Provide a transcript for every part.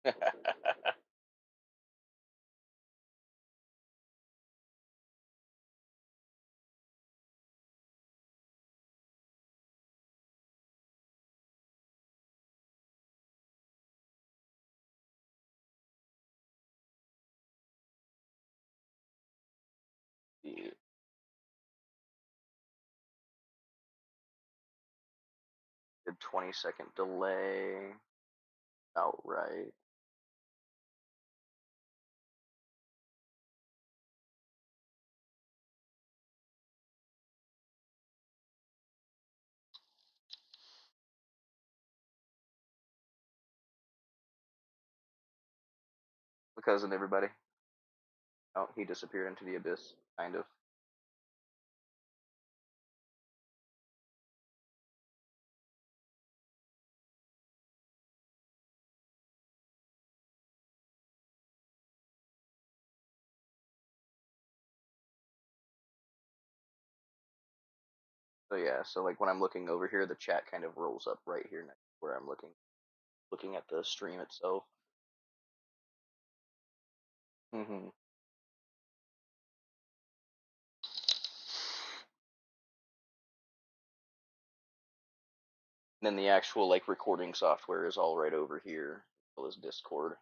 Yeah. Good 20-second delay. Outright. Because of everybody. Oh, he disappeared into the abyss, kind of. So yeah, so like when I'm looking over here, the chat kind of rolls up right here next to where I'm looking at the stream itself. Mm-hmm. And then the actual like recording software is all right over here, as well as Discord.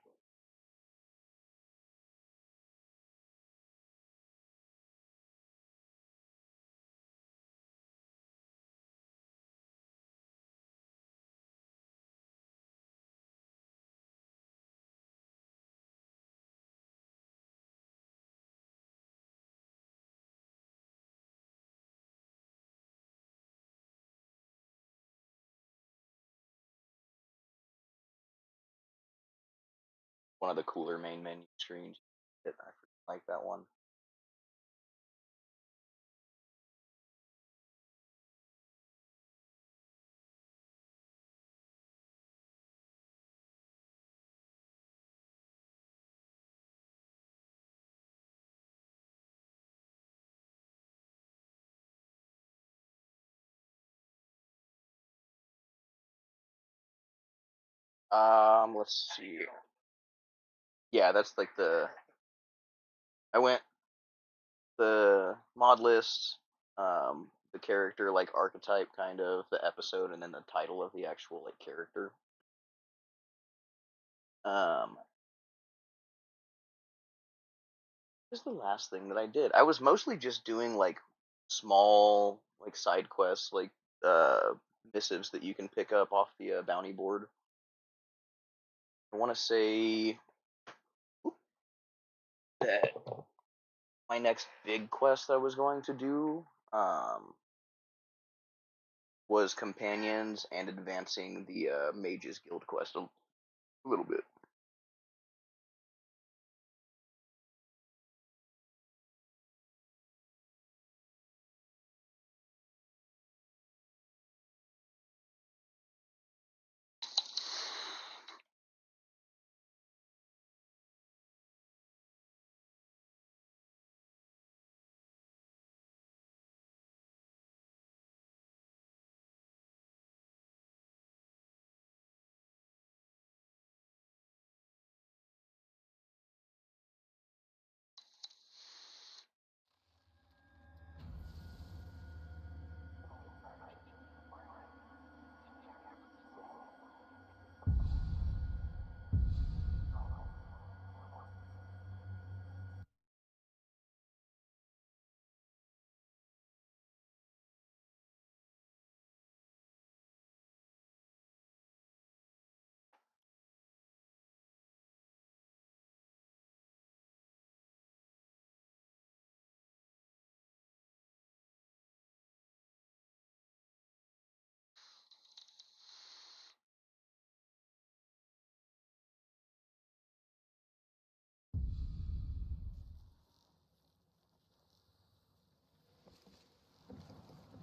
One of the cooler main menu screens. I like that one. Let's see. Yeah, that's like I went the mod list, the character like archetype kind of, the episode, and then the title of the actual like character. What was the last thing that I did? I was mostly just doing like small like side quests, like uh missives that you can pick up off the bounty board. I want to say that my next big quest I was going to do was companions and advancing the mages guild quest a little bit.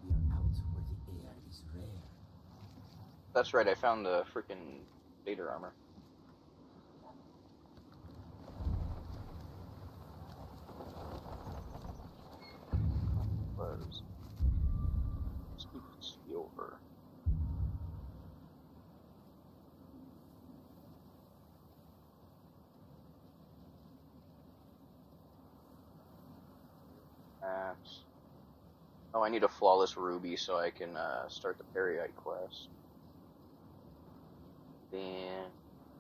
We are out where the air is rare. That's right, I found the freaking Vader armor. Was silver. That's... Oh, I need a flawless ruby so I can start the Periite quest. Then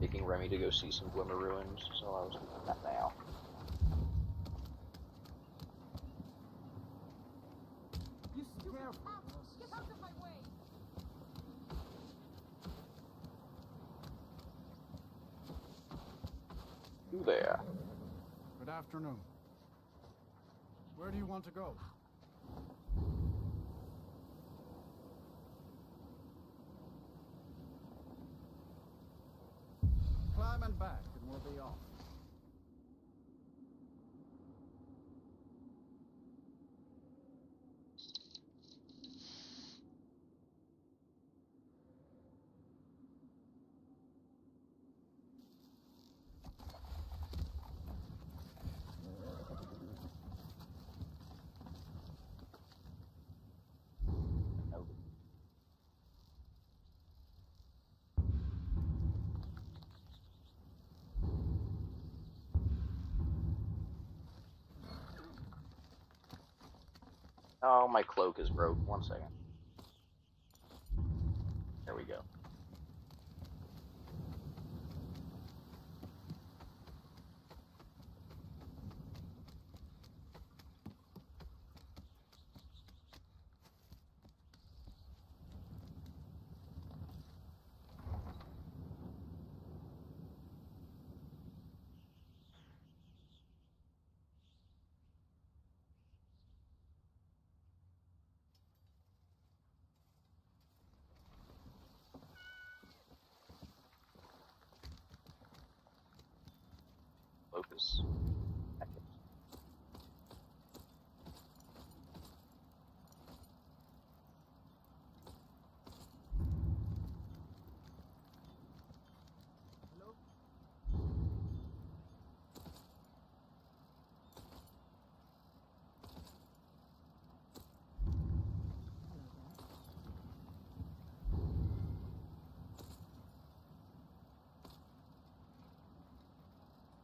taking Remy to go see some Glimmer Ruins, so I was doing that now. You stupid ox! Get out of my way! You there? Good afternoon. Where do you want to go? Climb and back, and we'll be off. Oh, my cloak is broke. 1 second. There we go. Focus.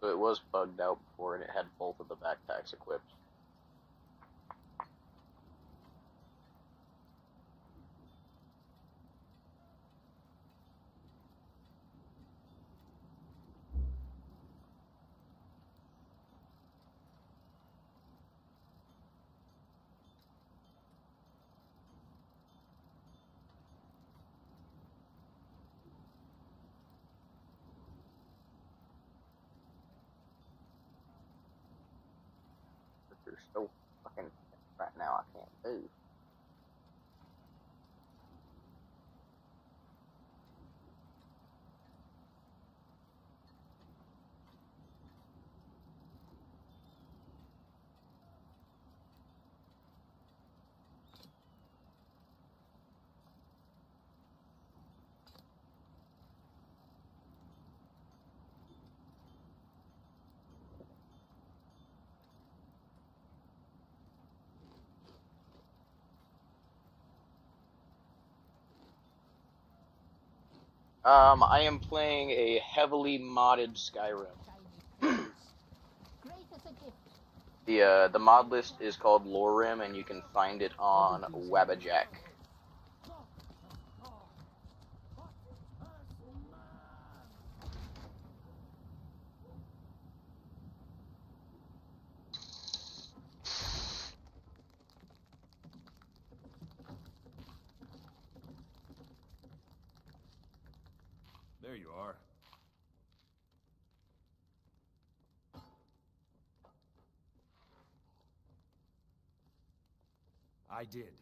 So it was bugged out before and it had both of the backpacks equipped. But they're so fucking right now I can't move. I am playing a heavily modded Skyrim. The mod list is called LoreRim, and you can find it on Wabbajack. There you are. I did.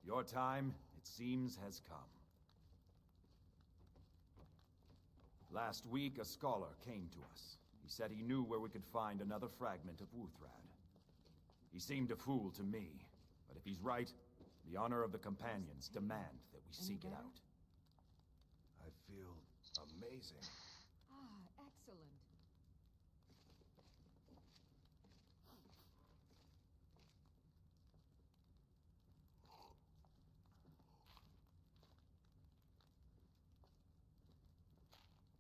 Your time, it seems, has come. Last week, a scholar came to us. He said he knew where we could find another fragment of Wuthrad. He seemed a fool to me, but if he's right, the honor of the Companions demand that we seek it out. I feel amazing. Ah, excellent.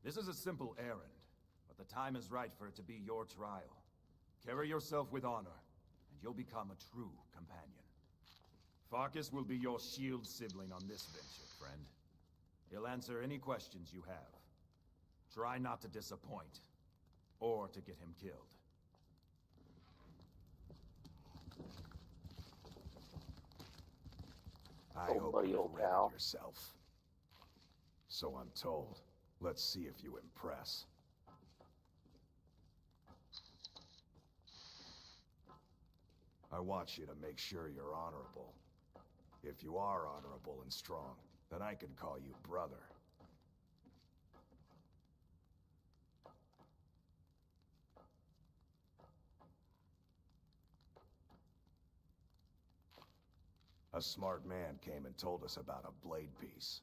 This is a simple errand, but the time is right for it to be your trial. Carry yourself with honor, and you'll become a true companion. Farkas will be your shield sibling on this venture, friend. He'll answer any questions you have. Try not to disappoint, or to get him killed. I Oh, hope buddy, you've old readied pal. yourself. So I'm told. Let's see if you impress. I want you to make sure you're honorable. If you are honorable and strong, then I can call you brother. A smart man came and told us about a blade piece.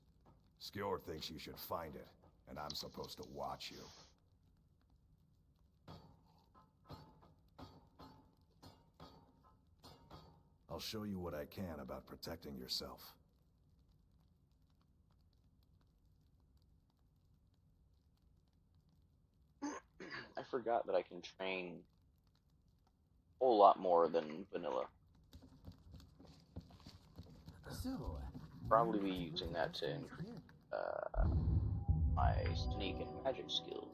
Skjor thinks you should find it, and I'm supposed to watch you. I'll show you what I can about protecting yourself. I forgot that I can train a whole lot more than vanilla. So, Probably be using that to increase my sneak and magic skill.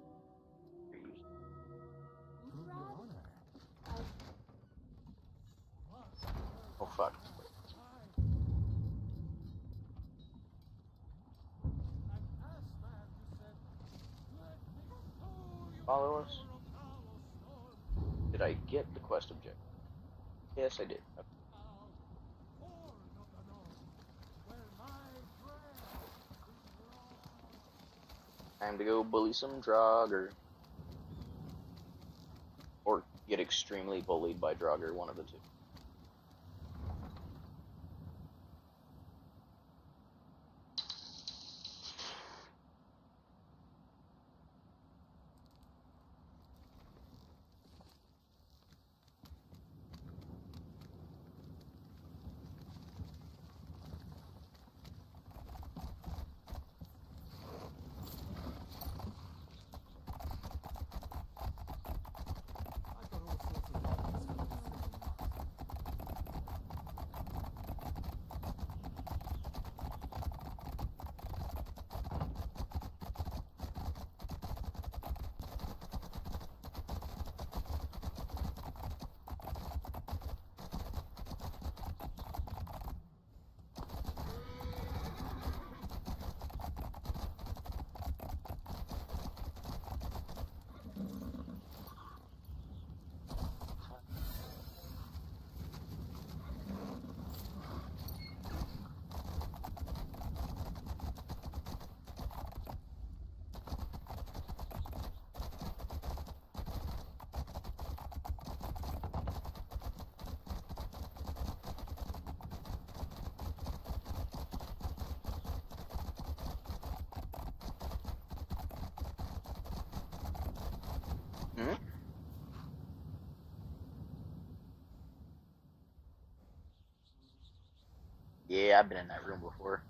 Oh fuck. Follow us? Did I get the quest objective? Yes, I did. Okay. Time to go bully some Draugr. Or get extremely bullied by Draugr, one of the two. Hmm? Yeah, I've been in that room before.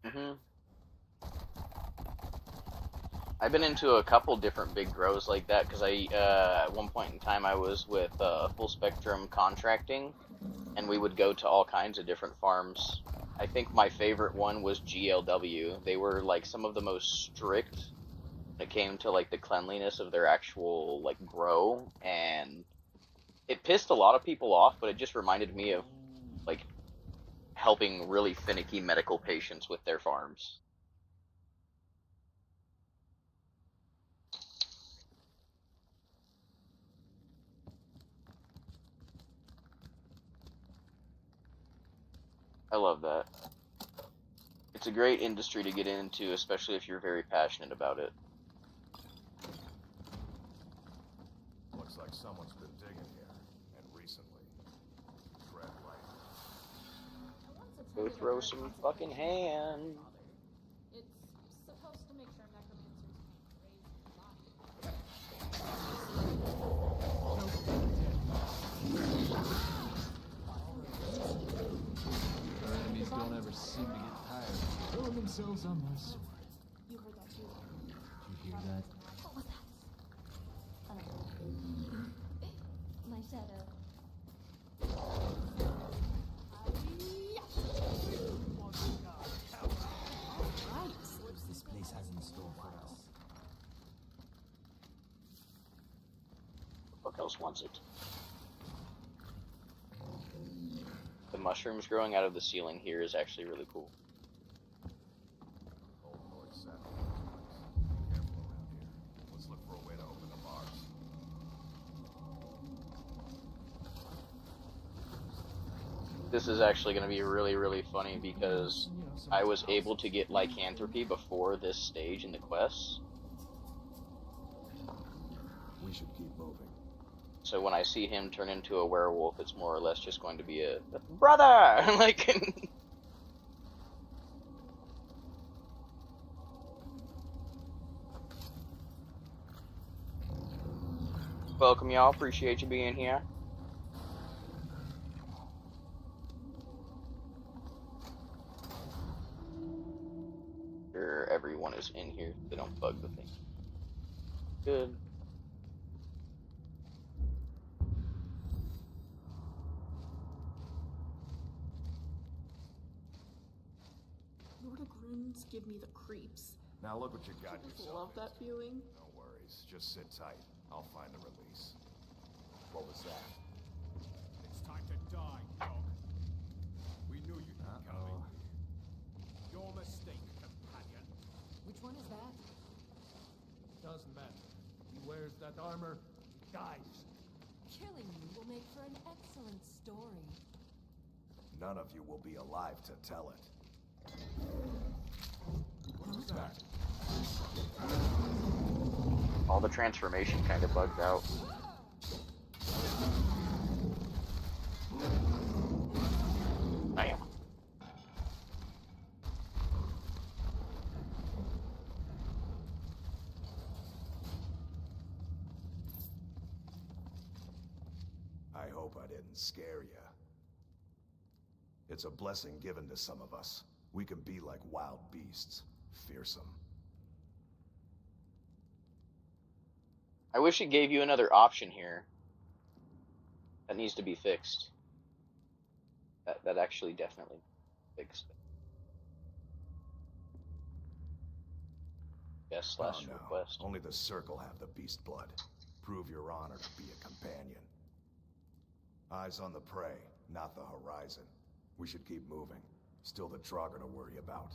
Hmm. I've been into a couple different big grows like that because at one point in time I was with Full Spectrum Contracting, and we would go to all kinds of different farms. I think my favorite one was GLW. They were like some of the most strict when it came to like the cleanliness of their actual like grow, and it pissed a lot of people off, but it just reminded me of like helping really finicky medical patients with their farms. I love that. It's a great industry to get into, especially if you're very passionate about it. Looks like someone's been digging here, and recently. Tread lightly. Go throw some fucking hand. It's supposed to make sure necromancers can't raise the body. Our enemies don't ever seem to get tired of throwing themselves on my sword. You heard that too. Did you hear that? What was that? shadow. Right. What's this place has in store for us? What else wants it? The mushrooms growing out of the ceiling here is actually really cool. Old Lord said, be careful around here. Let's look for a way to open the bars. This is actually going to be really, really funny because I was able to get lycanthropy before this stage in the quest. We should keep moving. So when I see him turn into a werewolf, it's more or less just going to be a brother! Like, welcome y'all, appreciate you being here. Sure, everyone is in here, they don't bug the thing. Good. Lord of Runes give me the creeps. Now look what you got Just yourself love that into. feeling. No worries. Just sit tight. I'll find the release. What was that? It's time to die, dog. We knew you'd be coming. Your mistake, companion. Which one is that? Doesn't matter. He wears that armor, he dies. Killing you will make for an excellent story. None of you will be alive to tell it. What was that? All the transformation kind of bugged out. Bam. I hope I didn't scare you. It's a blessing given to some of us. We can be like wild beasts, fearsome. I wish it gave you another option here. That needs to be fixed. That actually definitely fixed. Yes, Oh slash no, request. only the Circle have the beast blood. Prove your honor to be a companion. Eyes on the prey, not the horizon. We should keep moving. Still the Draugr to worry about.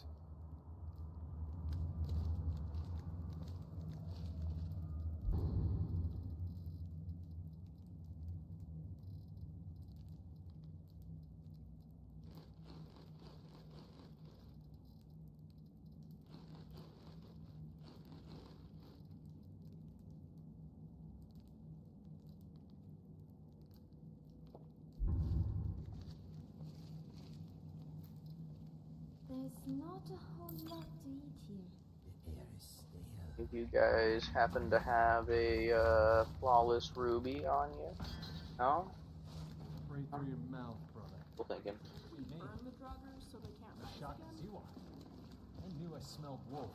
There's not a whole lot to eat here. The air is stale. If you guys happen to have a flawless ruby on you, no? Right through your mouth, brother. Still thinking. We burn the Draugr so they can't As rise shocked again? as you are. I knew I smelled wolf.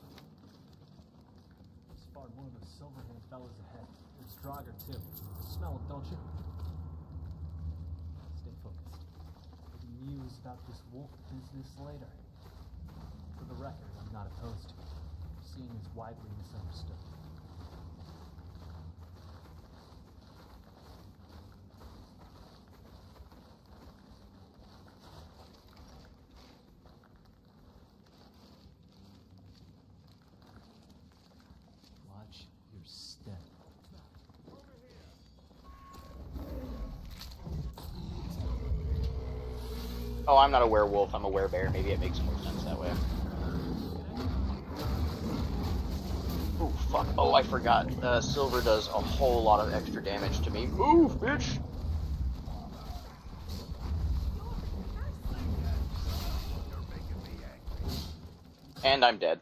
Spotted one of those Silverhand fellas ahead. There's Draugr too. Smell him, don't you? Stay focused. We'll be news about this wolf business later. For the record, I'm not opposed to it. Seeing is widely misunderstood. Watch your step. Oh, I'm not a werewolf, I'm a werebear. Maybe it makes more sense that way. Oh, fuck. Oh, I forgot. Silver does a whole lot of extra damage to me. Move, bitch! And I'm dead.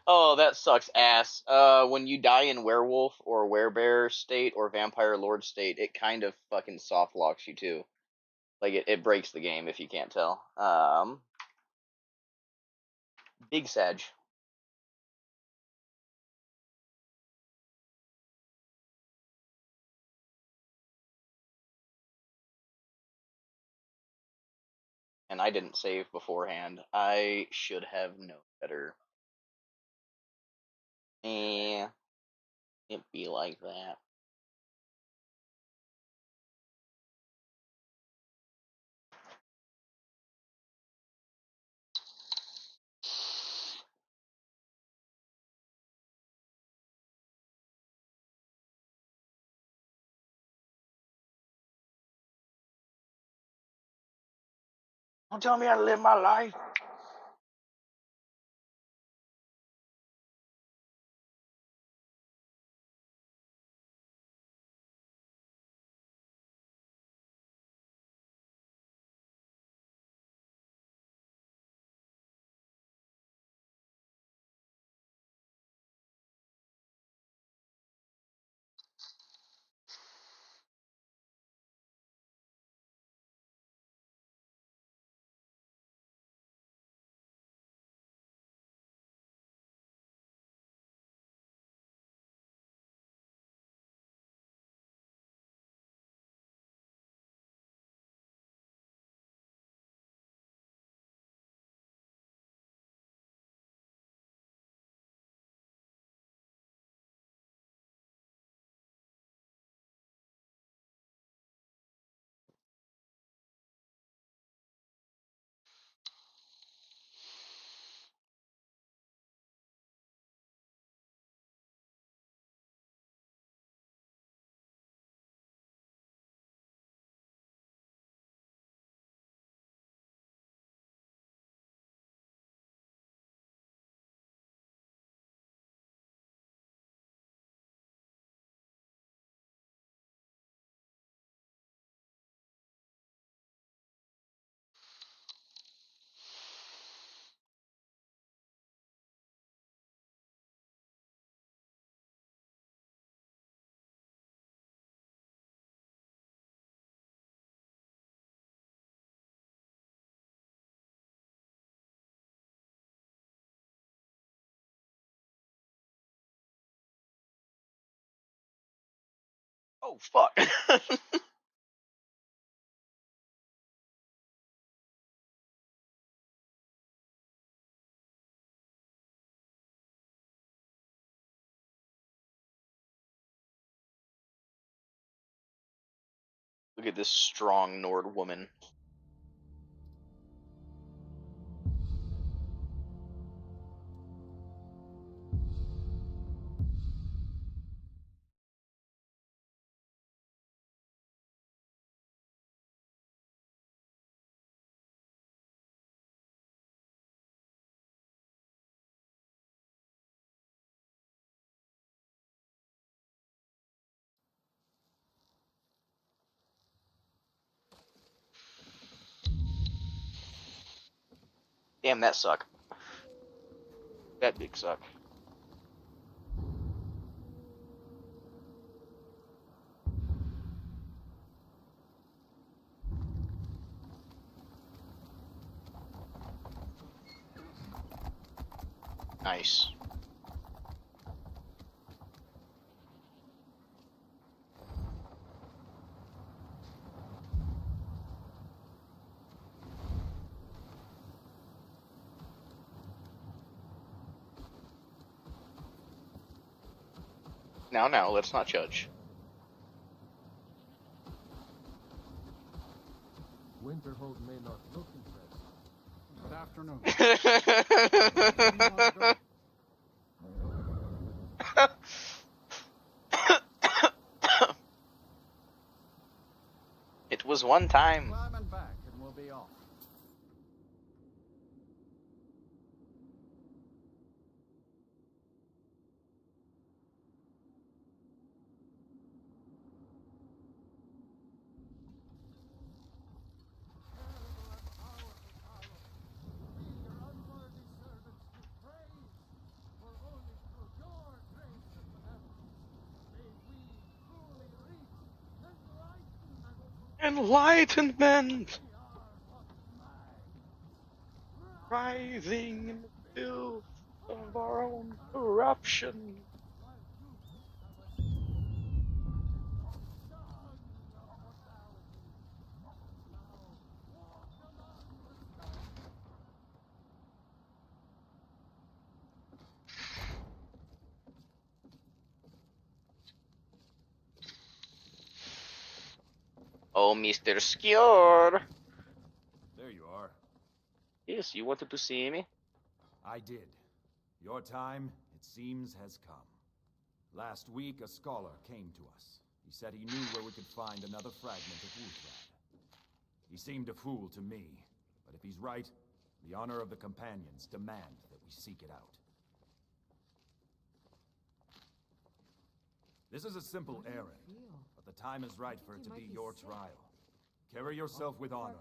Oh, that sucks ass. When you die in werewolf or werebear state or vampire lord state, it kind of fucking soft locks you too. Like it breaks the game if you can't tell. Big Sag. and I didn't save beforehand. I should have known better. It be like that. Don't tell me how to live my life. Oh fuck. Look at this strong Nord woman. Damn, that suck. That big suck. Nice. Now, let's not judge. Winterhold may not look impressive. Good afternoon. It was one time. Climbing back and we'll be off. Enlightenment! Writhing in the filth of our own corruption. Oh, Mr. Skjor. There you are. Yes, you wanted to see me? I did. Your time, it seems, has come. Last week, a scholar came to us. He said he knew where we could find another fragment of Wuthrad. He seemed a fool to me, but if he's right, the honor of the companions demand that we seek it out. This is a simple errand, but the time is right for it to be your trial. Carry yourself with honor,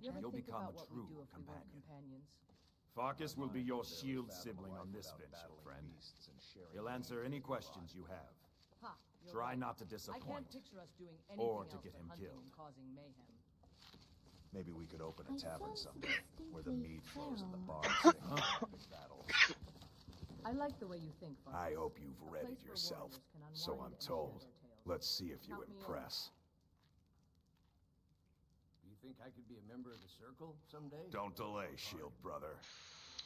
and you'll become a true companion. Farkas will be your shield sibling on this venture, friend. He'll answer any questions you have. Try not to disappoint, or to get him killed. Maybe we could open a tavern someday, where the mead flows and the bard sing battle. I like the way you think, Farkas. I hope you've readied yourself, so I'm told. Let's see if you impress. Do you think I could be a member of the Circle someday? Don't delay, Shield brother.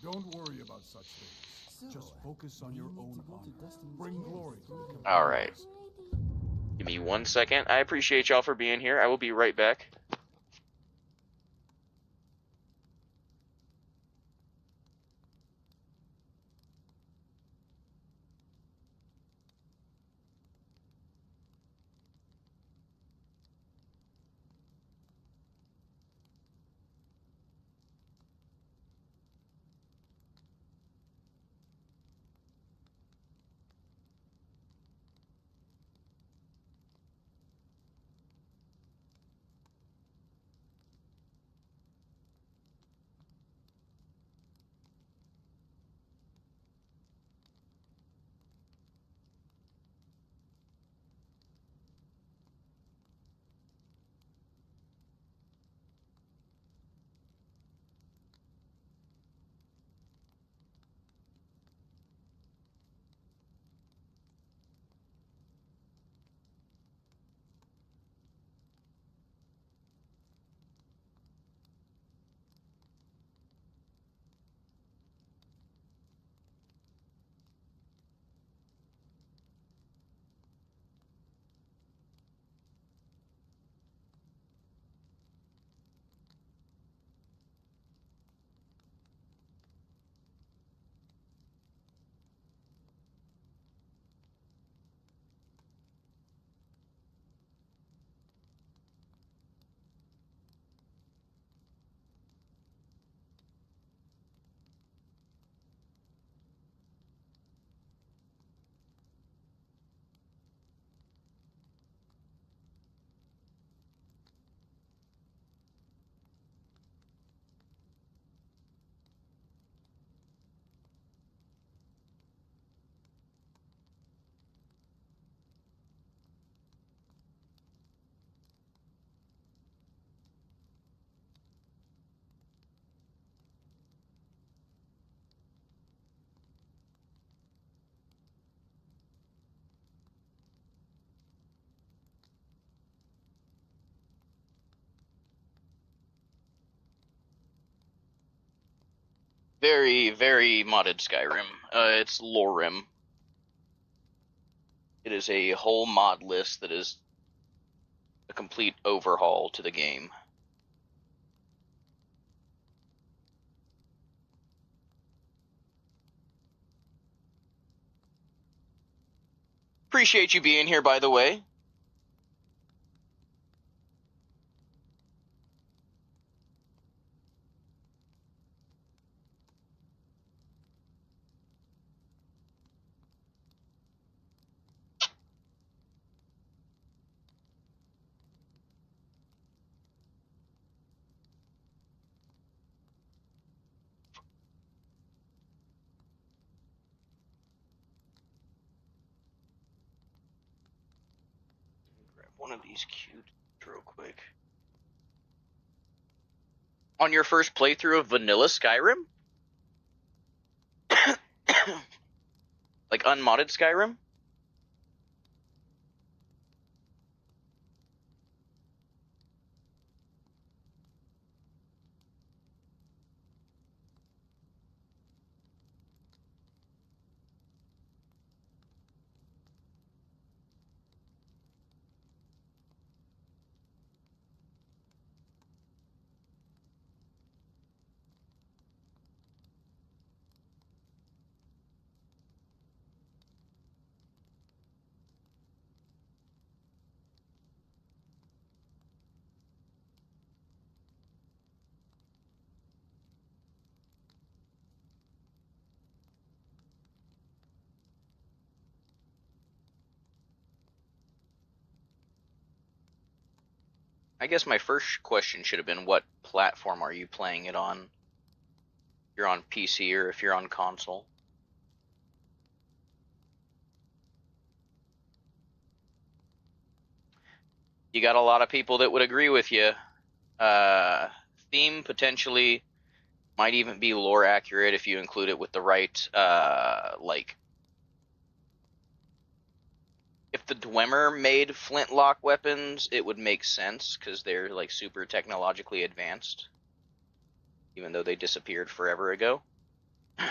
Don't worry about such things. Just focus on your own honor. Bring glory to the All right. Give me 1 second. I appreciate y'all for being here. I will be right back. Very, very modded Skyrim. It's LoreRim. It is a whole mod list that is a complete overhaul to the game. Appreciate you being here, by the way. Grab one of these cubes real quick. On your first playthrough of vanilla Skyrim? Like unmodded Skyrim? I guess my first question should have been, what platform are you playing it on? If you're on PC or if you're on console? You got a lot of people that would agree with you. Theme potentially might even be lore accurate if you include it with the right, like, if the Dwemer made flintlock weapons, it would make sense because they're like super technologically advanced, even though they disappeared forever ago. I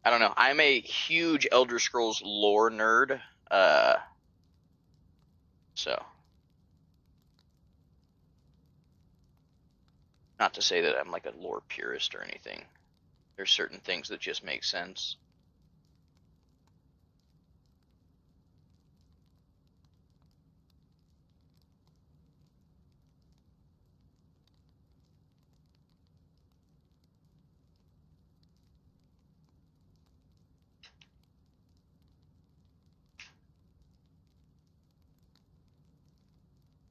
don't know. I'm a huge Elder Scrolls lore nerd, so not to say that I'm like a lore purist or anything. There's certain things that just make sense.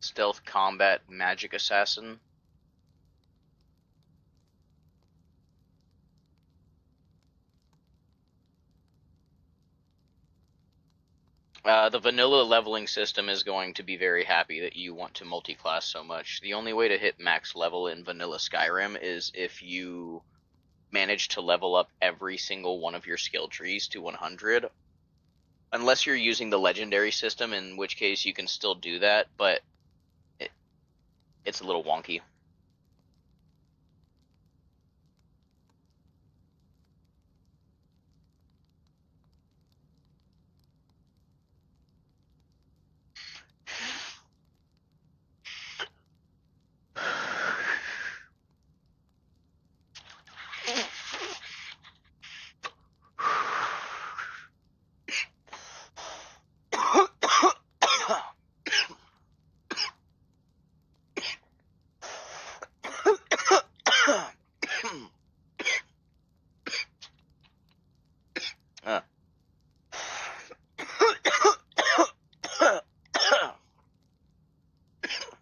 Stealth combat magic assassin. The vanilla leveling system is going to be very happy that you want to multi-class so much. The only way to hit max level in vanilla Skyrim is if you manage to level up every single one of your skill trees to 100. Unless you're using the legendary system, in which case you can still do that, but it's a little wonky.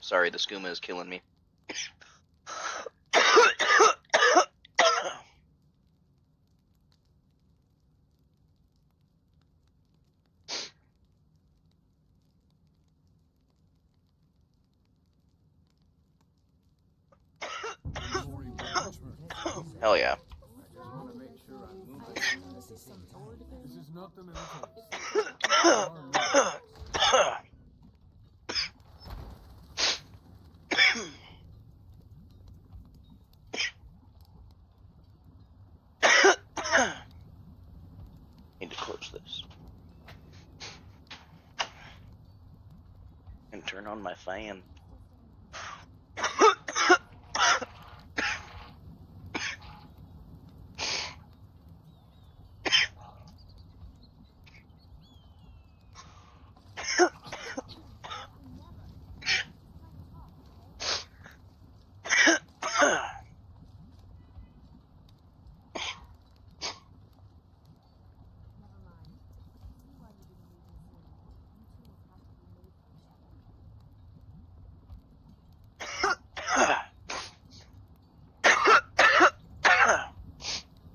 Sorry, the skooma is killing me. Hell yeah. This is not the military. Need to close this. And turn on my fan.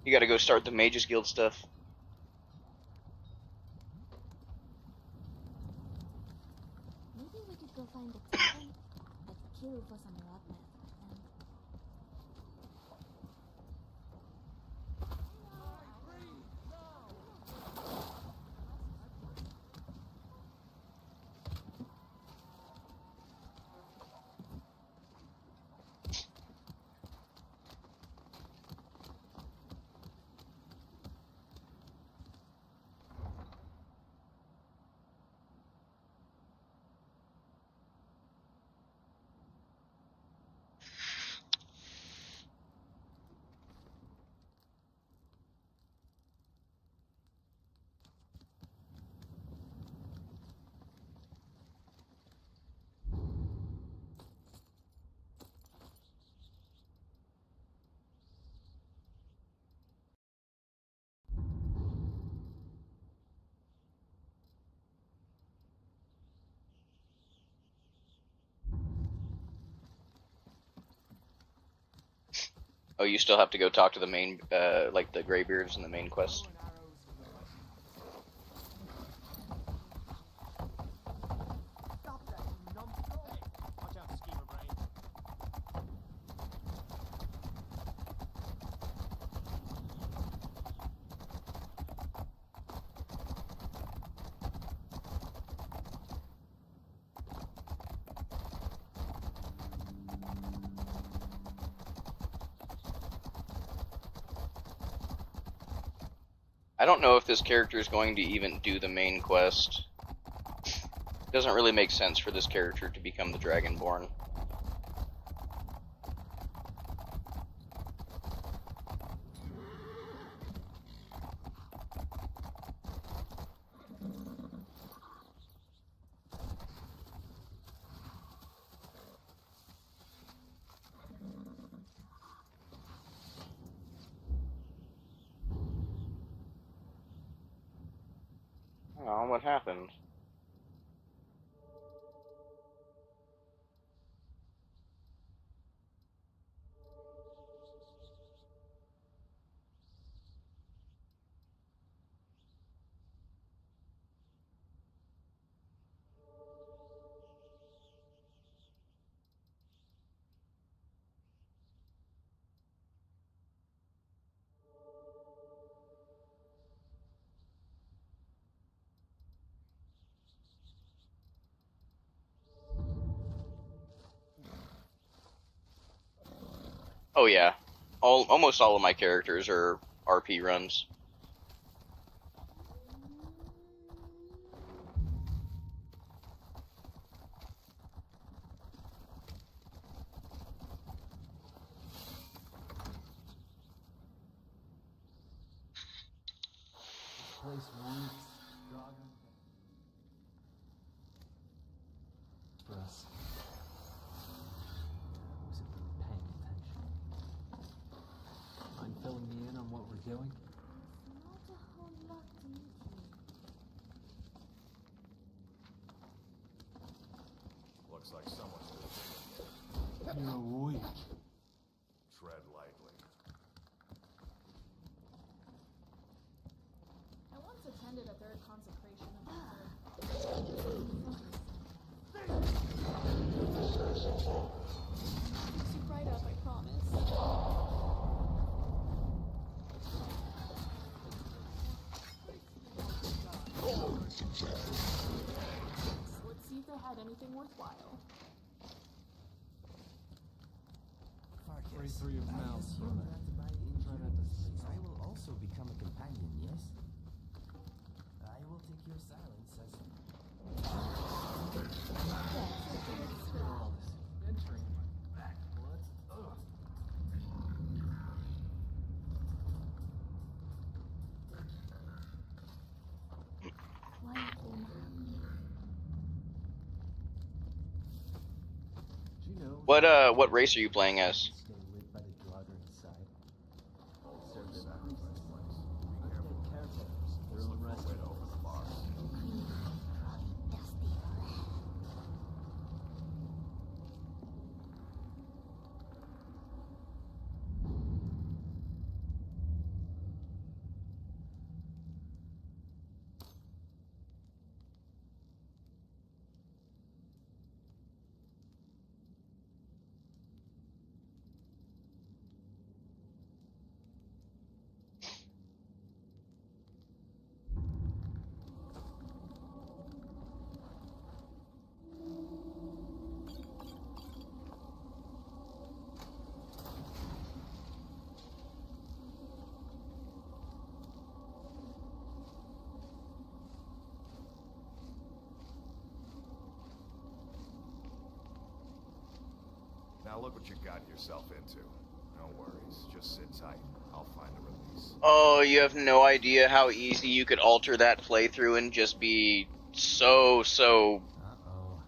You gotta go start the Mages Guild stuff. Maybe we could go find a tavern, but kill for some rat meth. Oh, you still have to go talk to the main, like the Greybeards in the main quest. Stop that, you numbskull! Hey, watch out, schemer brain. I don't know if this character is going to even do the main quest. It doesn't really make sense for this character to become the Dragonborn. Oh, what happened? Oh yeah, almost all of my characters are RP runs. Place warrants Dragon for us. Wasn't really paying attention. Mind filling me in on what we're doing? Not a whole lot to meet you. Looks like someone's You're weak. tread lightly. I once attended a third consecration of Fix you right up, I promise. Let's see if they had anything worthwhile. Pray for your mouth, I brother. have to buy into this place. I will also become a companion, yes? I will take your silence as All this entering my back. What? Ugh. Quietly now. Do you know? What race are you playing as? Stay lit by the Brawler inside. Serve the Sacrifice place. Be Undead careful. caretakers. Their own Look for restaurant. widow in the bar. Dusty forever. Now look what you got yourself into. No worries, just sit tight. I'll find a release. Oh, you have no idea how easy you could alter that playthrough and just be so Uh-oh.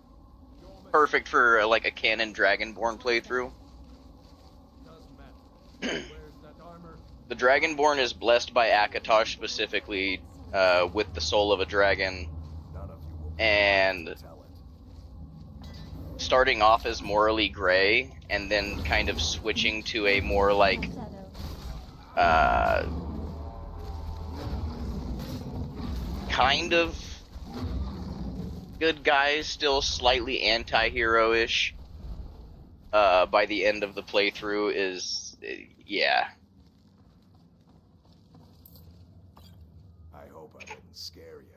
perfect for like a canon Dragonborn playthrough. Doesn't matter. Where's that armor? The Dragonborn is blessed by Akatosh specifically with the soul of a dragon, None of you will be and able to tell it. starting off as morally gray and then kind of switching to a more like kind of good guy, still slightly anti-hero-ish by the end of the playthrough is yeah. I hope I didn't scare you.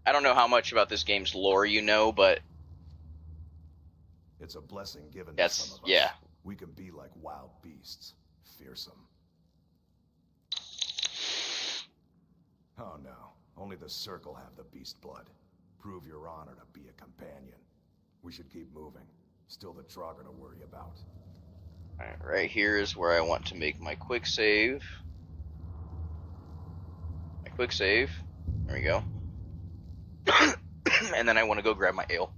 I don't know how much about this game's lore you know, but it's a blessing given to that's some of us. yeah. We can be like wild beasts, fearsome. Oh no, only the Circle have the beast blood. Prove your honor to be a companion. We should keep moving. Still the Draugr to worry about. Alright, right here is where I want to make my quick save. There we go. And then I want to go grab my ale.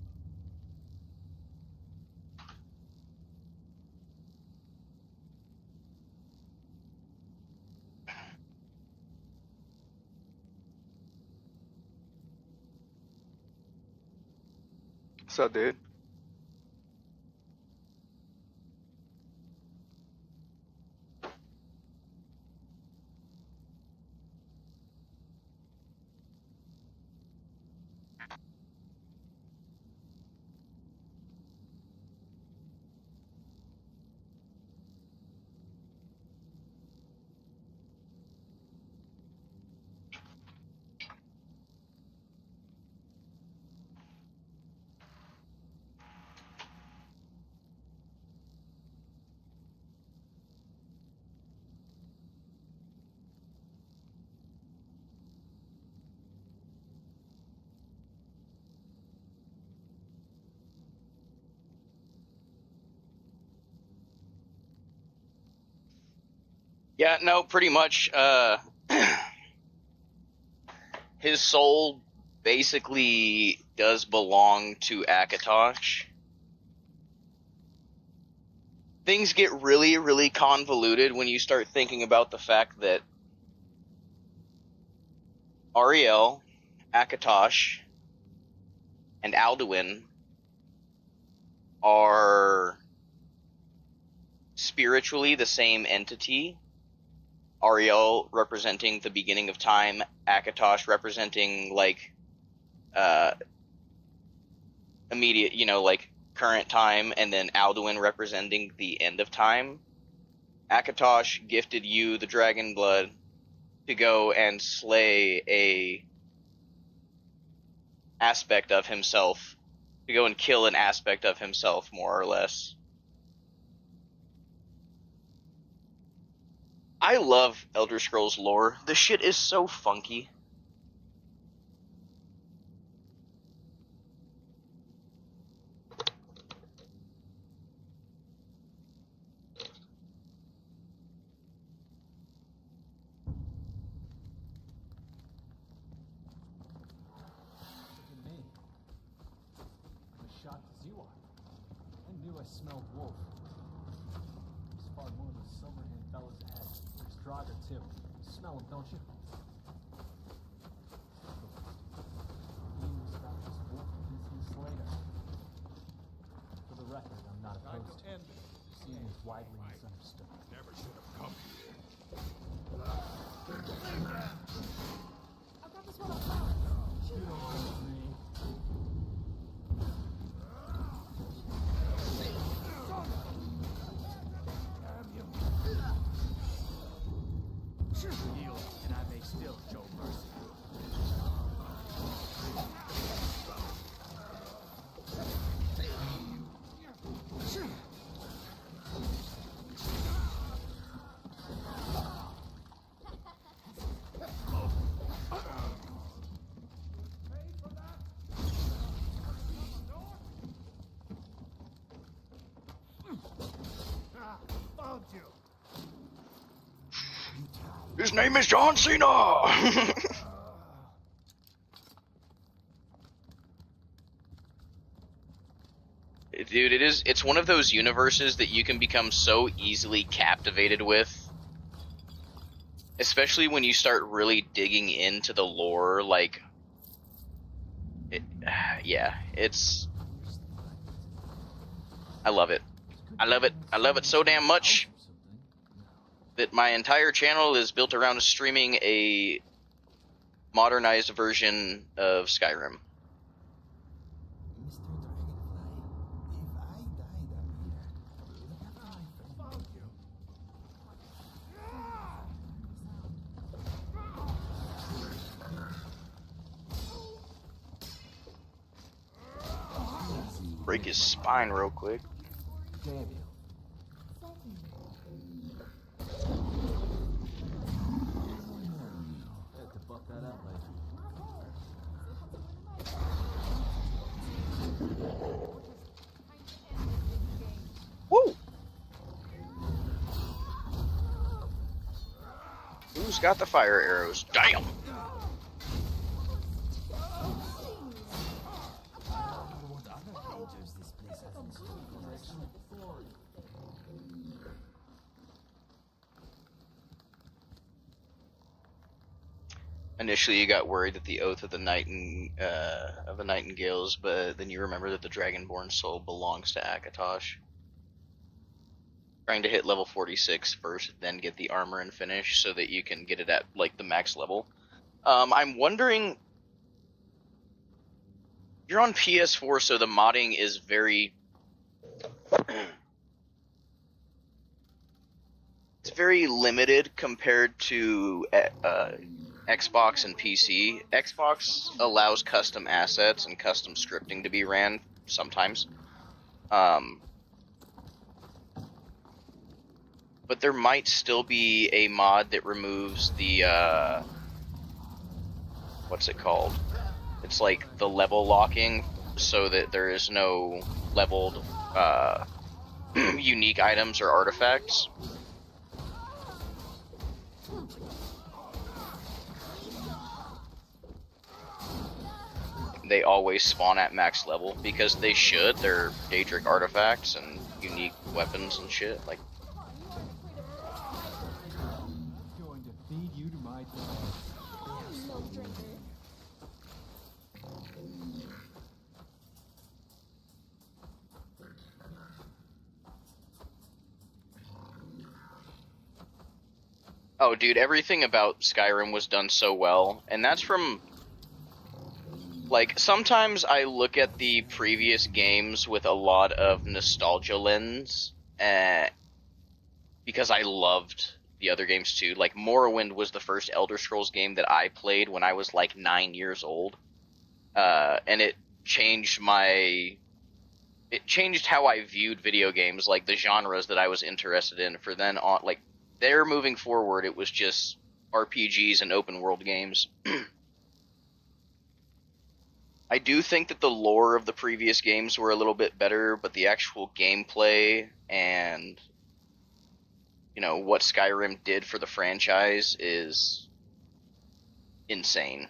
What's up, dude? Yeah, no, pretty much, his soul basically does belong to Akatosh. Things get really, really convoluted when you start thinking about the fact that Ariel, Akatosh, and Alduin are spiritually the same entity. Ariel representing the beginning of time, Akatosh representing like immediate, like current time, and then Alduin representing the end of time. Akatosh gifted you the dragon blood to go and slay a aspect of himself, to go and kill an aspect of himself, more or less. I love Elder Scrolls lore. The shit is so funky. Look at me. I'm as shocked as you are. I knew I smelled wolf. I spotted one of those silverhand fellas ahead. There's Draugr too. You smell him, don't you? News about this wolf business later. For the record, I'm not opposed to it. Seeing is widely misunderstood. Never should have come here. I've got this one on fire. You don't hurt me. Heal, and I may still show mercy. Found you. His name is John Cena! Dude, it's one of those universes that you can become so easily captivated with. Especially when you start really digging into the lore, like... yeah, it's... I love it. I love it. I love it so damn much that my entire channel is built around streaming a modernized version of Skyrim. Mr. Dragonfly, if I died down here, look after my friend. Fuck you. Break his spine real quick. Damn you. Had to buff that out later. Woo! Who's got the fire arrows? Damn! What other dangers this place has in store for us? Initially, you got worried that the oath of the Nightingales, but then you remember that the Dragonborn soul belongs to Akatosh. Trying to hit level 46 first, then get the armor and finish, so that you can get it at like the max level. I'm wondering. You're on PS4, so the modding is very. It's very limited compared to Xbox and PC. Xbox allows custom assets and custom scripting to be ran sometimes. But there might still be a mod that removes the, what's it called? It's like the level locking, so that there is no leveled, unique items or artifacts. They always spawn at max level, because they should. They're Daedric artifacts and unique weapons and shit. Like, Going to feed you to my dogs. No drinker. oh, dude, everything about Skyrim was done so well, and that's from. Like, sometimes I look at the previous games with a lot of nostalgia lens, because I loved the other games too. Like, Morrowind was the first Elder Scrolls game that I played when I was like 9 years old, and it changed how I viewed video games, like the genres that I was interested in. For then on, like, there moving forward, it was just RPGs and open world games. I do think that the lore of the previous games were a little bit better, but the actual gameplay and, you know, what Skyrim did for the franchise is insane.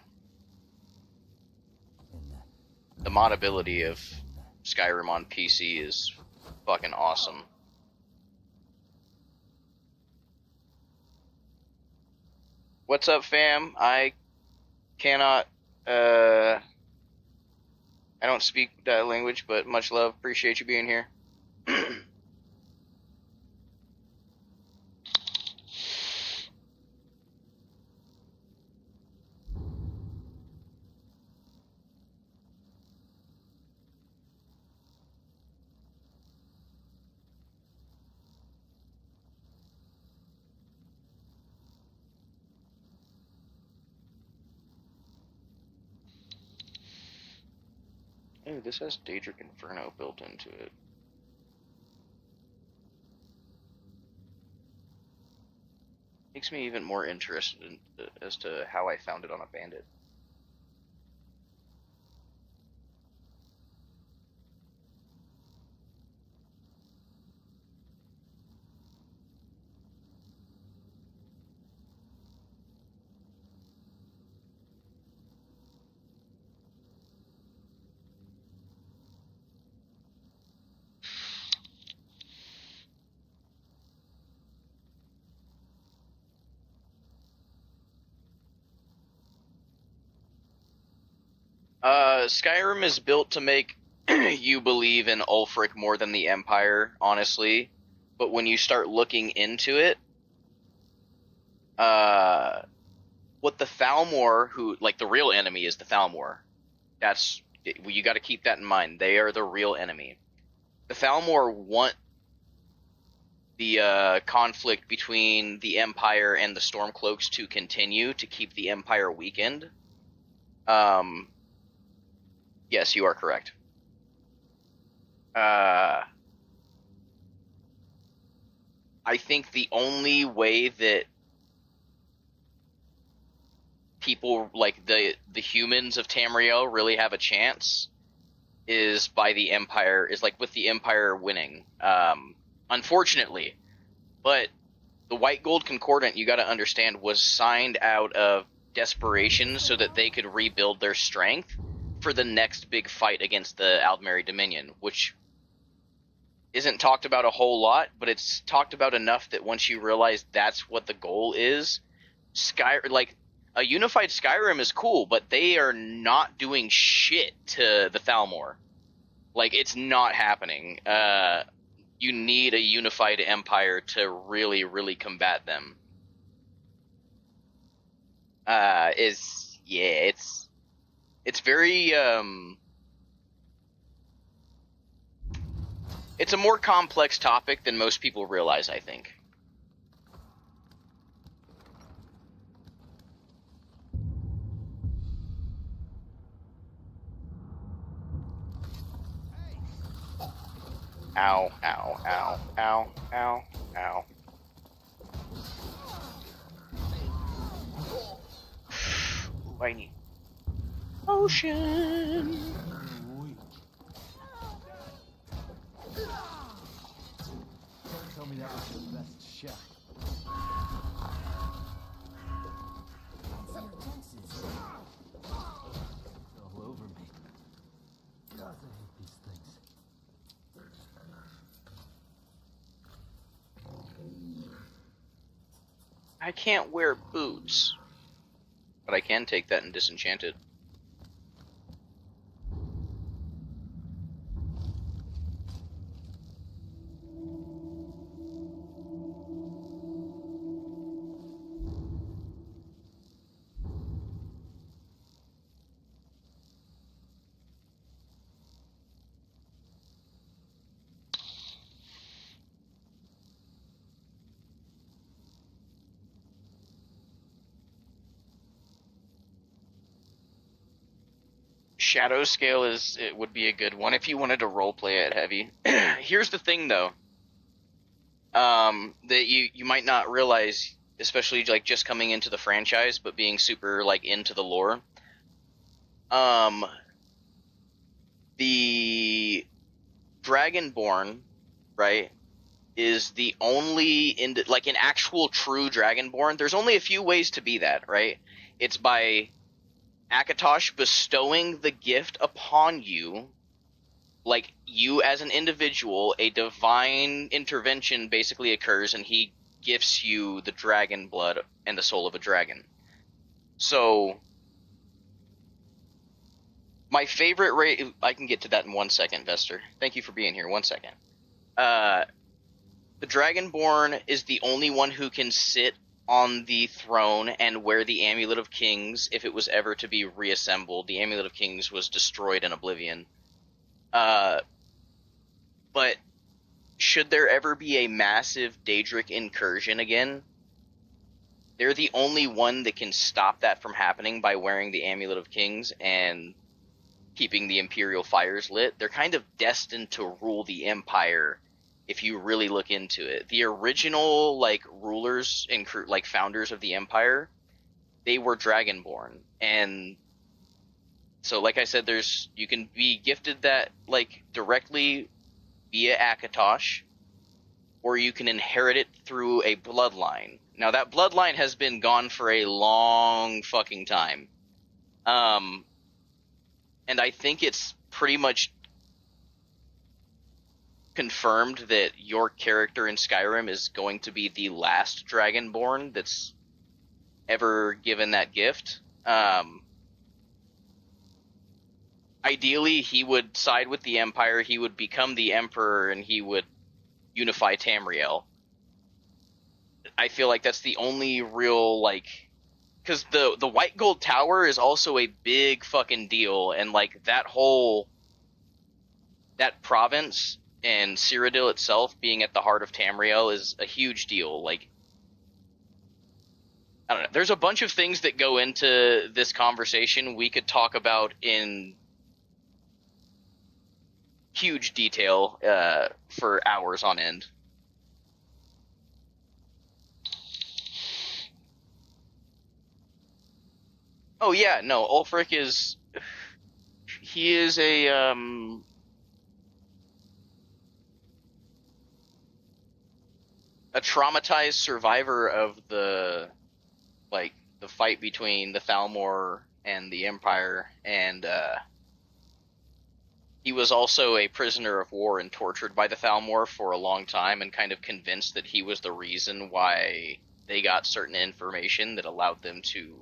The modability of Skyrim on PC is fucking awesome. What's up, fam? I cannot, I don't speak that language, but much love. Appreciate you being here. Ooh, this has Daedric Inferno built into it. Makes me even more interested in, as to how I found it on a bandit. Skyrim is built to make you believe in Ulfric more than the Empire, honestly. But when you start looking into it, what the Thalmor, who, like, the real enemy is the Thalmor. You got to keep that in mind. They are the real enemy. The Thalmor want the conflict between the Empire and the Stormcloaks to continue to keep the Empire weakened. Yes, you are correct. I think the only way that people, like the humans of Tamriel, really have a chance is by the Empire, is like with the Empire winning. Unfortunately. But the White Gold Concordant, you gotta understand, was signed out of desperation so that they could rebuild their strength for the next big fight against the Aldmeri Dominion, which isn't talked about a whole lot, but it's talked about enough that once you realize that's what the goal is, a unified Skyrim is cool, but they are not doing shit to the Thalmor. Like, it's not happening. You need a unified empire to really, really combat them. It's very, it's a more complex topic than most people realize, I think. Ow, ow, ow, ow, ow, ow. Ooh, I need potion. Don't tell me that was your best shot. All over me. God, I hate these things. I can't wear boots, but I can take that and disenchant it. Shadow scale would be a good one if you wanted to roleplay it heavy. Here's the thing, though, that you might not realize, especially like just coming into the franchise, but being super like into the lore. The Dragonborn, right, is the only like an actual true Dragonborn. There's only a few ways to be that, right? It's by Akatosh bestowing the gift upon you, like you as an individual, a divine intervention basically occurs and he gifts you the dragon blood and the soul of a dragon. So, my favorite race, I can get to that in 1 second, Vester. Thank you for being here, 1 second. The Dragonborn is the only one who can sit on the throne and wear the Amulet of Kings if it was ever to be reassembled. The Amulet of Kings was destroyed in Oblivion. But should there ever be a massive Daedric incursion again, they're the only one that can stop that from happening by wearing the Amulet of Kings and keeping the Imperial fires lit. They're kind of destined to rule the Empire if you really look into it. The original, like, rulers and like founders of the Empire, they were Dragonborn. And so, like I said, you can be gifted that, like, directly via Akatosh, or you can inherit it through a bloodline. Now, that bloodline has been gone for a long fucking time. And I think it's pretty much confirmed that your character in Skyrim is going to be the last Dragonborn that's ever given that gift. ideally he would side with the Empire, he would become the Emperor, and he would unify Tamriel. I feel like that's the only real, like, because the White Gold Tower is also a big fucking deal, and like that province and Cyrodiil itself being at the heart of Tamriel is a huge deal. Like, I don't know. There's a bunch of things that go into this conversation we could talk about in huge detail for hours on end. Oh yeah, no, Ulfric is a traumatized survivor of the fight between the Thalmor and the Empire, and he was also a prisoner of war and tortured by the Thalmor for a long time, and kind of convinced that he was the reason why they got certain information that allowed them to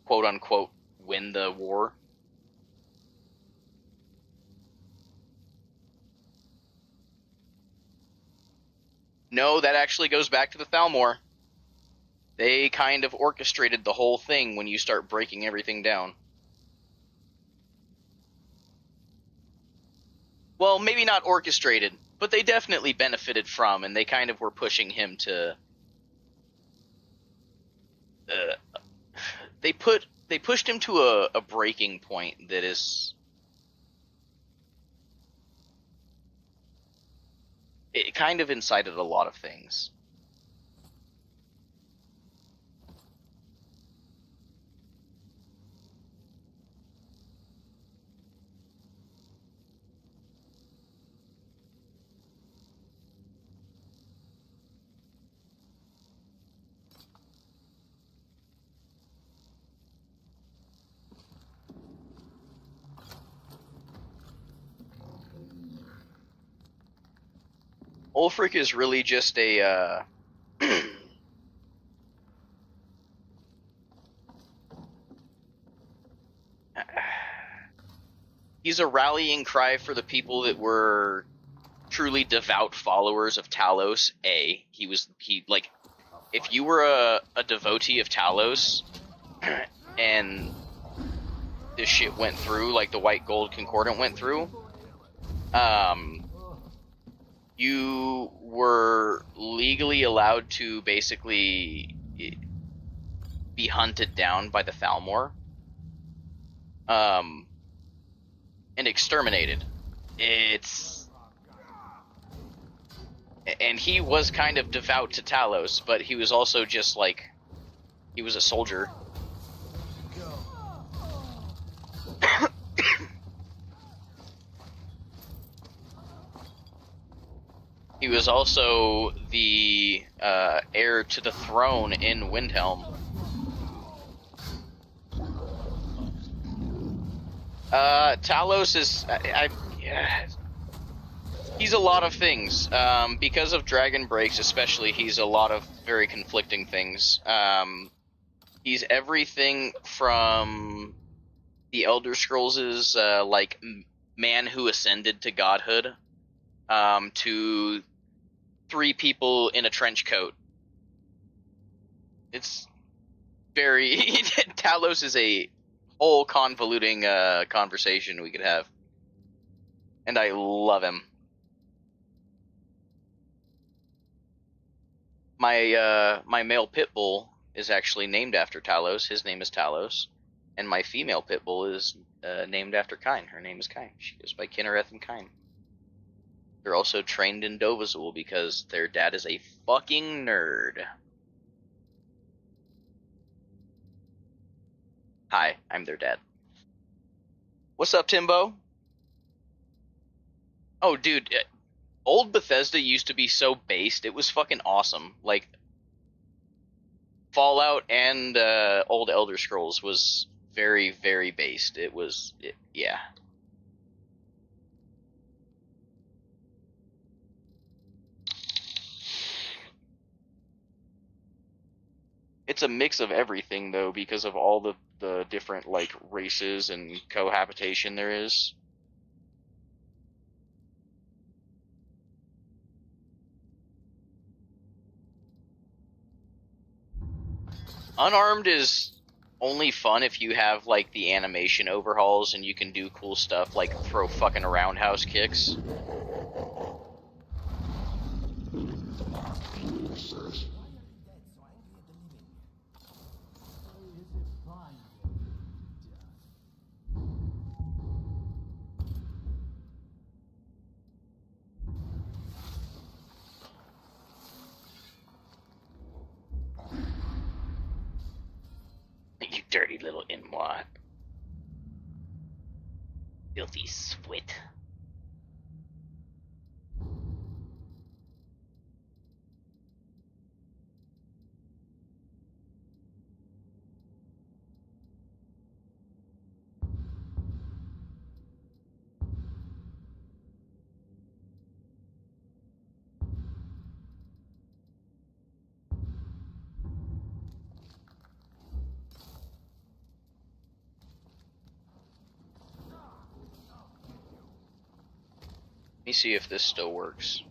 quote unquote win the war. No, that actually goes back to the Thalmor. They kind of orchestrated the whole thing when you start breaking everything down. Well, maybe not orchestrated, but they definitely benefited from, and they kind of were pushing him to. They pushed him to a breaking point that is. It kind of incited a lot of things. Ulfric is really just a he's a rallying cry for the people that were truly devout followers of Talos. If you were a devotee of Talos and this shit went through, like the White Gold Concordant went through, you were legally allowed to basically be hunted down by the Thalmor, and exterminated. And he was kind of devout to Talos, but he was also just like, he was a soldier. He was also the heir to the throne in Windhelm. Talos is... he's a lot of things. Because of Dragon Breaks especially, he's a lot of very conflicting things. He's everything from the Elder Scrolls' like man who ascended to godhood, to 3 people in a trench coat. It's very... Talos is a whole convoluting conversation we could have. And I love him. My male pit bull is actually named after Talos. His name is Talos. And my female pit bull is named after Kyne. Her name is Kyne. She goes by Kinnereth and Kyne. They're also trained in Dovazul because their dad is a fucking nerd. Hi, I'm their dad. What's up, Timbo? Oh, dude, old Bethesda used to be so based. It was fucking awesome. Like, Fallout and old Elder Scrolls was very, very based. Yeah. it's a mix of everything though, because of all the different like races and cohabitation there is. Unarmed is only fun if you have like the animation overhauls and you can do cool stuff like throw fucking roundhouse kicks. You dirty little imwat. Filthy swit. Let me see if this still works.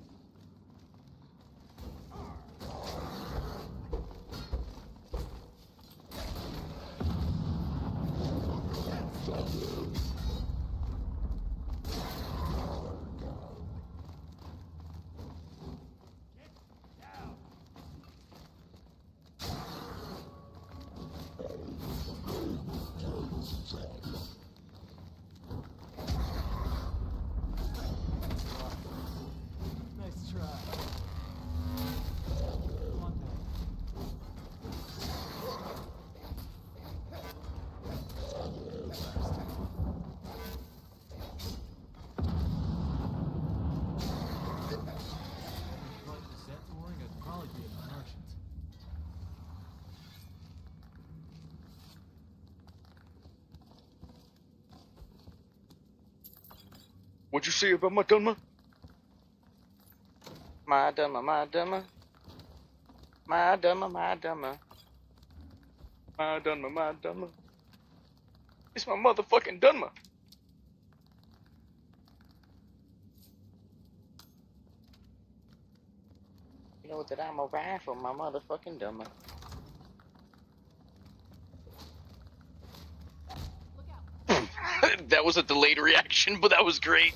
What'd you say about my Dunma? My Dunma, my Dunma. My Dunma, my Dunma. My Dunma, my Dunma. It's my motherfucking Dunma. You know that I'm a rifle, my motherfucking Dunma. That was a delayed reaction, but that was great.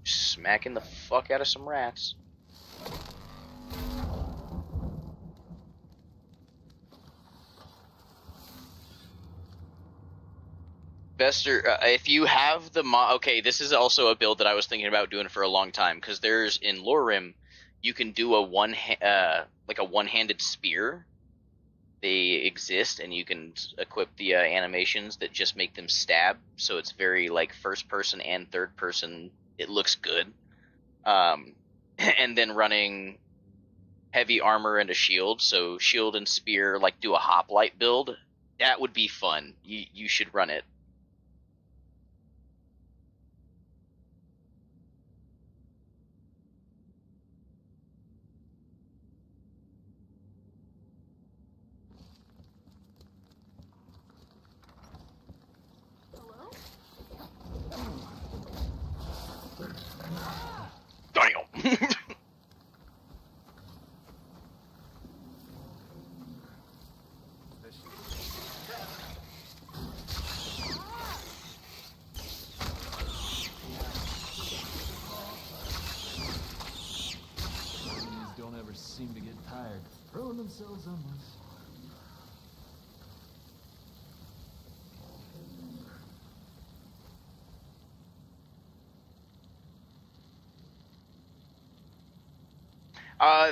Smacking the fuck out of some rats. Bester, if you have the okay, this is also a build that I was thinking about doing for a long time, because there's in LoreRim, you can do a one-handed spear. They exist, and you can equip the animations that just make them stab, so it's very like first person and third person. It looks good. And then running heavy armor and a shield, so shield and spear, like do a hoplite build. That would be fun. You should run it. Damn. Don't ever seem to get tired throwing themselves on us.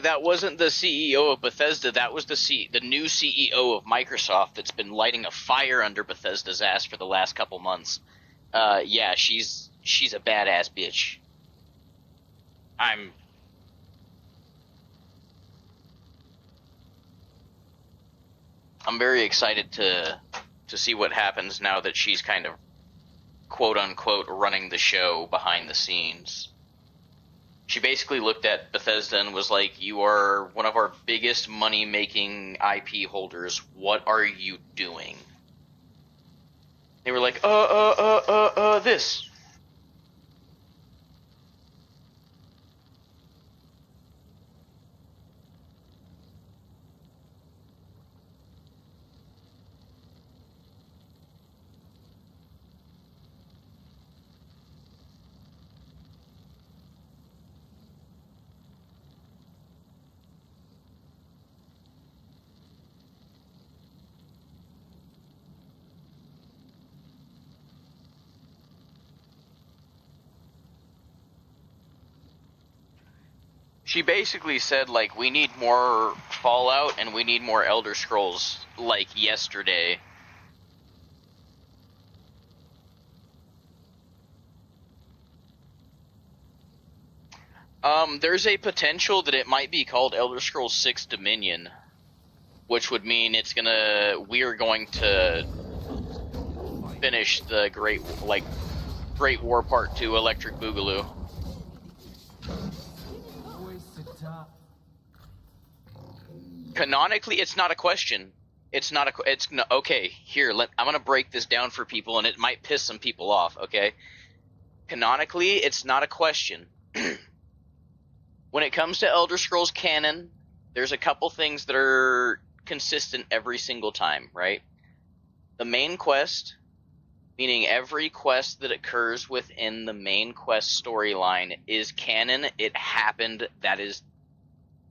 That wasn't the CEO of Bethesda. That was the new CEO of Microsoft that's been lighting a fire under Bethesda's ass for the last couple months. Yeah, she's a badass bitch. I'm very excited to see what happens now that she's kind of quote unquote running the show behind the scenes. She basically looked at Bethesda and was like, "You are one of our biggest money-making IP holders. What are you doing?" They were like, this. She basically said, like, we need more Fallout and we need more Elder Scrolls, like, yesterday. There's a potential that it might be called Elder Scrolls 6 Dominion, which would mean we're going to finish the Great War Part 2 Electric Boogaloo. Canonically, it's not a question. Okay, here, I'm gonna break this down for people, and it might piss some people off, okay? Canonically, it's not a question. When it comes to Elder Scrolls canon, there's a couple things that are consistent every single time, right? The main quest, meaning every quest that occurs within the main quest storyline, is canon. It happened. That is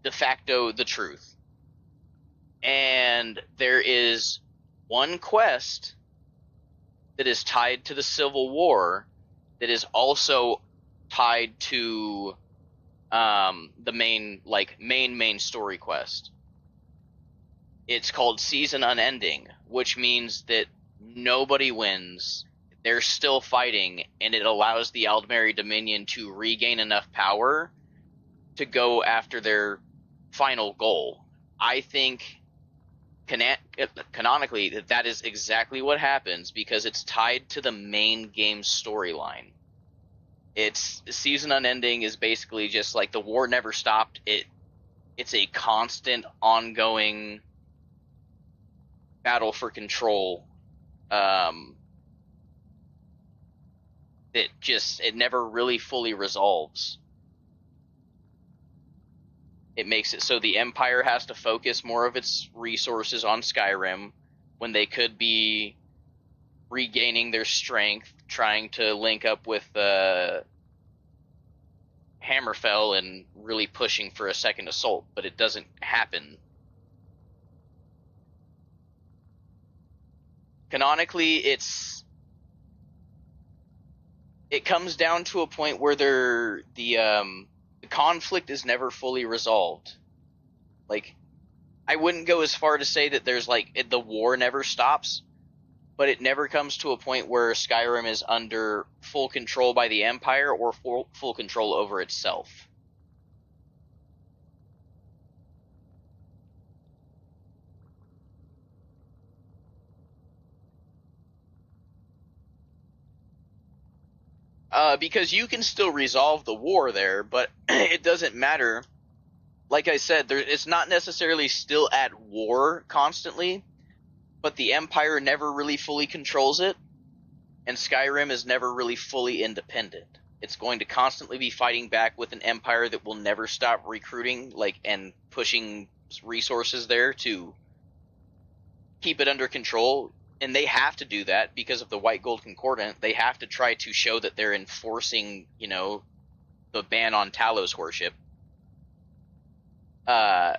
de facto the truth. And there is one quest that is tied to the Civil War that is also tied to the main story quest. It's called Season Unending, which means that nobody wins. They're still fighting, and it allows the Aldmeri Dominion to regain enough power to go after their final goal. I think canonically that is exactly what happens because it's tied to the main game storyline. It's Season Unending is basically just like the war never stopped. It's a constant, ongoing battle for control. It never really fully resolves. It makes it so the Empire has to focus more of its resources on Skyrim when they could be regaining their strength, trying to link up with Hammerfell and really pushing for a second assault, but it doesn't happen. Canonically, it comes down to a point where the conflict is never fully resolved. Like, I wouldn't go as far to say that there's the war never stops, but it never comes to a point where Skyrim is under full control by the Empire or full control over itself. Because you can still resolve the war there, but it doesn't matter. Like I said, it's not necessarily still at war constantly, but the Empire never really fully controls it, and Skyrim is never really fully independent. It's going to constantly be fighting back with an Empire that will never stop recruiting, and pushing resources there to keep it under control. And they have to do that because of the White Gold Concordant. They have to try to show that they're enforcing, the ban on Talos worship. I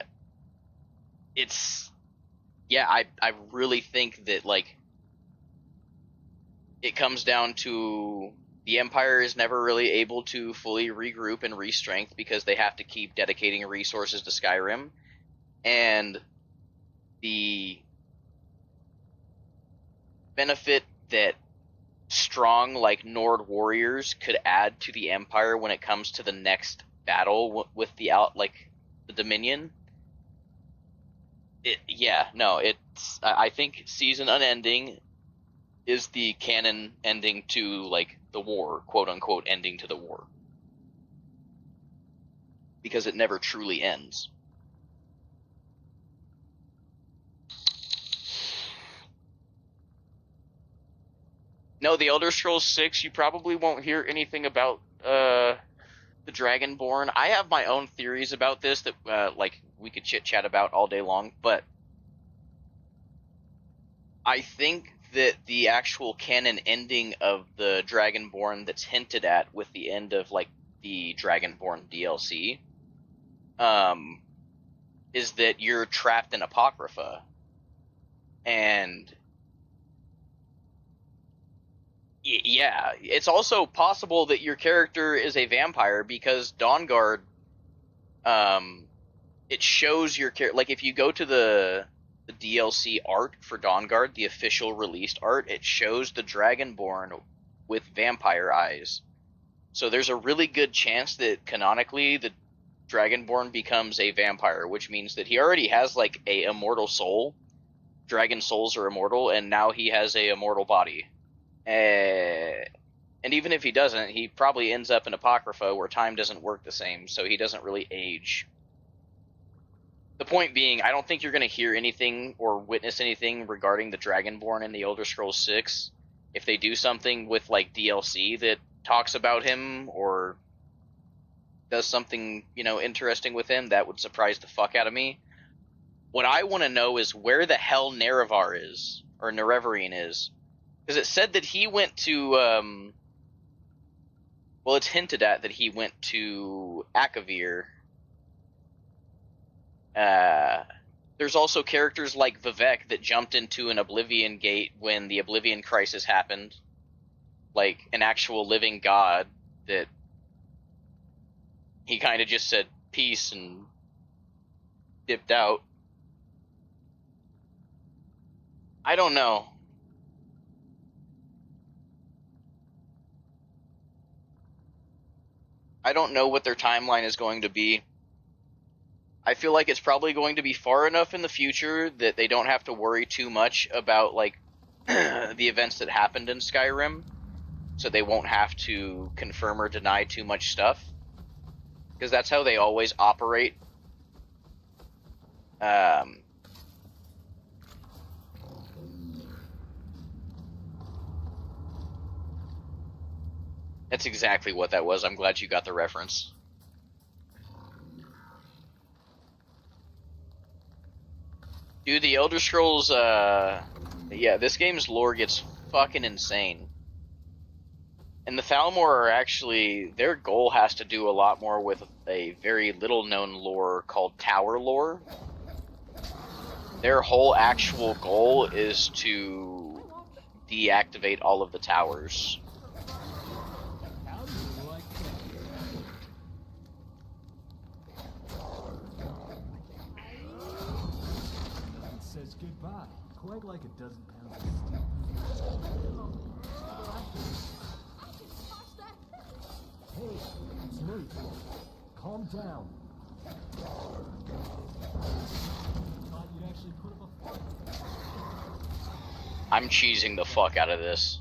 really think that, it comes down to the Empire is never really able to fully regroup and re-strength because they have to keep dedicating resources to Skyrim. And the benefit that strong, Nord warriors could add to the Empire when it comes to the next battle with the Dominion. I think Season Unending is the canon ending to, like, the war, quote-unquote ending to the war. Because it never truly ends. No, the Elder Scrolls 6, you probably won't hear anything about the Dragonborn. I have my own theories about this that, like, we could chit-chat about all day long, but I think that the actual canon ending of the Dragonborn that's hinted at with the end of, like, the Dragonborn DLC, is that you're trapped in Apocrypha. And yeah, it's also possible that your character is a vampire because Dawnguard, it shows your character, like, if you go to the DLC art for Dawnguard, the official released art, it shows the Dragonborn with vampire eyes. So there's a really good chance that canonically the Dragonborn becomes a vampire, which means that he already has, like, a immortal soul. Dragon souls are immortal, and now he has a immortal body. And even if he doesn't, he probably ends up in Apocrypha where time doesn't work the same, so he doesn't really age. The point being, I don't think you're going to hear anything or witness anything regarding the Dragonborn in the Elder Scrolls 6. If they do something with, like, DLC that talks about him or does something, you know, interesting with him, that would surprise the fuck out of me. What I want to know is where the hell Nerevar is, or Nerevarine is. Because it said that he went to, well, it's hinted at that he went to Akavir. There's also characters like Vivek that jumped into an Oblivion gate when the Oblivion crisis happened. Like, an actual living god that he kind of just said peace and dipped out. I don't know. I don't know what their timeline is going to be. I feel like it's probably going to be far enough in the future that they don't have to worry too much about, like, the events that happened in Skyrim, so they won't have to confirm or deny too much stuff, because that's how they always operate. That's exactly what that was. I'm glad you got the reference. Dude, the Elder Scrolls, yeah, this game's lore gets fucking insane. And the Thalmor are actually, their goal has to do a lot more with a very little known lore called Tower Lore. Their whole actual goal is to deactivate all of the towers. Says goodbye, quite like a dozen pounds of steel. Hey, it's me. Calm down. Thought you'd actually put up a fight. I'm cheesing the fuck out of this.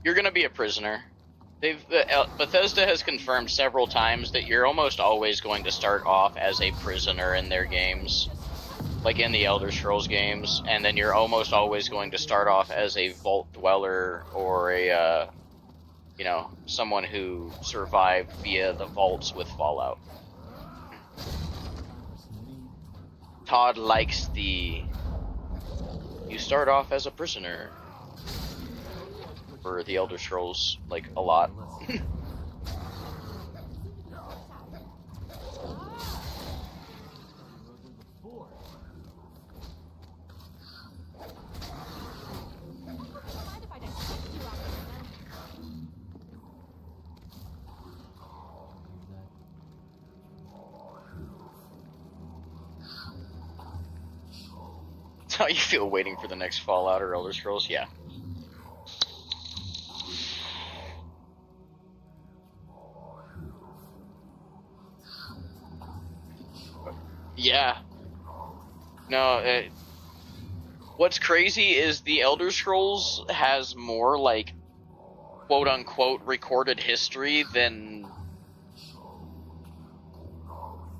You're gonna be a prisoner. Bethesda has confirmed several times that you're almost always going to start off as a prisoner in their games, like in the Elder Scrolls games, and then you're almost always going to start off as a vault dweller or a, you know, someone who survived via the vaults with Fallout. Todd likes the... You start off as a prisoner. For the Elder Scrolls, like, a lot. That's how you feel waiting for the next Fallout or Elder Scrolls? Yeah. Yeah. No, what's crazy is the Elder Scrolls has more, like, quote-unquote recorded history than...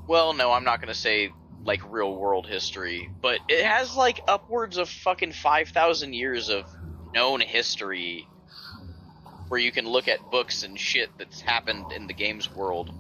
Well, no, I'm not gonna say, like, real-world history, but it has, like, upwards of fucking 5,000 years of known history where you can look at books and shit that's happened in the game's world.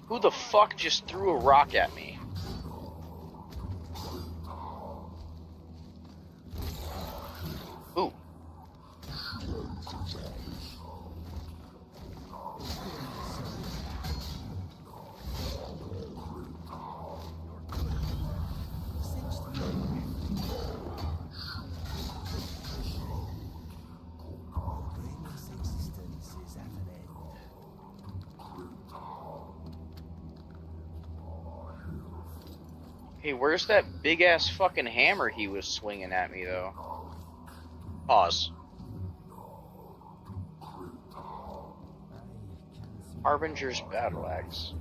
Who the fuck just threw a rock at me? Ooh. Hey, where's that big-ass fucking hammer he was swinging at me, though? Pause. Harbinger's Battle Axe.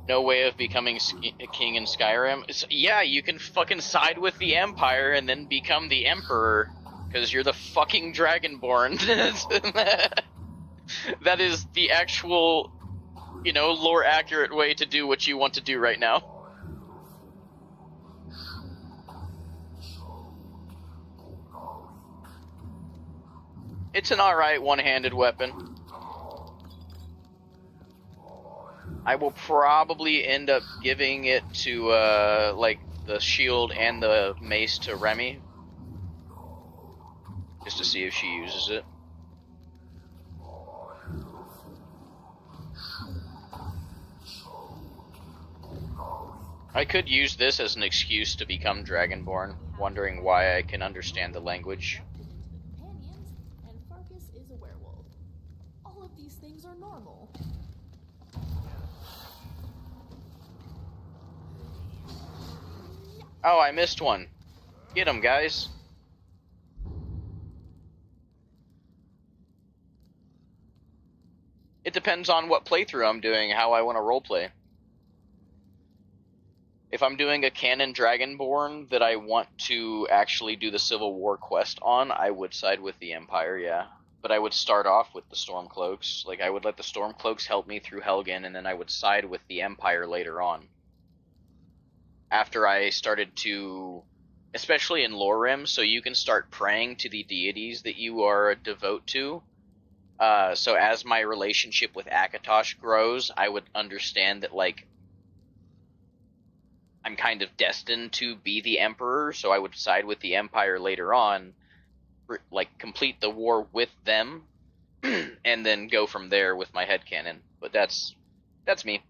No way of becoming a king in Skyrim? Yeah, you can fucking side with the Empire and then become the Emperor, because you're the fucking Dragonborn. That is the actual, you know, lore-accurate way to do what you want to do right now. It's an alright one-handed weapon. I will probably end up giving it to, like, the shield and the mace to Remy. Just to see if she uses it. I could use this as an excuse to become Dragonborn, wondering why I can understand the language. And Farkas is a werewolf. All of these things are normal. Oh, I missed one. Get him, guys. It depends on what playthrough I'm doing, how I want to roleplay. If I'm doing a canon Dragonborn that I want to actually do the Civil War quest on, I would side with the Empire, yeah. But I would start off with the Stormcloaks. Like, I would let the Stormcloaks help me through Helgen, and then I would side with the Empire later on. After I started to... Especially in LoreRim, so you can start praying to the deities that you are devout to. So as my relationship with Akatosh grows, I would understand that, like, I'm kind of destined to be the Emperor, so I would side with the Empire later on, like, complete the war with them, and then go from there with my headcanon. But that's me.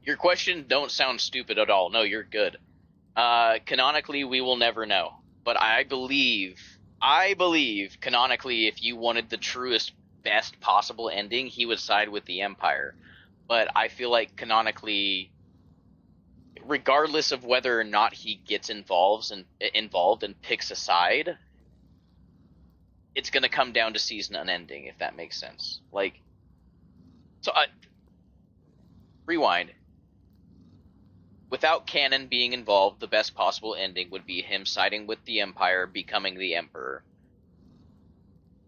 Your question don't sound stupid at all. No, you're good. Canonically, we will never know. But I believe, canonically, if you wanted the truest, best possible ending, he would side with the Empire. But I feel like canonically, regardless of whether or not he gets involved and picks a side, it's going to come down to season unending, if that makes sense. Like, so rewind. Without canon being involved, the best possible ending would be him siding with the Empire, becoming the Emperor.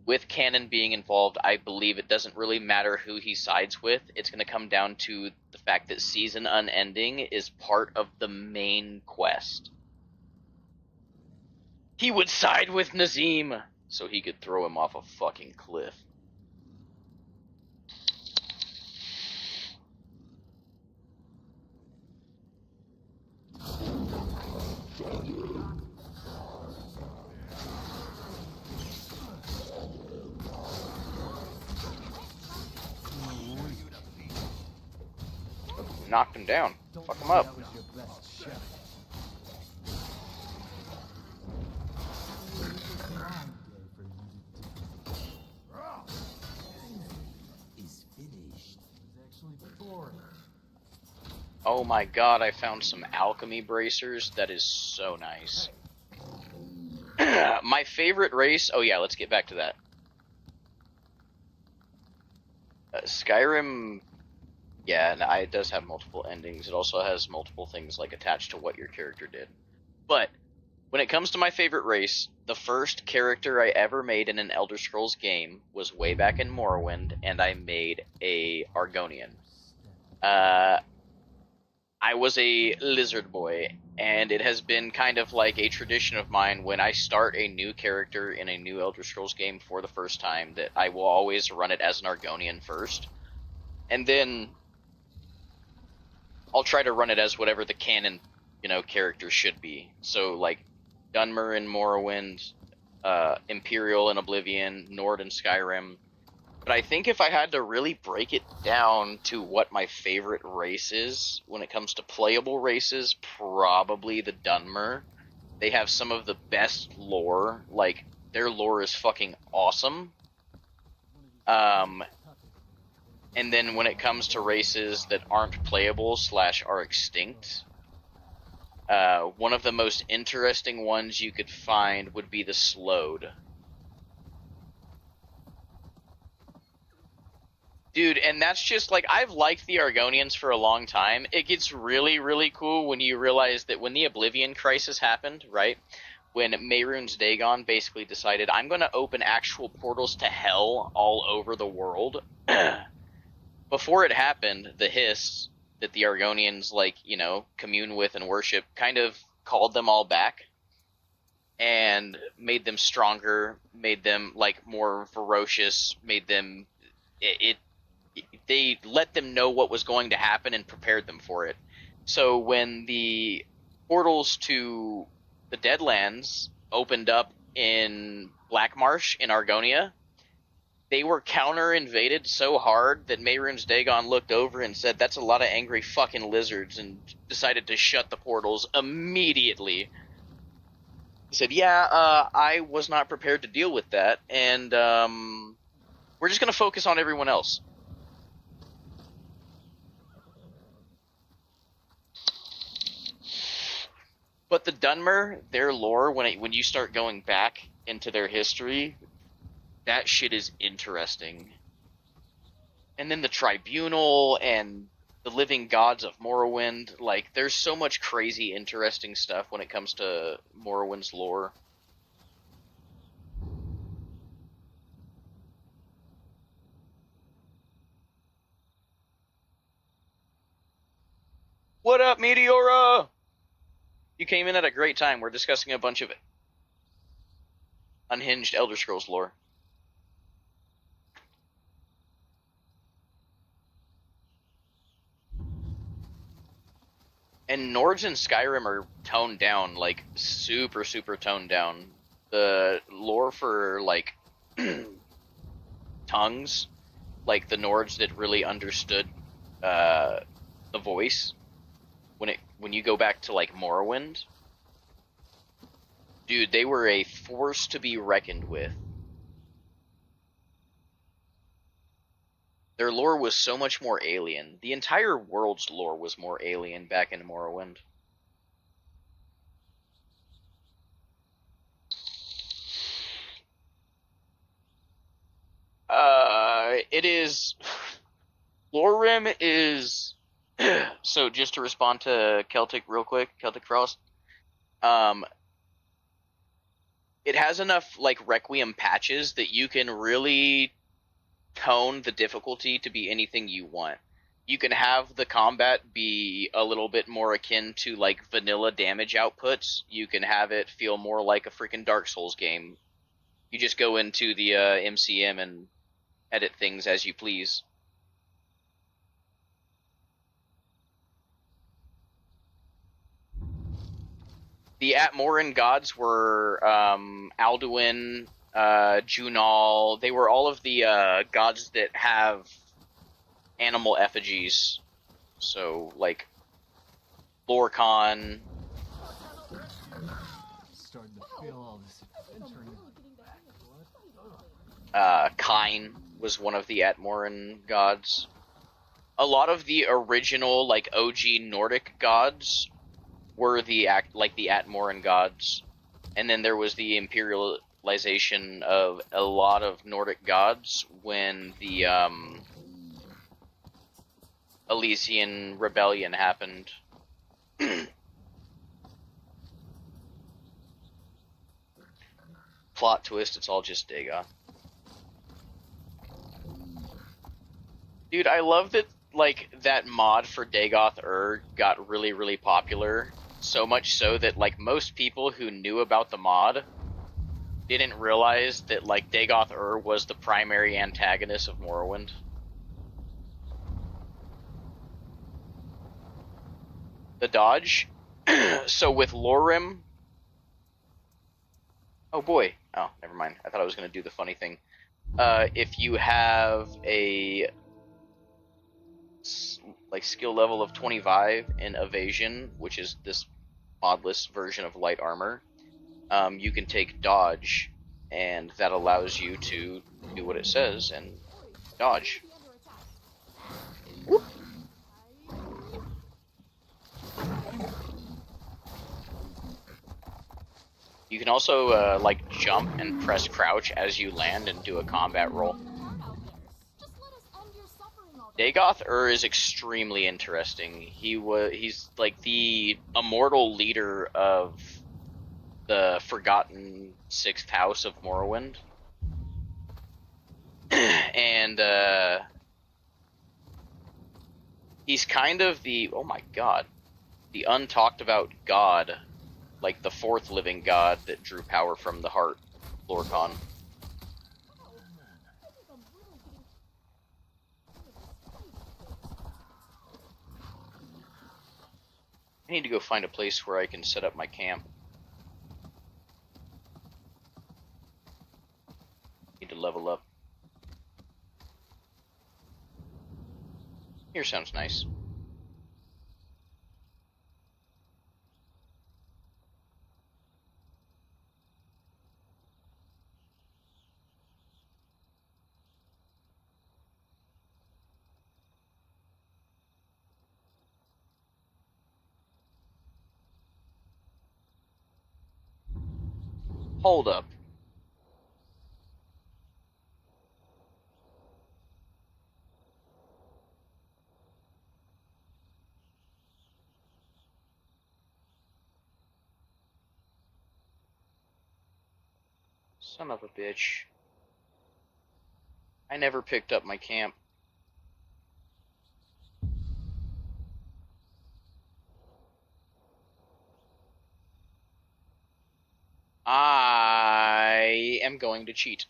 With canon being involved, I believe it doesn't really matter who he sides with. It's going to come down to the fact that season unending is part of the main quest. He would side with Nazim so he could throw him off a fucking cliff. Knocked him down. Fuck him up. Oh my god, I found some alchemy bracers. That is so nice. My favorite race... Oh yeah, let's get back to that. Skyrim... Yeah, and it does have multiple endings. It also has multiple things like attached to what your character did. But when it comes to my favorite race, the first character I ever made in an Elder Scrolls game was way back in Morrowind, and I made a Argonian. I was a lizard boy, and it has been kind of like a tradition of mine when I start a new character in a new Elder Scrolls game for the first time that I will always run it as an Argonian first. And then I'll try to run it as whatever the canon, character should be. So, like, Dunmer in Morrowind, Imperial in Oblivion, Nord in Skyrim. But I think if I had to really break it down to what my favorite race is, when it comes to playable races, probably the Dunmer. They have some of the best lore. Like, their lore is fucking awesome. And then when it comes to races that aren't playable / are extinct, one of the most interesting ones you could find would be the Slowed. Dude, and that's just, like, I've liked the Argonians for a long time. It gets really, really cool when you realize that when the Oblivion Crisis happened, right? When Mehrunes Dagon basically decided, I'm going to open actual portals to hell all over the world. Before it happened, the Hiss that the Argonians, commune with and worship, kind of called them all back and made them stronger, made them, more ferocious, made them... They let them know what was going to happen and prepared them for it. So when the portals to the Deadlands opened up in Blackmarsh in Argonia, they were counter-invaded so hard that Mehrunes Dagon looked over and said, that's a lot of angry fucking lizards, and decided to shut the portals immediately. He said, I was not prepared to deal with that, and we're just going to focus on everyone else. But the Dunmer, their lore, when you start going back into their history, that shit is interesting. And then the Tribunal and the Living Gods of Morrowind, there's so much crazy, interesting stuff when it comes to Morrowind's lore. What up, Meteora? You came in at a great time. We're discussing a bunch of unhinged Elder Scrolls lore. And Nords in Skyrim are toned down, super, super toned down. The lore for, tongues, the Nords that really understood the voice, when you go back to, Morrowind, dude, they were a force to be reckoned with. Their lore was so much more alien. The entire world's lore was more alien back in Morrowind. it is. LoreRim is. So just to respond to Celtic real quick, Celtic Frost. It has enough like Requiem patches that you can really tone the difficulty to be anything you want. You can have the combat be a little bit more akin to like vanilla damage outputs. You can have it feel more like a freaking Dark Souls game. You just go into the MCM and edit things as you please. The Atmoran gods were Alduin, Junal. They were all of the gods that have animal effigies. So, like, Lorcan. Starting to feel all this adventuring. Kine was one of the Atmoran gods. A lot of the original, like, OG Nordic gods were the Atmoran gods. And then there was the imperialization of a lot of Nordic gods when the Elysian Rebellion happened. Plot twist, it's all just Dagoth. Dude, I love that, like, that mod for Dagoth got really, really popular. So much so that, like, most people who knew about the mod didn't realize that, like, Dagoth was the primary antagonist of Morrowind. The dodge. So with LoreRim... Oh boy. Oh, never mind. I thought I was going to do the funny thing. If you have a like skill level of 25 in evasion, which is this modless version of light armor, you can take dodge, and that allows you to do what it says and dodge. Whoop. You can also like jump and press crouch as you land and do a combat roll. Dagoth is extremely interesting. He's like the immortal leader of the forgotten 6th house of Morrowind. And he's kind of the, oh my god, the untalked about god, like the 4th living god that drew power from the heart, Lorcan. I need to go find a place where I can set up my camp. Need to level up. Here sounds nice. Hold up. Son of a bitch. I never picked up my camp. I am going to cheat.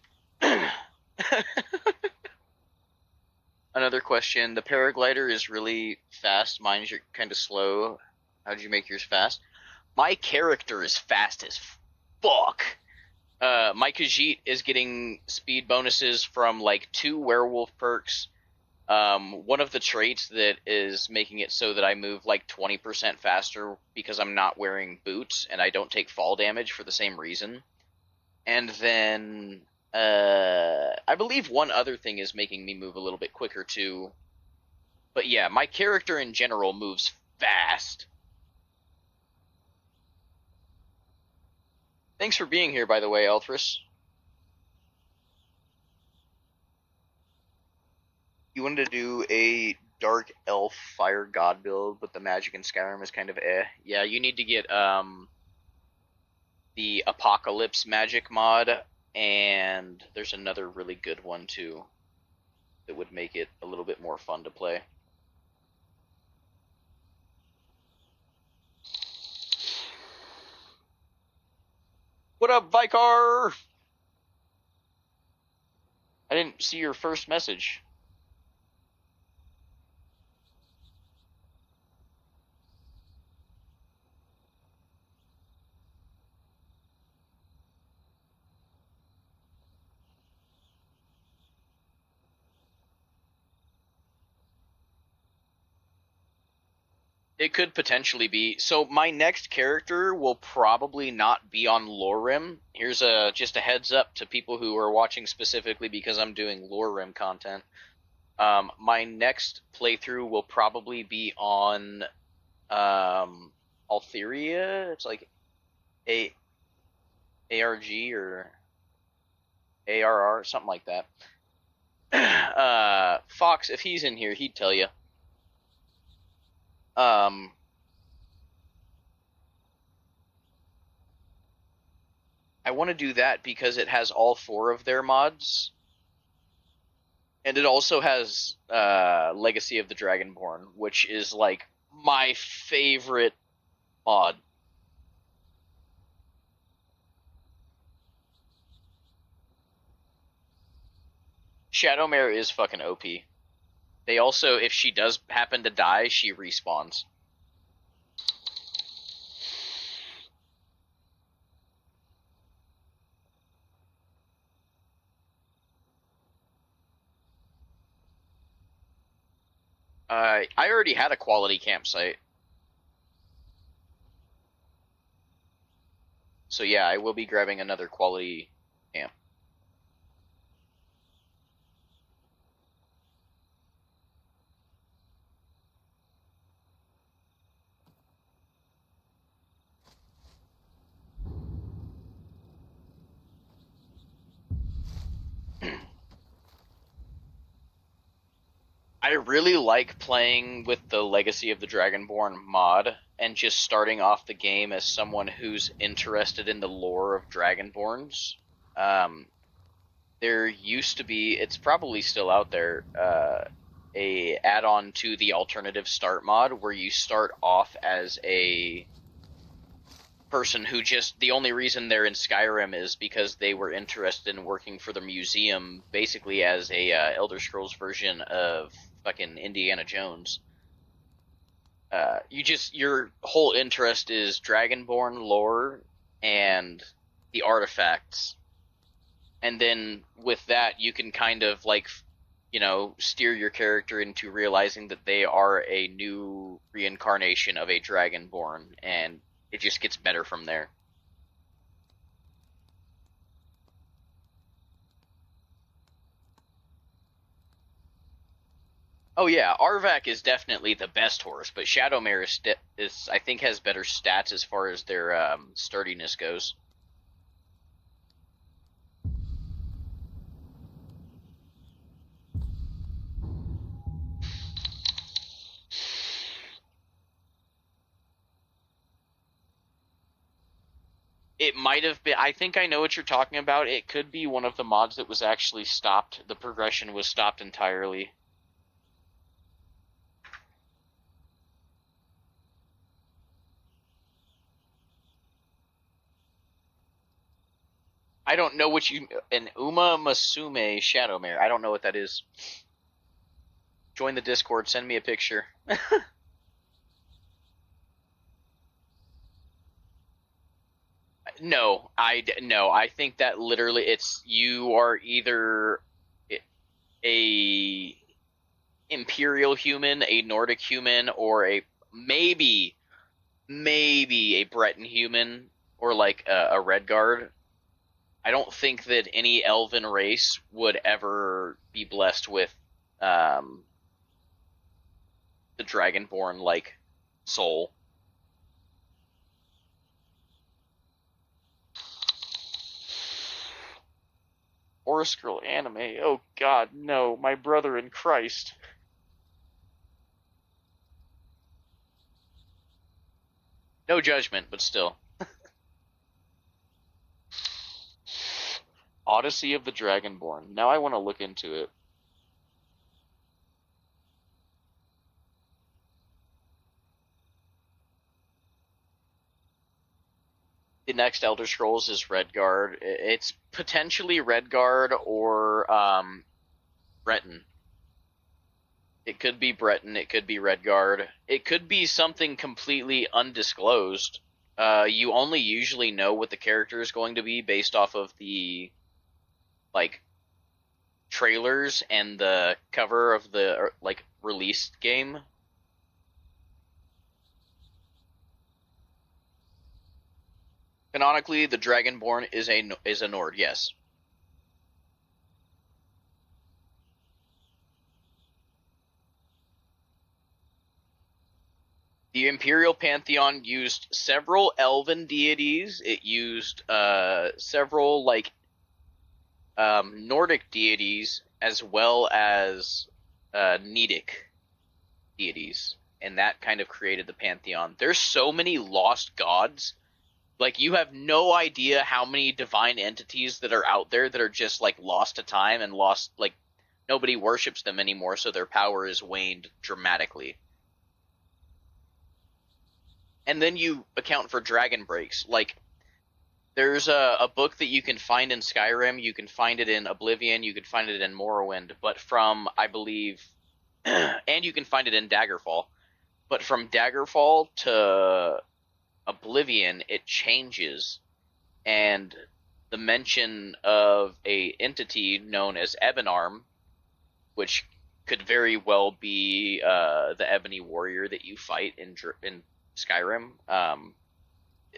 Another question. The paraglider is really fast. Mine's kind of slow. How did you make yours fast? My character is fast as fuck. My Khajiit is getting speed bonuses from like 2 werewolf perks. One of the traits that is making it so that I move like 20% faster because I'm not wearing boots and I don't take fall damage for the same reason. And then I believe one other thing is making me move a little bit quicker too. But yeah, my character in general moves fast. Thanks for being here, by the way, Elthris. You wanted to do a dark elf fire god build, but the magic in Skyrim is kind of eh. Yeah, you need to get the apocalypse magic mod, and there's another really good one too that would make it a little bit more fun to play. What up, Vicar? I didn't see your first message. It could potentially be. So my next character will probably not be on LoreRim. Here's just a heads up to people who are watching specifically because I'm doing LoreRim content. My next playthrough will probably be on Altheria. It's like ARG or ARR, something like that. Fox, if he's in here, he'd tell you. I want to do that because it has all 4 of their mods. And it also has Legacy of the Dragonborn, which is like my favorite mod. Shadowmare is fucking OP. They also, if she does happen to die, she respawns. I already had a quality campsite. So yeah, I will be grabbing another quality camp. I really like playing with the Legacy of the Dragonborn mod and just starting off the game as someone who's interested in the lore of Dragonborns. There used to be, it's probably still out there, a add-on to the alternative start mod where you start off as a person who just, the only reason they're in Skyrim is because they were interested in working for the museum, basically as a Elder Scrolls version of fucking Indiana Jones. Your whole interest is Dragonborn lore and the artifacts. And then with that, you can kind of like, steer your character into realizing that they are a new reincarnation of a Dragonborn, and it just gets better from there. Oh yeah, Arvak is definitely the best horse, but Shadowmare is I think has better stats as far as their sturdiness goes. It might have been. I think I know what you're talking about. It could be one of the mods that was actually stopped. The progression was stopped entirely. I don't know what you. An Uma Masume Shadowmare. I don't know what that is. Join the Discord. Send me a picture. No, I think that literally it's you are either a Imperial human, a Nordic human, or a maybe a Breton human, or like a Redguard. I don't think that any elven race would ever be blessed with the Dragonborn like soul. Horse Girl anime. Oh God, no, my brother in Christ. No judgment, but still. Odyssey of the Dragonborn. Now I want to look into it. The next Elder Scrolls is Redguard. It's potentially Redguard or Breton. It could be Breton, it could be Redguard. It could be something completely undisclosed. You only usually know what the character is going to be based off of the like trailers and the cover of the like released game. Canonically, the Dragonborn is a Nord, yes. The Imperial Pantheon used several elven deities. It used several like Nordic deities as well as Nedic deities, and that kind of created the Pantheon. There's so many lost gods. Like, you have no idea how many divine entities that are out there that are just, like, lost to time and lost, like, nobody worships them anymore, so their power is waned dramatically. And then you account for dragon breaks. Like, there's a book that you can find in Skyrim, you can find it in Oblivion, you can find it in Morrowind, but from, I believe, and you can find it in Daggerfall, but from Daggerfall to Oblivion, it changes, and the mention of a entity known as Ebonarm, which could very well be the Ebony Warrior that you fight in Skyrim.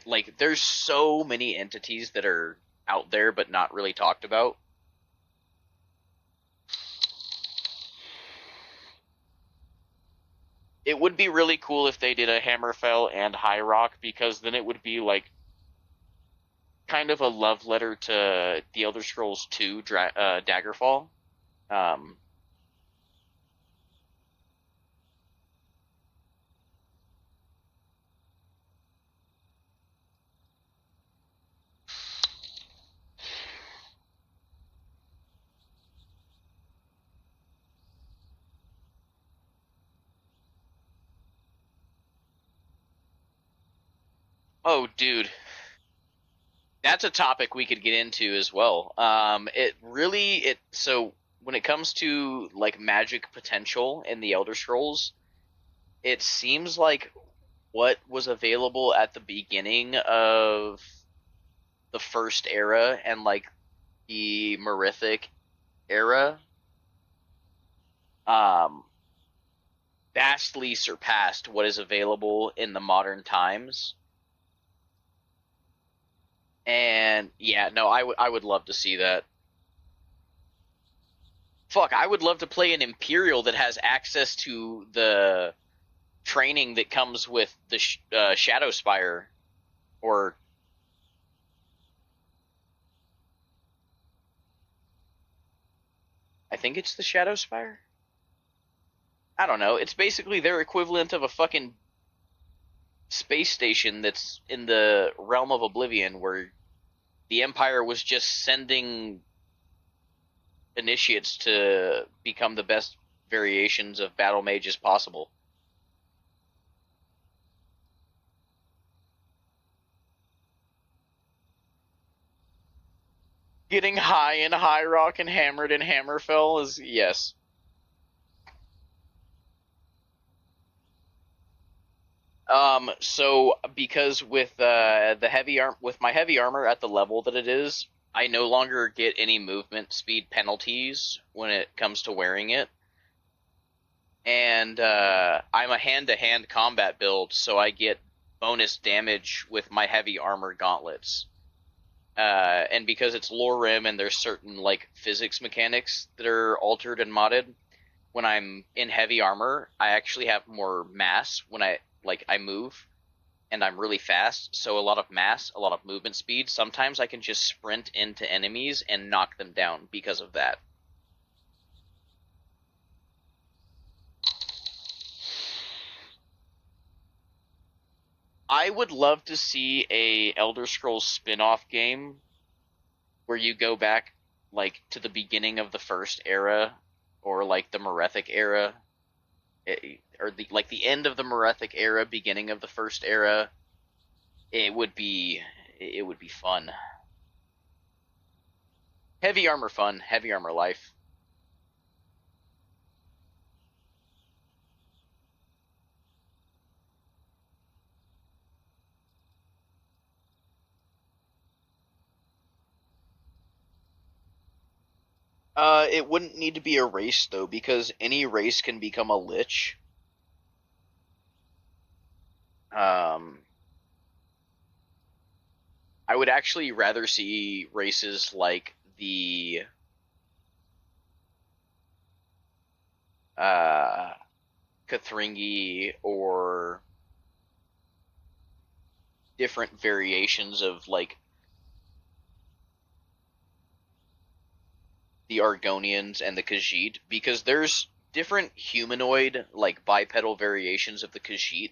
Like, there's so many entities that are out there but not really talked about. It would be really cool if they did a Hammerfell and High Rock, because then it would be like kind of a love letter to the Elder Scrolls 2 Daggerfall. Oh, dude. That's a topic we could get into as well. So when it comes to like magic potential in the Elder Scrolls, it seems like what was available at the beginning of the first era and like the Merithic era, vastly surpassed what is available in the modern times. And yeah, no, I would love to see that. Fuck, I would love to play an Imperial that has access to the training that comes with the Shadow Spire, or I think it's the Shadow Spire? I don't know. It's basically their equivalent of a fucking space station that's in the realm of Oblivion, where the Empire was just sending initiates to become the best variations of battle mages possible. Getting high in High Rock and hammered in Hammerfell is, yes. So because with with my heavy armor at the level that it is, I no longer get any movement speed penalties when it comes to wearing it. And I'm a hand-to-hand combat build, so I get bonus damage with my heavy armor gauntlets. And because it's LoreRim and there's certain like physics mechanics that are altered and modded, when I'm in heavy armor, I actually have more mass when I move, and I'm really fast, so a lot of mass, a lot of movement speed. Sometimes I can just sprint into enemies and knock them down because of that. I would love to see a Elder Scrolls spin-off game where you go back like to the beginning of the first era, or like the Merethic era, or the end of the Merethic era, beginning of the first era. It would be fun. Heavy armor fun, heavy armor life. It wouldn't need to be a race though, because any race can become a lich. I would actually rather see races like the Kathringi, or different variations of like the Argonians and the Khajiit, because there's different humanoid, like bipedal variations of the Khajiit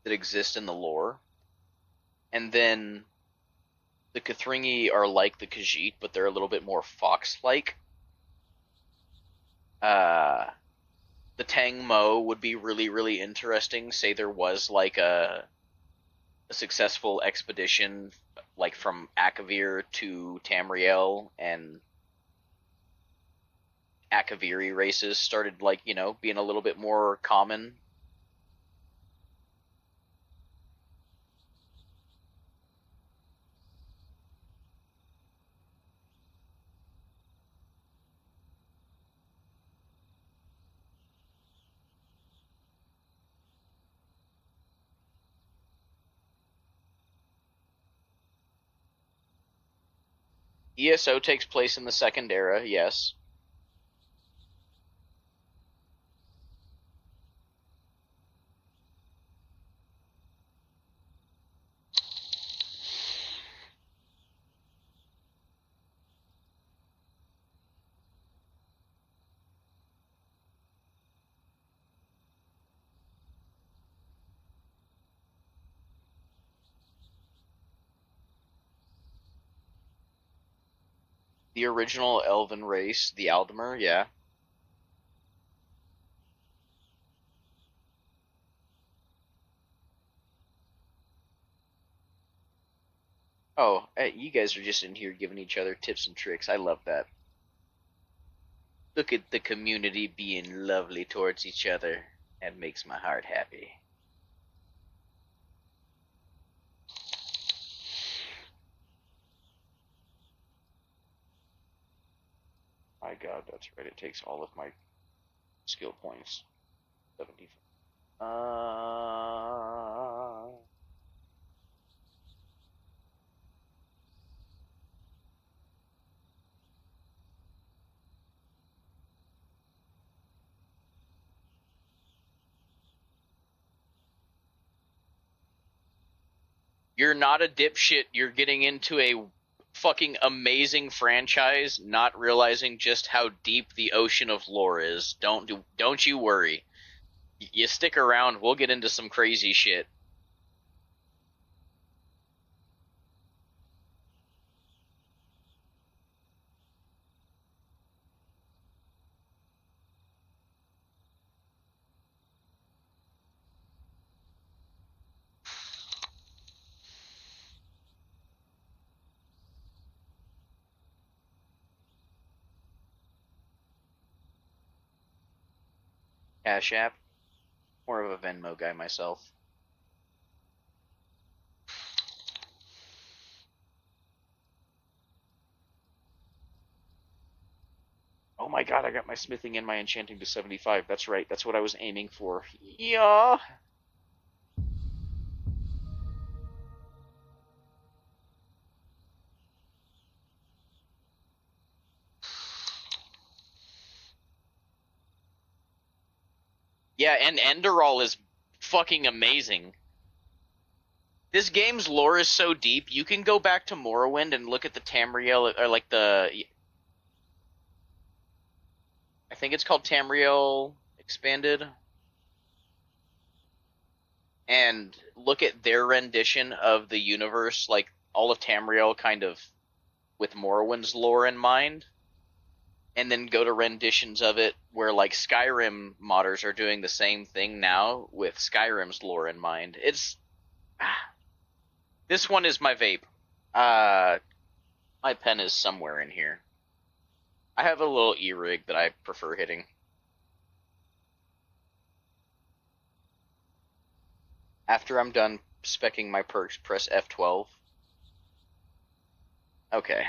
that exist in the lore. And then the Kathringi are like the Khajiit, but they're a little bit more fox-like. The Tang Mo would be really, really interesting. Say there was like a successful expedition, like from Akavir to Tamriel, and Akaviri races started, like, you know, being a little bit more common. ESO takes place in the Second Era, yes. The original elven race, the Aldmer, yeah. Oh, you guys are just in here giving each other tips and tricks. I love that. Look at the community being lovely towards each other. That makes my heart happy. My god, that's right. It takes all of my skill points. 70. You're not a dipshit. You're getting into a fucking amazing franchise, not realizing just how deep the ocean of lore is. Don't you worry. You stick around, we'll get into some crazy shit. Cash App. More of a Venmo guy myself. Oh my god, I got my smithing and my enchanting to 75. That's right, that's what I was aiming for. Yeah. Yeah, and Enderal is fucking amazing. This game's lore is so deep, you can go back to Morrowind and look at the Tamriel, or like the... I think it's called Tamriel Expanded. And look at their rendition of the universe, like all of Tamriel kind of with Morrowind's lore in mind. And then go to renditions of it where like Skyrim modders are doing the same thing now with Skyrim's lore in mind. It's... This one is my vape. My pen is somewhere in here. I have a little e-rig that I prefer hitting. After I'm done speccing my perks, press F12. Okay.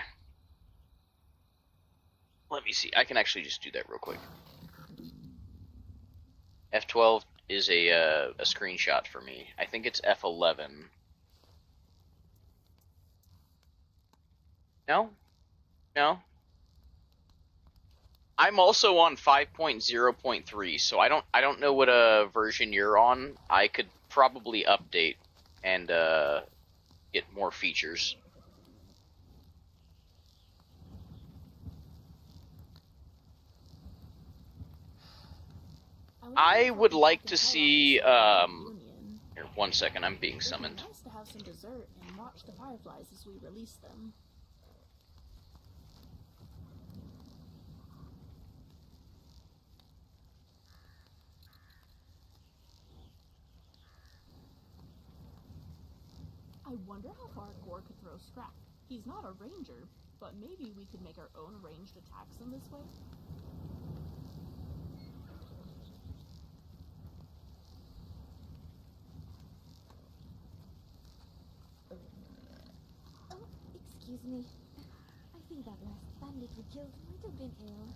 Let me see. I can actually just do that real quick. F12 is a screenshot for me. I think it's F11. No? No? I'm also on 5.0.3, so I don't know what version you're on. I could probably update and get more features. I would like to see here, 1 second, I'm being summoned. It'd be nice to have some dessert and watch the fireflies as we release them. I wonder how far Gore could throw Scrap. He's not a ranger, but maybe we could make our own ranged attacks in this way? Oh, excuse me. I think that last bandit we killed might have been ill.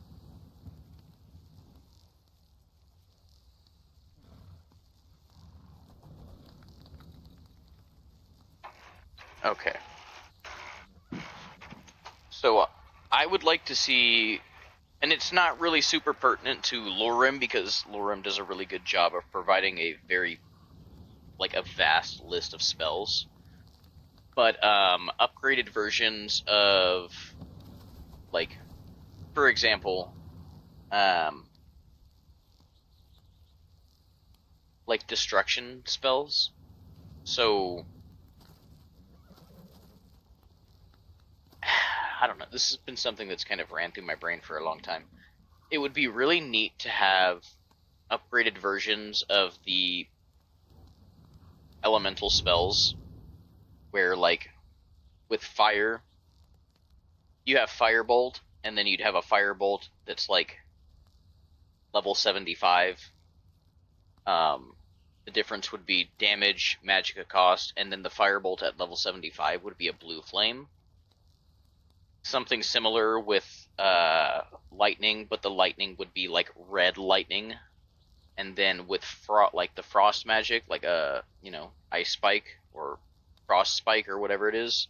Okay. So, I would like to see, and it's not really super pertinent to LoreRim because LoreRim does a really good job of providing a very, like, a vast list of spells. But, upgraded versions of, like, for example, like, destruction spells. So... I don't know, this has been something that's kind of ran through my brain for a long time. It would be really neat to have upgraded versions of the elemental spells, where, like, with fire, you have Firebolt, and then you'd have a Firebolt that's, like, level 75. The difference would be damage, magicka cost, and then the Firebolt at level 75 would be a blue flame. Something similar with lightning, but the lightning would be like red lightning, and then with like the frost magic, like a ice spike or frost spike or whatever it is.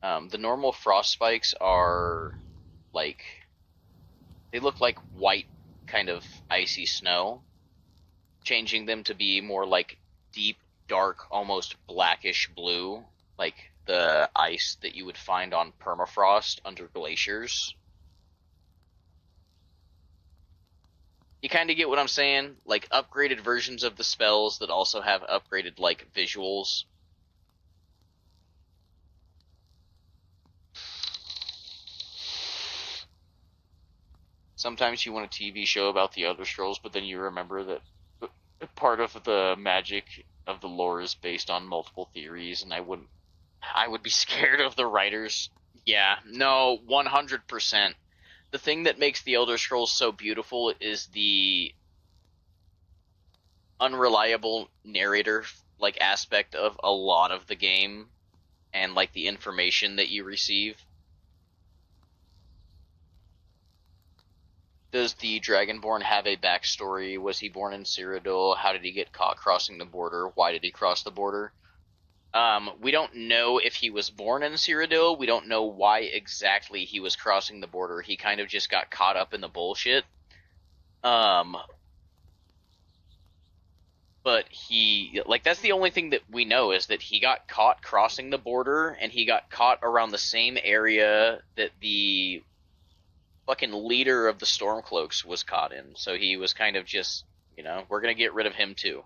The normal frost spikes are like, they look like white kind of icy snow. Changing them to be more like deep, dark, almost blackish blue, like the ice that you would find on permafrost under glaciers. You kind of get what I'm saying? Like, upgraded versions of the spells that also have upgraded, like, visuals. Sometimes you want a TV show about the Elder Scrolls, but then you remember that part of the magic of the lore is based on multiple theories, and I would be scared of the writers. Yeah, no, 100%. The thing that makes the Elder Scrolls so beautiful is the unreliable narrator, like, aspect of a lot of the game, and, like, the information that you receive. Does the Dragonborn have a backstory? Was he born in Cyrodiil? How did he get caught crossing the border? Why did he cross the border? We don't know if he was born in Cyrodiil. We don't know why exactly he was crossing the border. He kind of just got caught up in the bullshit. but he, like, that's the only thing that we know, is that he got caught crossing the border, and he got caught around the same area that the fucking leader of the Stormcloaks was caught in. So he was kind of just, we're gonna get rid of him too.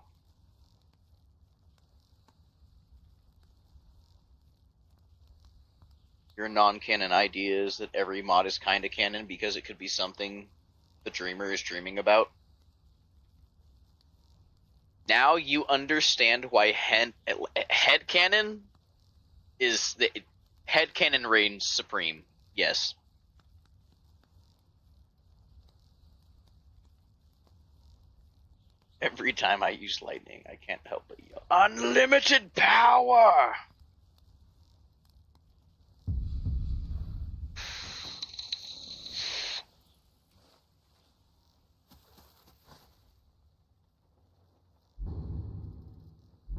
Your non-canon idea is that every mod is kind of canon because it could be something the dreamer is dreaming about. Now you understand why headcanon is the headcanon reigns supreme. Yes. Every time I use lightning, I can't help but yell, "Unlimited power!"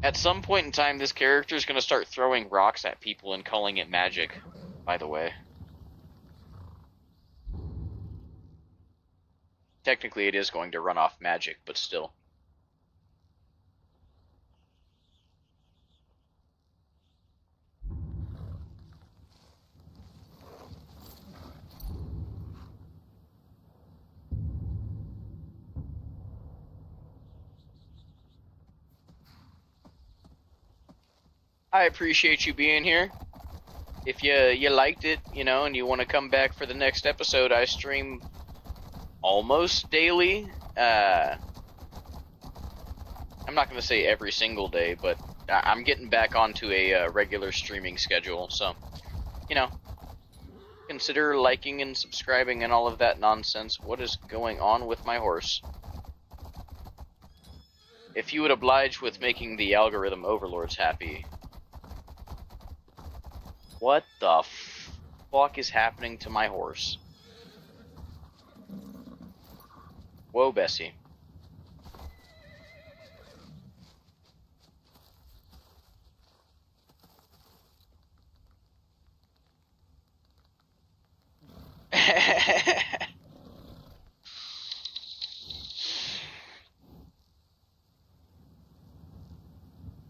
At some point in time, this character is going to start throwing rocks at people and calling it magic, by the way. Technically, it is going to run off magic, but still. I appreciate you being here. If you liked it, and you want to come back for the next episode, I stream almost daily. I'm not going to say every single day, but I'm getting back onto a regular streaming schedule, so, consider liking and subscribing and all of that nonsense. What is going on with my horse? If you would oblige with making the algorithm overlords happy. What the fuck is happening to my horse? Whoa, Bessie.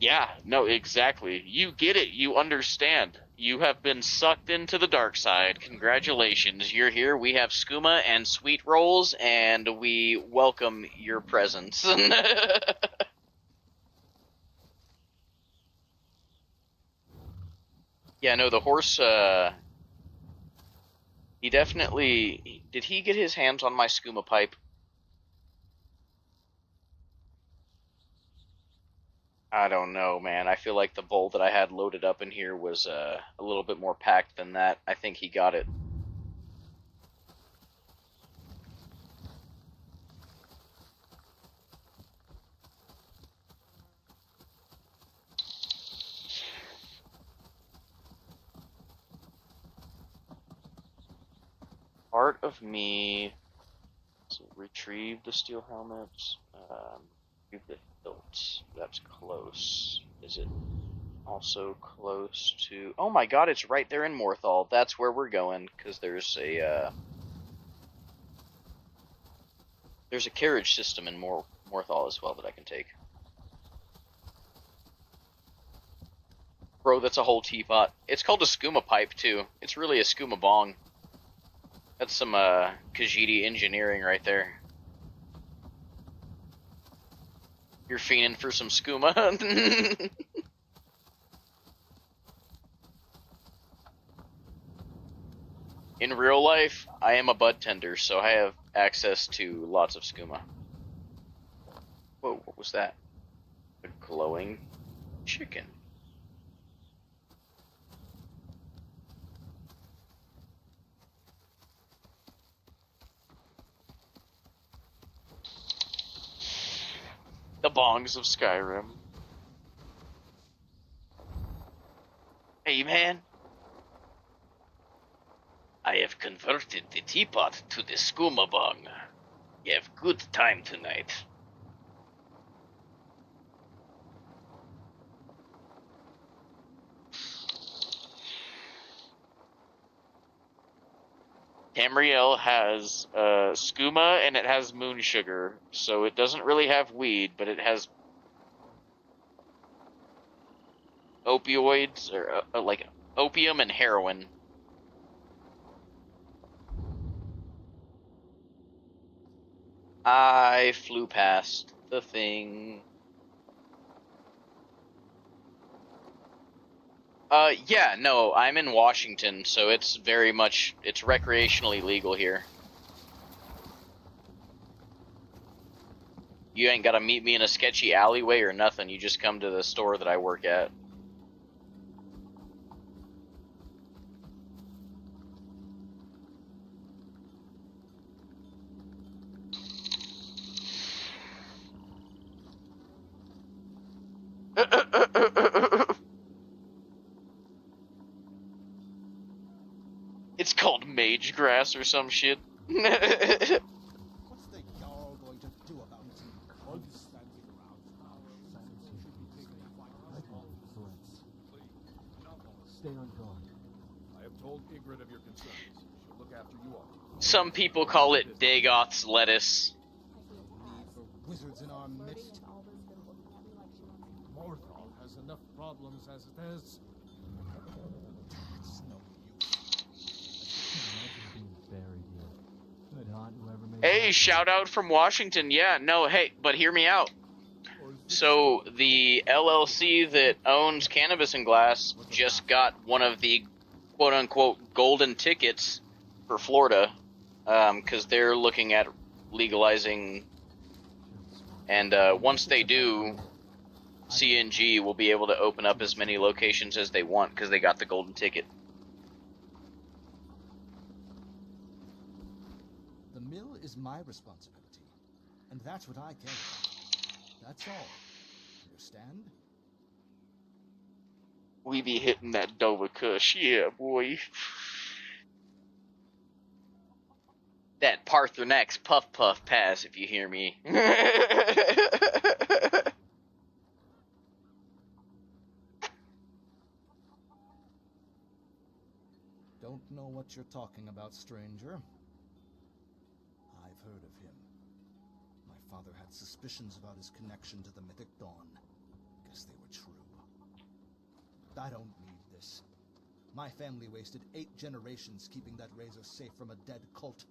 Yeah, no, exactly. You get it. You understand. You have been sucked into the dark side. Congratulations. You're here. We have skooma and sweet rolls, and we welcome your presence. Yeah, no, the horse, he definitely... Did he get his hands on my skooma pipe? I don't know, man. I feel like the bowl that I had loaded up in here was a little bit more packed than that. I think he got it. Part of me... So retrieve the steel helmets. Retrieve the hilts. That's close. Is it also close to... Oh my god, it's right there in Morthal. That's where we're going, because there's a carriage system in Morthal as well that I can take. Bro, that's a whole teapot. It's called a skooma pipe, too. It's really a skooma bong. That's some Khajiit engineering right there. You're fiending for some skooma. In real life, I am a bud tender, so I have access to lots of skooma. Whoa, what was that? A glowing chicken. The bongs of Skyrim. Hey, man. I have converted the teapot to the skooma bong. You have good time tonight. Tamriel has skooma and it has moon sugar, so it doesn't really have weed, but it has opioids, or like opium and heroin. I flew past the thing. Yeah, no, I'm in Washington, so it's very much, it's recreationally legal here. You ain't gotta meet me in a sketchy alleyway or nothing, you just come to the store that I work at. It's called mage grass or some shit. What's the Jarl going to do about it? Stay on guard. I have told Ygritte of your concerns. She'll look after you all. Some people call it Dagoth's lettuce. Need for wizards in our midst. Morthal has enough problems as it is. That's no Imagine being buried here. Good haunt whoever made Hey, shout out from Washington. Yeah, no, hey, but hear me out. So the LLC that owns Cannabis and Glass just got one of the quote-unquote golden tickets for Florida, because they're looking at legalizing, and once they do, CNG will be able to open up as many locations as they want because they got the golden ticket. The mill is my responsibility, and that's what I care about. That's all. Understand? We be hitting that Dover Kush, yeah, boy. That Parthenax Puff Puff Pass, if you hear me. Don't know what you're talking about, stranger. I've heard of him. My father had suspicions about his connection to the Mythic Dawn. Guess they were true. I don't need this. My family wasted 8 generations keeping that razor safe from a dead cult.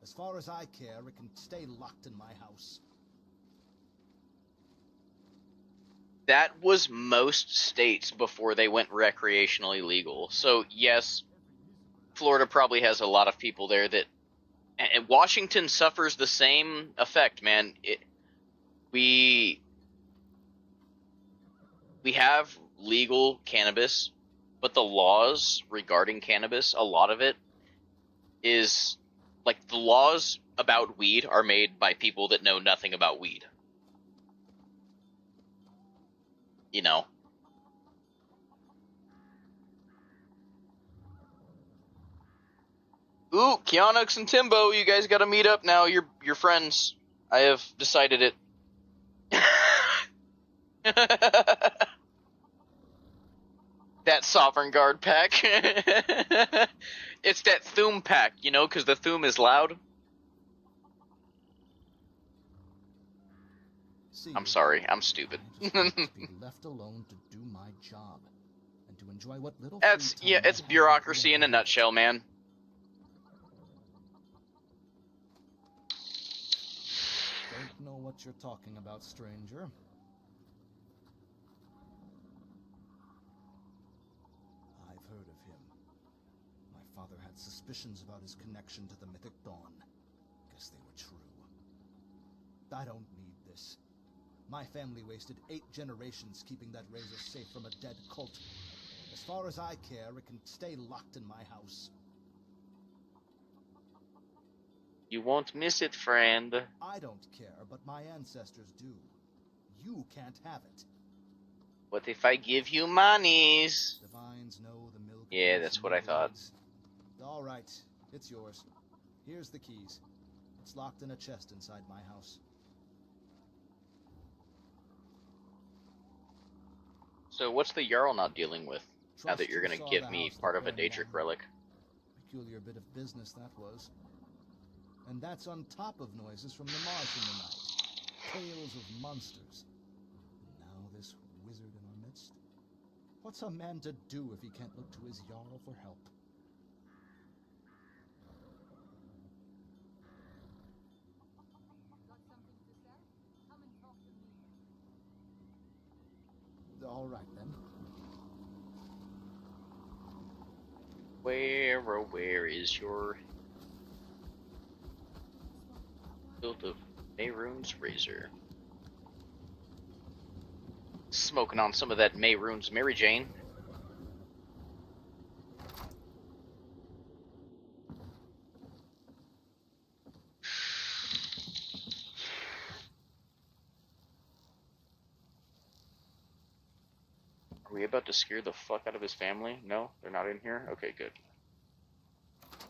As far as I care, it can stay locked in my house. That was most states before they went recreationally legal. So, yes, Florida probably has a lot of people there that... And Washington suffers the same effect, man. We have legal cannabis, but the laws regarding cannabis, a lot of it is... Like, the laws about weed are made by people that know nothing about weed. You know? Ooh, Keonux and Timbo, you guys gotta meet up now. You're friends. I have decided it. That Sovereign Guard pack. It's that Thum pack, you know, because the Thum is loud. I'm sorry, I'm stupid. I just want to be left alone to do my job and to enjoy what little That's, free time yeah, I it's have bureaucracy in a alone. nutshell, man. Don't know what you're talking about, stranger. I've heard of him. My father had suspicions about his connection to the Mythic Dawn. Guess they were true. I don't need this. My family wasted 8 generations keeping that razor safe from a dead cult. As far as I care, it can stay locked in my house. You won't miss it, friend. I don't care, but my ancestors do. You can't have it. What if I give you monies? Divines know the milk. Yeah, that's what I thought. All right, it's yours. Here's the keys. It's locked in a chest inside my house. So what's the Jarl not dealing with, now that Trust you're you gonna saw give the me house part of a that burned Daedric down. relic? Peculiar bit of business that was. And that's on top of noises from the marsh in the night. Tales of monsters. And now this wizard in our midst. What's a man to do if he can't look to his Jarl for help? All right, then. Where is your hilt of Mayrune's razor? Smoking on some of that Mayrune's Mary Jane. Are we about to scare the fuck out of his family? No? They're not in here? Okay, good.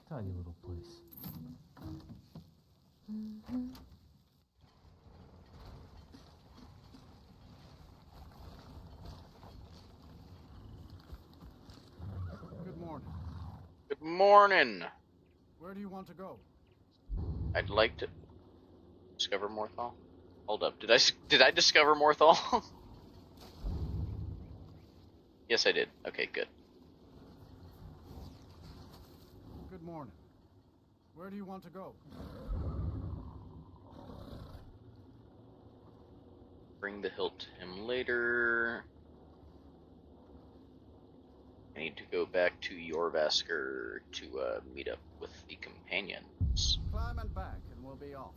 Tiny little place. Good morning. Good morning! Where do you want to go? I'd like to discover Morthal. Hold up, did I discover Morthal? Yes, I did. Okay, good. Good morning. Where do you want to go? Bring the hilt to him later. I need to go back to Jorvaskr to meet up with the companions. Climb and back and we'll be off.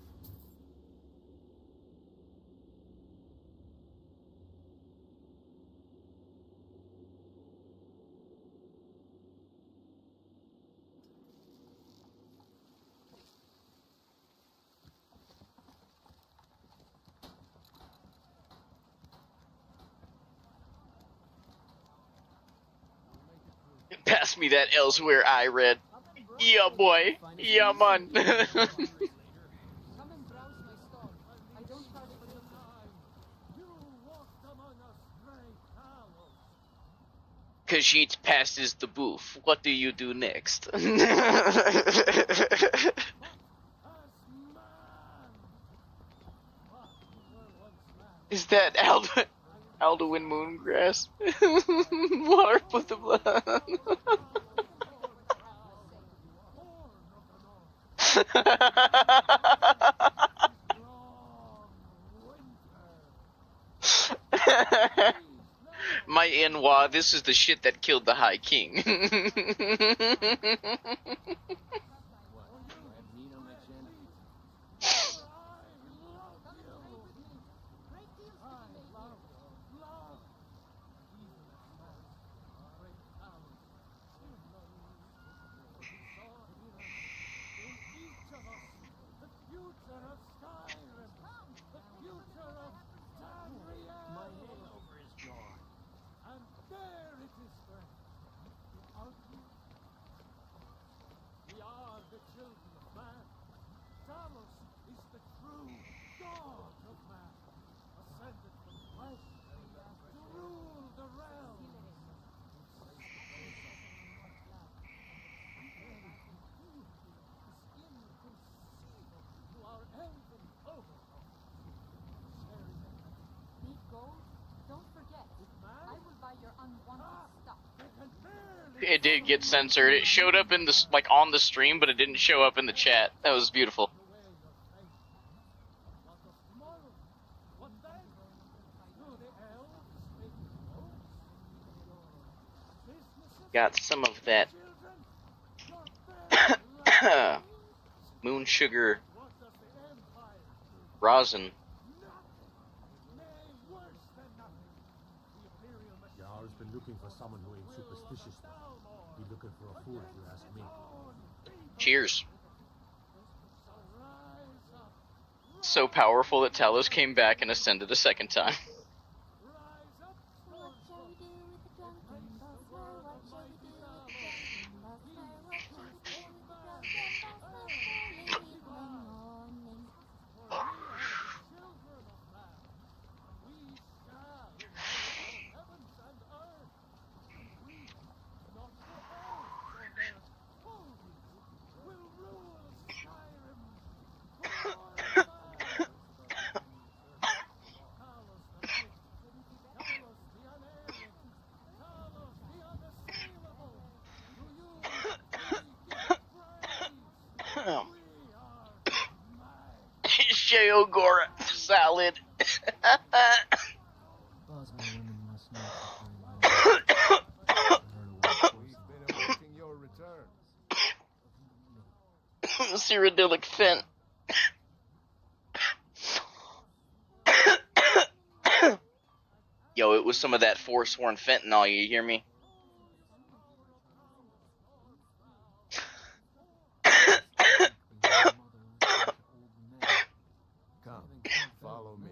Pass me that elsewhere I read. Yeah, boy. Yeah, man. Khajiit passes the booth. What do you do next? Is that Alduin Moongrass? Water with the blood. My Enwa, this is the shit that killed the High King. It did get censored. It showed up in the on the stream, but it didn't show up in the chat. That was beautiful. Got some of that moon sugar rosin. Jarl's been looking for someone who ain't superstitious. Be looking for a fool if you ask me. Cheers. So powerful that Talos came back and ascended a second time. J.O. Gora salad. Your return. Cyrodiilic Fent. Yo, it was some of that forsworn fentanyl, you hear me? Come, follow me.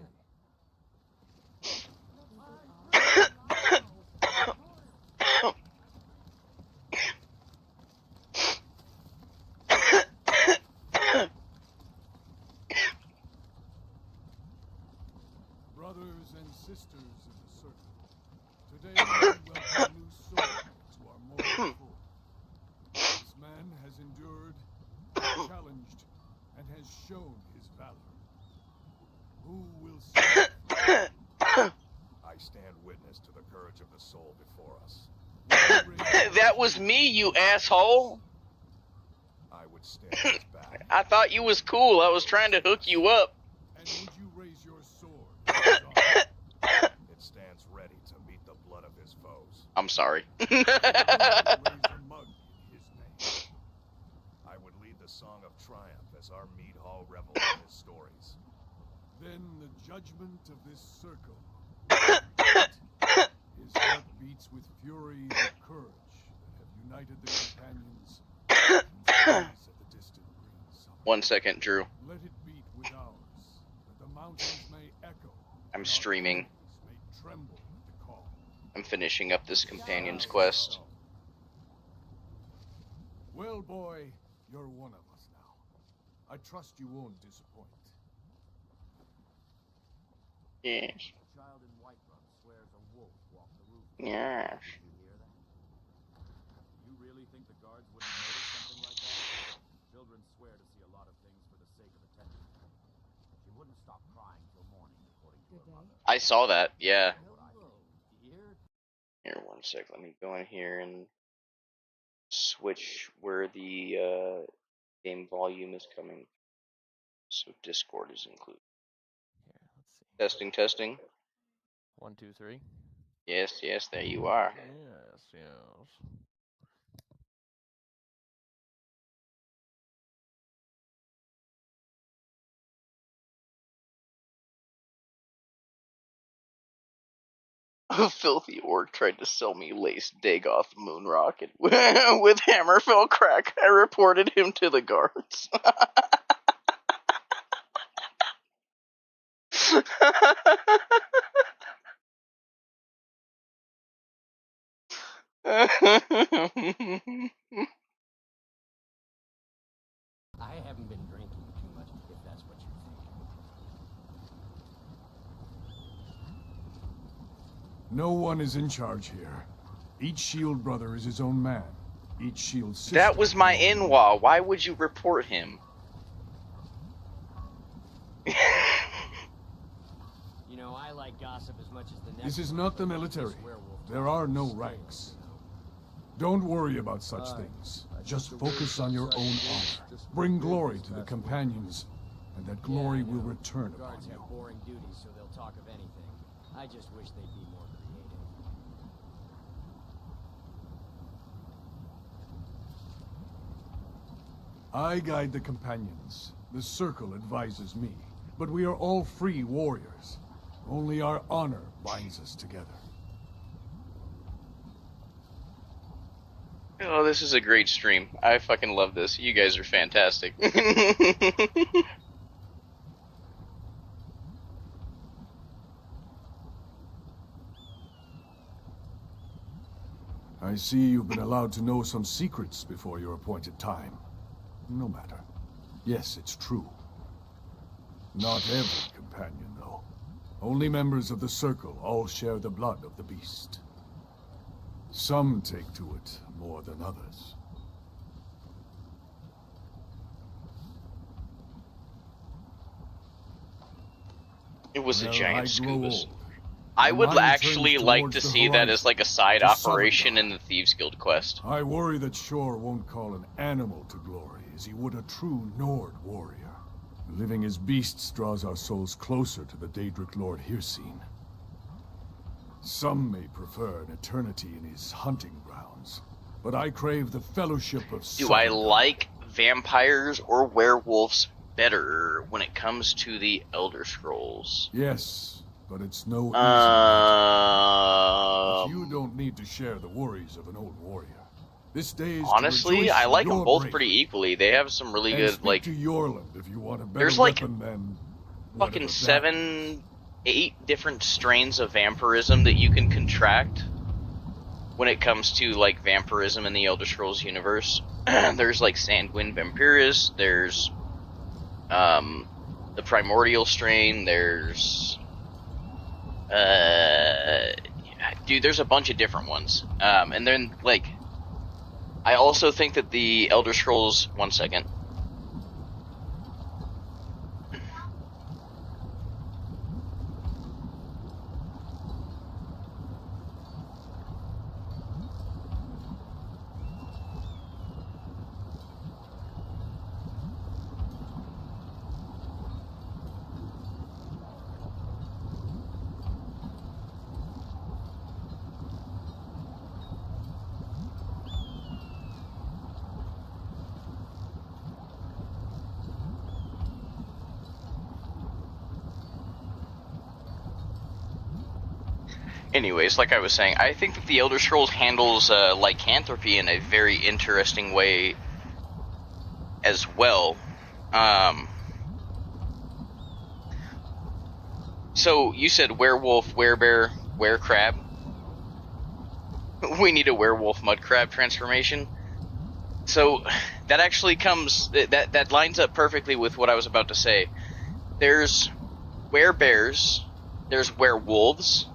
Brothers and sisters of the circle, today we welcome a new soul to our mortal fold. This man has endured, challenged, and has shown his valor. Who will stand? I stand witness to the courage of the soul before us. That was me, you asshole. I would stand his back. I thought you was cool. I was trying to hook you up. And would you raise your sword? It stands ready to meet the blood of his foes. I'm sorry. Raise a mug in his name. I would lead the song of triumph as our mead hall revel in his stories. Then the judgment of this circle. His heart beats with fury and courage that have united the companions and trees of the distant green summer. 1 second, Drew. Let it beat with ours, that the mountains may echo. I'm streaming. May tremble at the call. I'm finishing up this companion's quest. Well, boy, you're one of us now. I trust you won't disappoint. Yes. Child in Whiterun swears a wolf walked the roof. Yes. Did you hear that? You really think the guards wouldn't notice something like that? Children swear to see a lot of things for the sake of attention. She wouldn't stop crying till morning, according to her mother. I saw that, yeah. Hello, dear. Here, 1 sec. Let me go in here and switch where the game volume is coming. So Discord is included. Here, let's see. Testing, testing. 1, 2, 3. Yes, yes, there you are. Yes, yes. A filthy orc tried to sell me lace Dagoth Moonrocket with Hammerfell crack. I reported him to the guards. I haven't been drinking too much, if that's what you think. No one is in charge here. Each shield brother is his own man. Each shield sister. That was my in-law. Why would you report him? You know, I like gossip as much as the next. This is not the military. There are no ranks. Don't worry about such things. Just focus on your own honor. Bring glory to the companions, and that glory will return upon Guards you. have boring duties, so they'll talk of anything. I just wish they'd be more creative. I guide the companions. The circle advises me. But we are all free warriors. Only our honor binds us together. Oh, this is a great stream. I fucking love this. You guys are fantastic. I see you've been allowed to know some secrets before your appointed time. No matter. Yes, it's true. Not every companion, though. Only members of the Circle all share the blood of the beast. Some take to it more than others. It was a giant scuba. Old. I would Mine actually turns like towards to the see that horizon, as like a side the southern operation dark. in the Thieves Guild quest. I worry that Shore won't call an animal to glory as he would a true Nord warrior. Living as beasts draws our souls closer to the Daedric Lord Hircine. Some may prefer an eternity in his hunting grounds, but I crave the fellowship of Do I Southern. like vampires or werewolves better when it comes to the Elder Scrolls? Yes, but it's no easy matter. But you don't need to share the worries of an old warrior. This day is Honestly, I like them both pretty equally. They have some really good, speak like, to Yorland if you want a better there's like weapon than fucking 7-8 different strains of vampirism that you can contract when it comes to like vampirism in the Elder Scrolls universe. There's like Sanguine Vampiris, there's the Primordial strain, there's dude, there's a bunch of different ones. And then like I also think that the Elder Scrolls, one second. Anyways, like I was saying, I think that the Elder Scrolls handles lycanthropy in a very interesting way as well. So you said werewolf, werebear, werecrab. We need a werewolf mudcrab transformation. So that actually comes that lines up perfectly with what I was about to say. There's werebears, there's werewolves,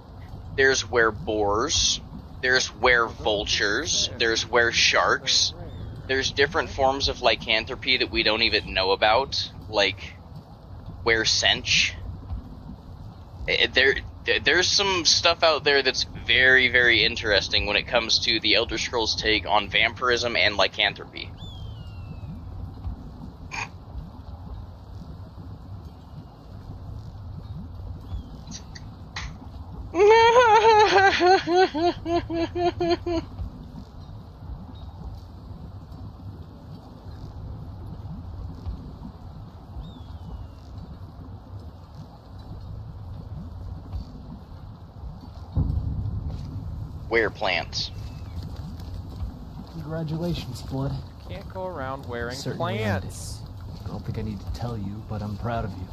there's wereboars, there's werevultures, there's weresharks. There's different forms of lycanthropy that we don't even know about, like weresench. There's some stuff out there that's very, very interesting when it comes to the Elder Scrolls' take on vampirism and lycanthropy. Were plants. Congratulations, Blood. Can't go around wearing Certainly plants. I don't think I need to tell you, but I'm proud of you.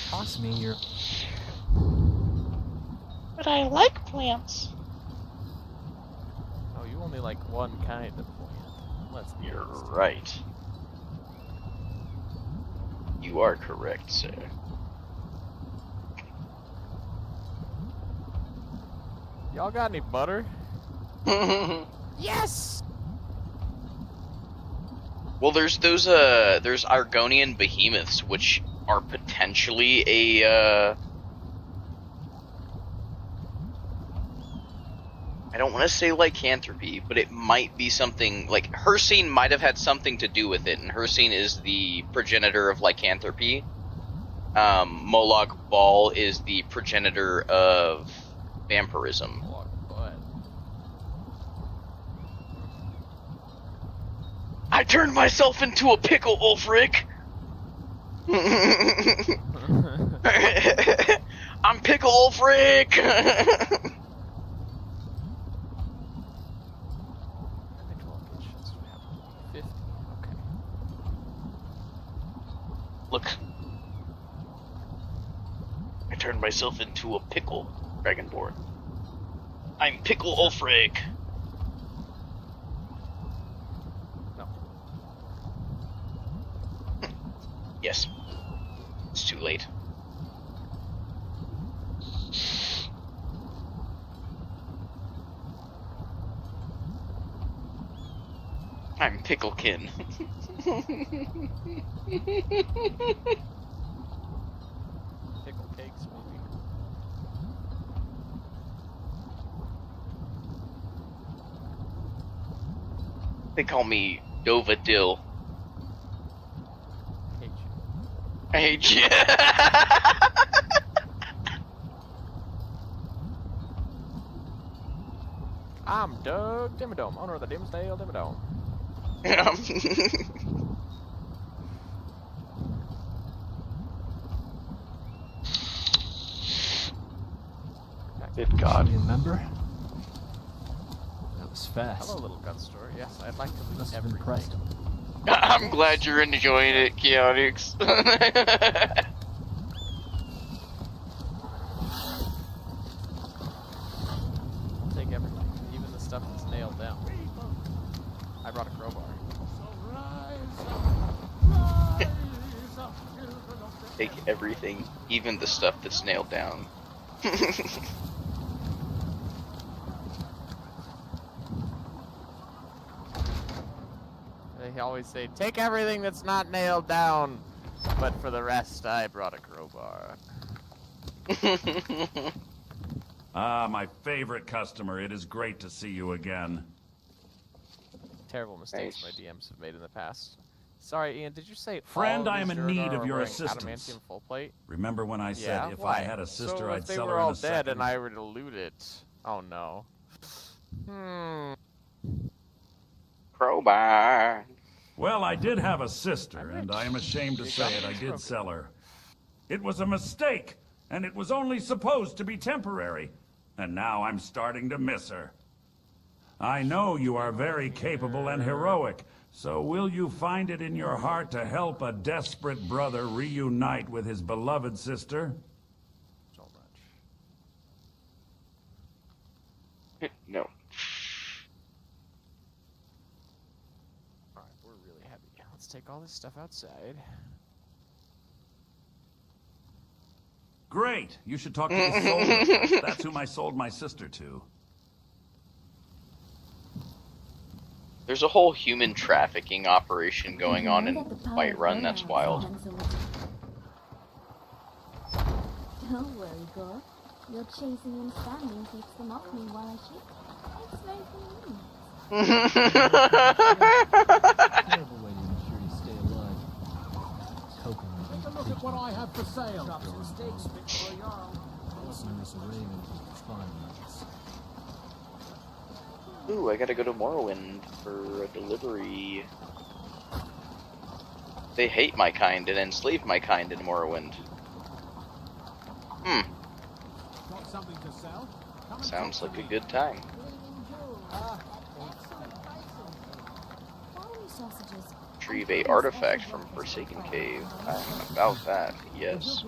Toss me your... But I like plants. Oh, you only like one kind of plant. Let's be You're honest. right. You are correct, sir. Y'all got any butter? Yes! Well, there's those, there's Argonian behemoths, which are potentially a, I don't want to say lycanthropy, but it might be something, like, Hircine might have had something to do with it, and Hircine is the progenitor of lycanthropy. Molag Bal is the progenitor of vampirism. I turned myself into a pickle, Ulfric! I'm Pickle Ulfric! Look. I turned myself into a pickle, Dragonborn. I'm Pickle Ulfric! Yes. It's too late. I'm Picklekin. Pickle cakes, maybe. They call me Dova Dill. Hate you. I hate you. I'm Doug Dimmadome, owner of the Dimsdale Dimmadome. Good God. Remember? That was fast. Hello, little gun store. Yes, I'd like to Must leave have impressed him. I'm glad you're enjoying it, Keonix. Take everything, even the stuff that's nailed down. I brought a crowbar. Take everything, even the stuff that's nailed down. They always say, take everything that's not nailed down, but for the rest, I brought a crowbar. Ah, my favorite customer. It is great to see you again. Terrible mistakes my DMs have made in the past. Sorry, Ian, did you say Friend, all I am these in Durgar need of are your wearing assistance. adamantium full plate? Remember when I said Yeah, if why? I had a sister, so I'd if they sell were her in all a dead second? and I were to loot it, oh no. Crowbar. Well, I did have a sister, and I am ashamed to say it, I did sell her. It was a mistake, and it was only supposed to be temporary. And now I'm starting to miss her. I know you are very capable and heroic, so will you find it in your heart to help a desperate brother reunite with his beloved sister? So much. No. Alright, we're really heavy. Let's take all this stuff outside. Great! You should talk to the soldier. That's whom I sold my sister to. There's a whole human trafficking operation going on in Whiterun. That's wild. Don't worry, Gore. Your chasing and standing takes them off me while I shake. It's very convenient. Terrible way to ensure you stay alive. Hoping you Take a look at what I have for sale. Drop some steaks, fit for a yarn. Listeners are raving to find us. Ooh, I gotta go to Morrowind for a delivery. They hate my kind and enslave my kind in Morrowind. Got something to sell? Sounds like a good time. Retrieve a artifact from Forsaken Cave. I'm about that, yes.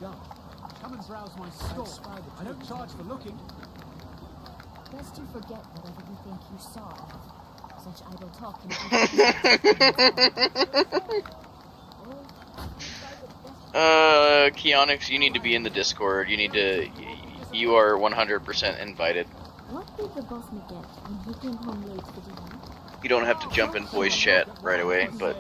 Come and browse my store. I don't charge for looking. Lest you forget whatever you think you saw. Such idle talk can Keonix, you need to be in the Discord. You are 100% invited. What did the boss get when he came home late for dinner? You don't have to jump in voice chat right away, but...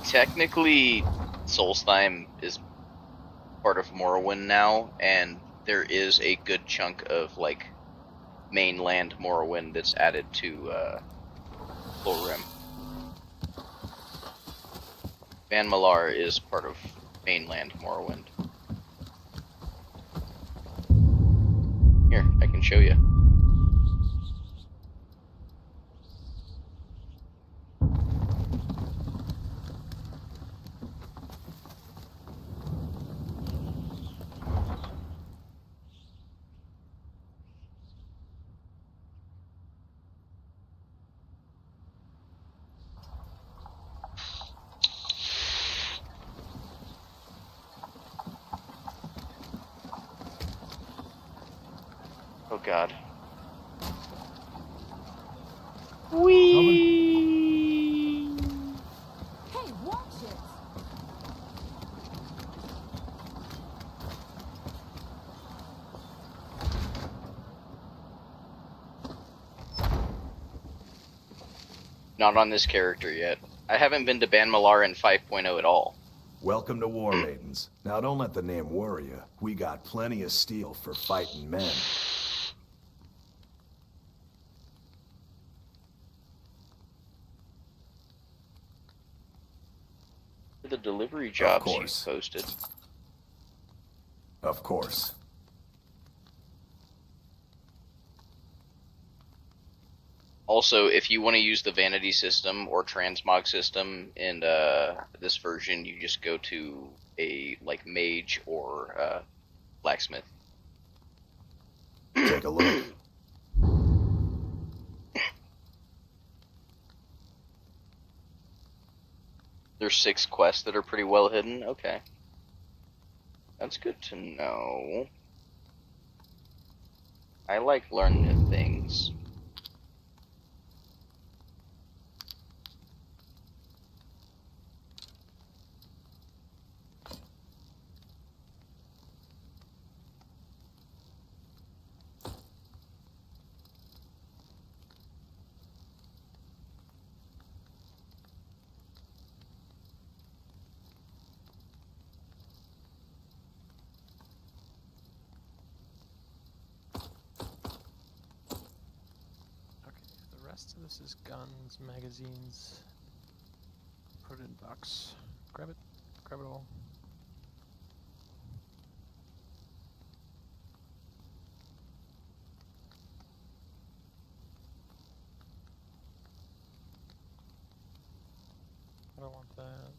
Technically, Solstheim is part of Morrowind now, and there is a good chunk of, like, mainland Morrowind that's added to, LoreRim. Van Malar is part of mainland Morrowind. Here, I can show you. Oh God. Whee! Hey, watch it! Not on this character yet. I haven't been to Ban Malar in 5.0 at all. Welcome to War Maidens. Now don't let the name worry you. We got plenty of steel for fighting men. The delivery jobs you course. posted. Of course. Also, if you want to use the vanity system or transmog system in this version, you just go to a like mage or blacksmith. Take a look. There's 6 quests that are pretty well hidden. Okay. That's good to know. I like learning new things. So this is guns, magazines. Put it in box. Grab it. Grab it all. I don't want that.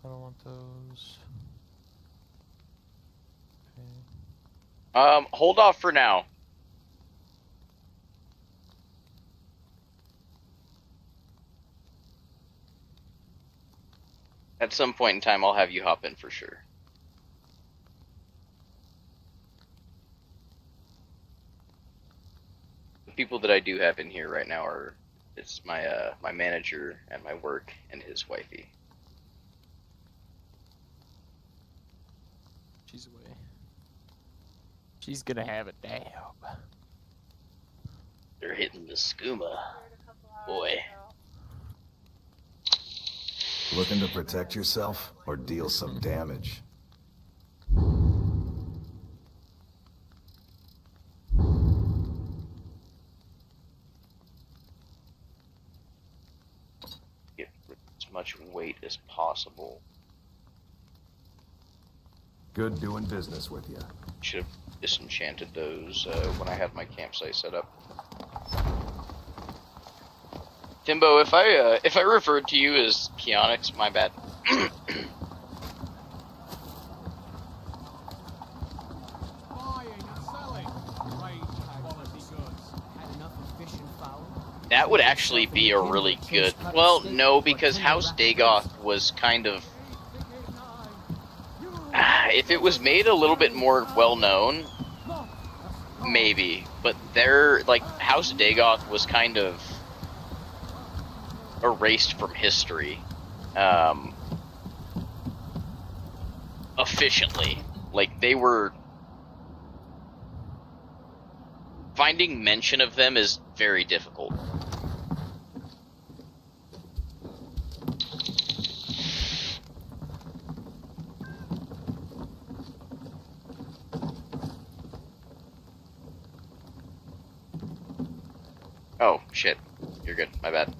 I don't want those. Okay. Hold off for now. At some point in time, I'll have you hop in for sure. The people that I do have in here right now it's my my manager at my work and his wifey. She's away. She's gonna have a dab. They're hitting the skooma, boy. Looking to protect yourself or deal some damage? Get as much weight as possible. Good doing business with you. Should have disenchanted those when I had my campsite set up. Timbo, if I referred to you as Keonix, my bad. That would actually be a really good... Well, no, because House Dagoth was kind of... if it was made a little bit more well-known, maybe. But like, House Dagoth was kind of erased from history. Efficiently. Like, they were... Finding mention of them is very difficult. Oh, shit. You're good. My bad.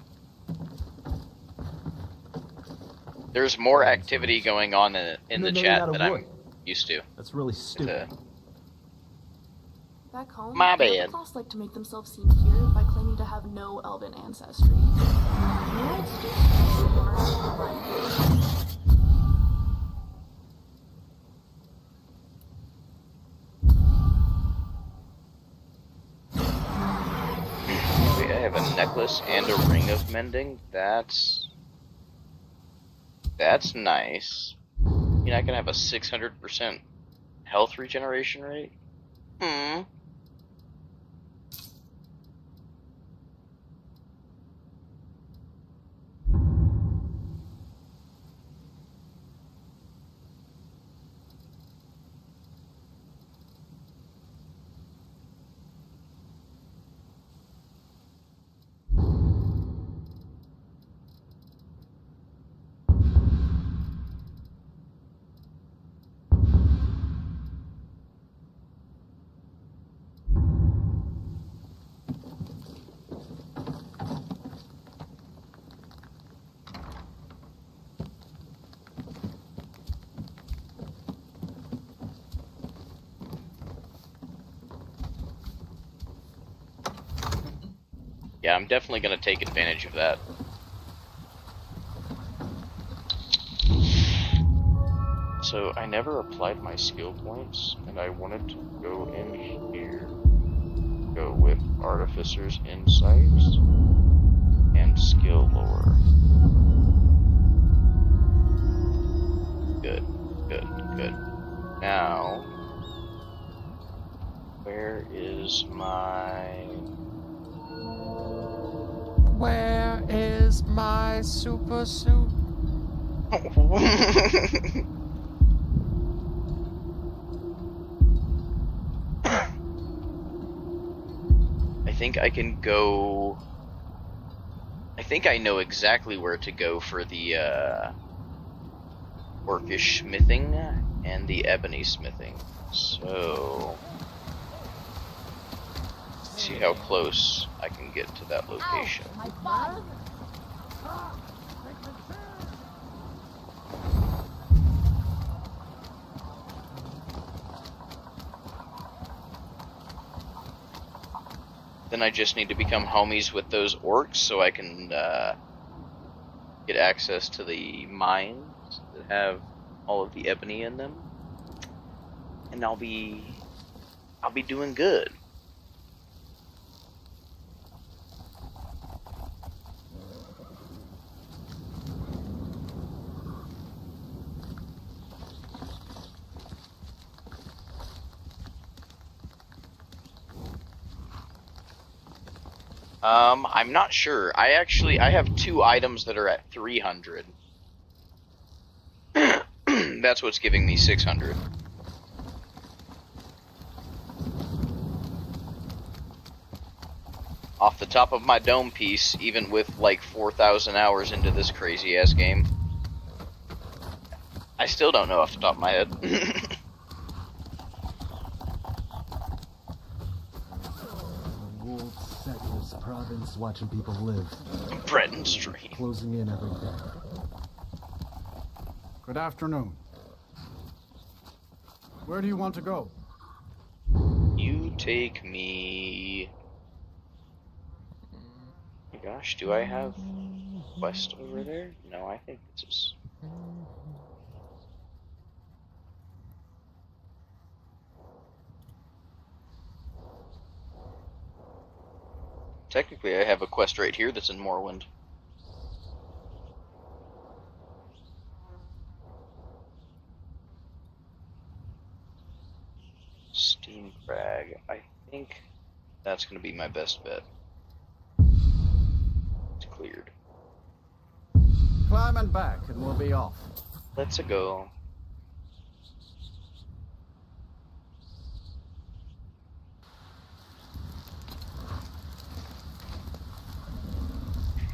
There's more activity going on in the chat than I'm used to. That's really stupid. Back home, My the bad. class like to make themselves seem here by claiming to have no elven ancestry. Wait, I have a necklace and a ring of mending. That's nice. You're not gonna have a 600% health regeneration rate? Hmm. Yeah, I'm definitely going to take advantage of that. So I never applied my skill points, and I wanted to go in here. Go with Artificer's Insights and Skill Lore. Good, good, good. Now, where is my... Where is my super suit? I think I can go... I think I know exactly where to go for the orcish smithing and the ebony smithing. So... see how close I can get to that location. Ow, my body. Then I just need to become homies with those orcs so I can get access to the mines that have all of the ebony in them, and I'll be doing good. I'm not sure. I have 2 items that are at 300. That's what's giving me 600. Off the top of my dome piece, even with like 4,000 hours into this crazy ass game, I still don't know off the top of my head. This province watching people live. Bread and stream. Closing in every day. Good afternoon. Where do you want to go? You take me... oh my gosh, do I have quest over there? No, I think this is... technically, I have a quest right here that's in Morrowind. Steam Crag. I think that's going to be my best bet. It's cleared. Climb and back, and we'll be off. Let's go.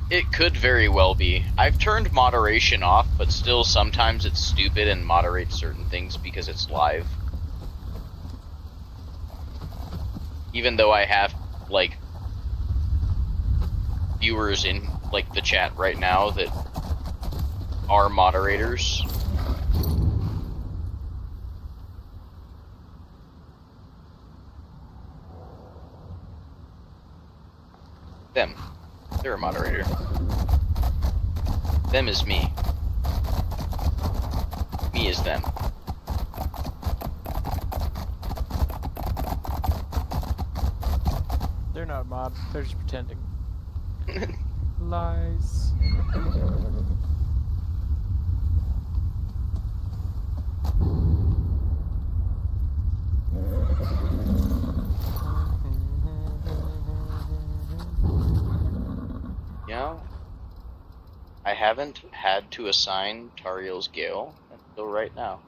It could very well be. I've turned moderation off, but still sometimes it's stupid and moderates certain things because it's live. Even though I have, like, viewers in, like, the chat right now that are moderators. Them. They're a moderator. Them is me. Me is them. They're not mod, they're just pretending. Lies. Yeah. I haven't had to assign Tariel's Gale until right now.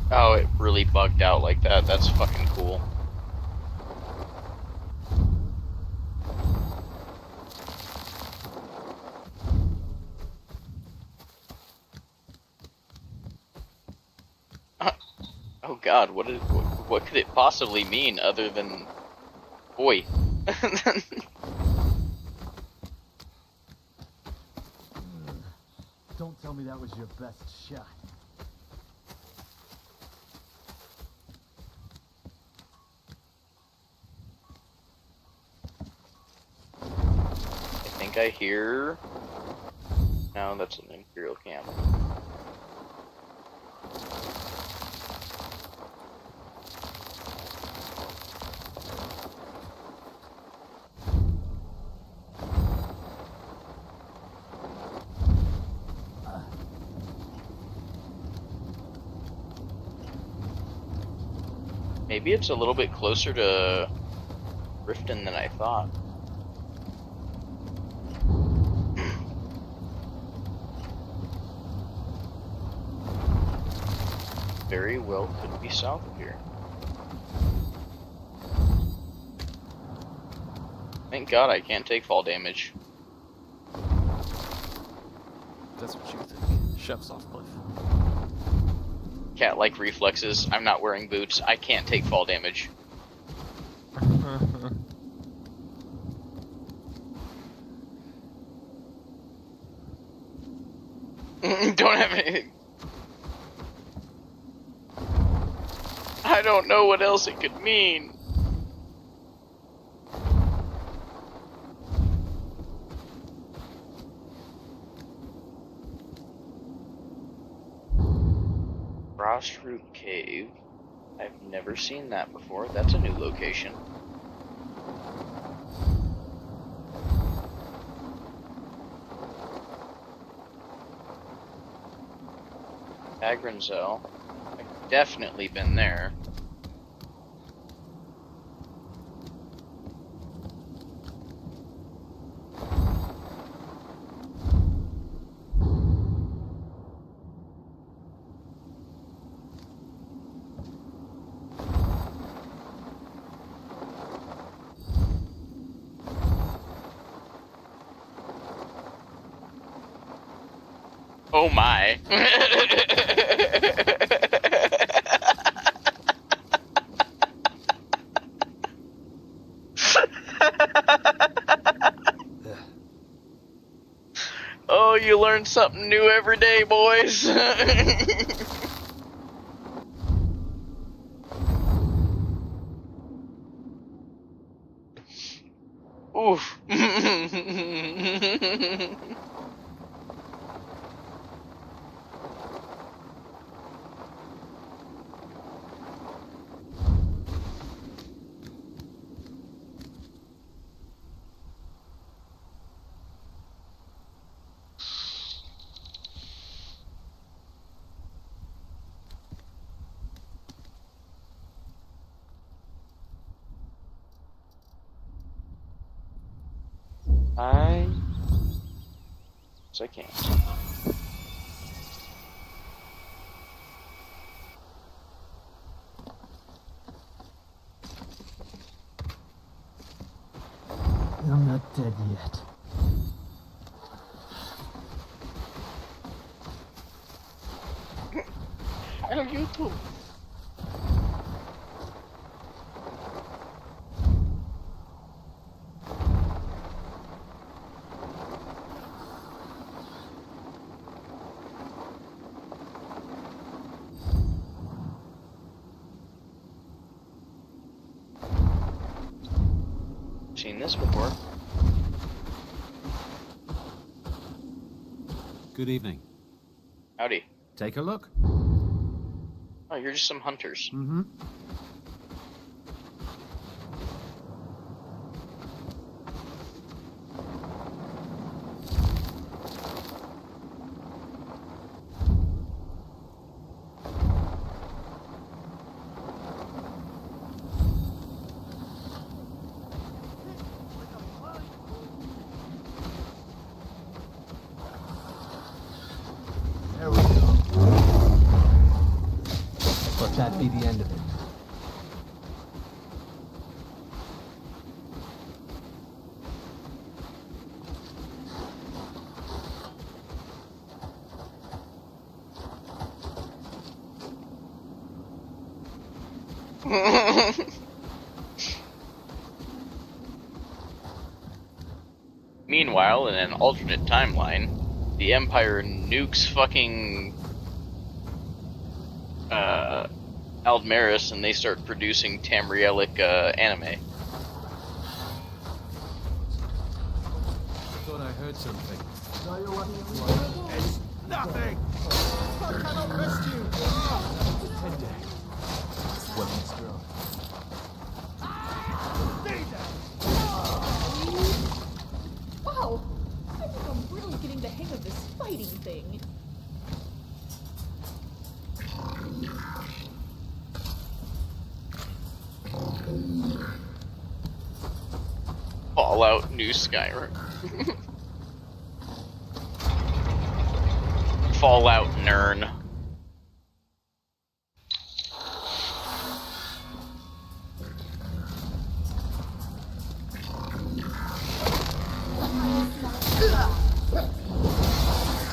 Oh, it really bugged out like that. That's fucking cool. Oh god, what could it possibly mean other than boy? Don't tell me that was your best shot. I think I hear... No, that's an Imperial camp. Maybe it's a little bit closer to Riften than I thought. Very well could be south of here. Thank God I can't take fall damage. That's what you think. Shoves off cliff. Cat-like reflexes. I'm not wearing boots. I can't take fall damage. Don't have anything. I don't know what else it could mean. Frostroot Cave. I've never seen that before. That's a new location. Agranzel. I've definitely been there. Oh my. Oh, you learn something new every day, boys. Oof. I can't. I'm not dead yet. Hello, YouTube. Seen this before. Good evening. Howdy. Take a look. Oh, you're just some hunters. Mm-hmm. There we go. Let that be the end of it. Meanwhile, in an alternate timeline, the Empire nukes fucking Aldmeris and they start producing Tamrielic anime. Thought I heard something. It's nothing! I cannot rescue! Weapons drawn. Wow! I think I'm really getting the hang of this fighting thing. Fallout New Skyrim. Fallout Nern.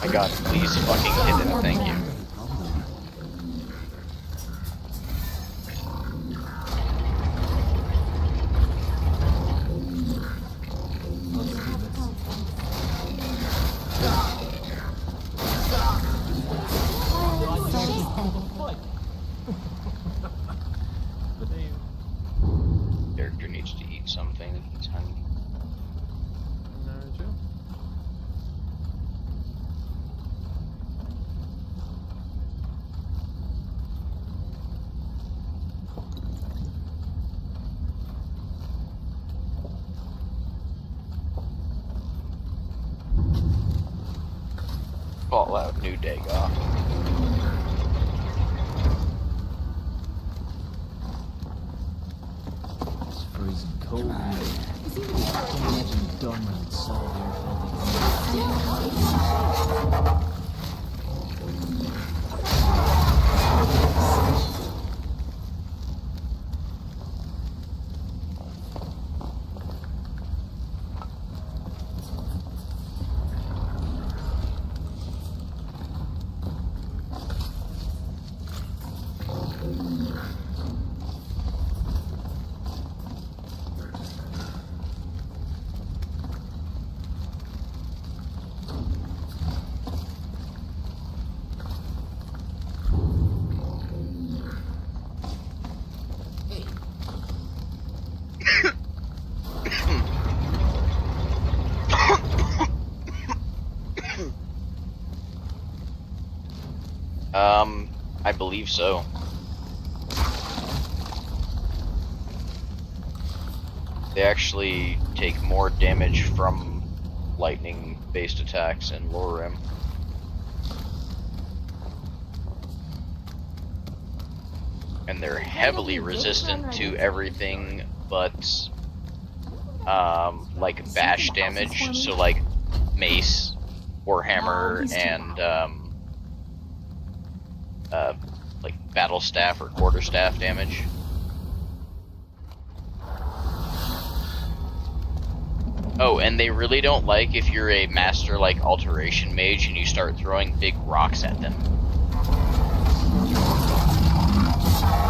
My god, please fucking hit him, thank you. Character needs to eat something, he's hungry. Fallout New Dagoff. It's freezing cold here. Can't imagine the dumb and settle I believe so. They actually take more damage from lightning-based attacks in LoreRim. And they're heavily resistant to everything but like bash damage, so like mace, warhammer, and like battle staff or quarterstaff damage. Oh, and they really don't like if you're a master like alteration mage and you start throwing big rocks at them.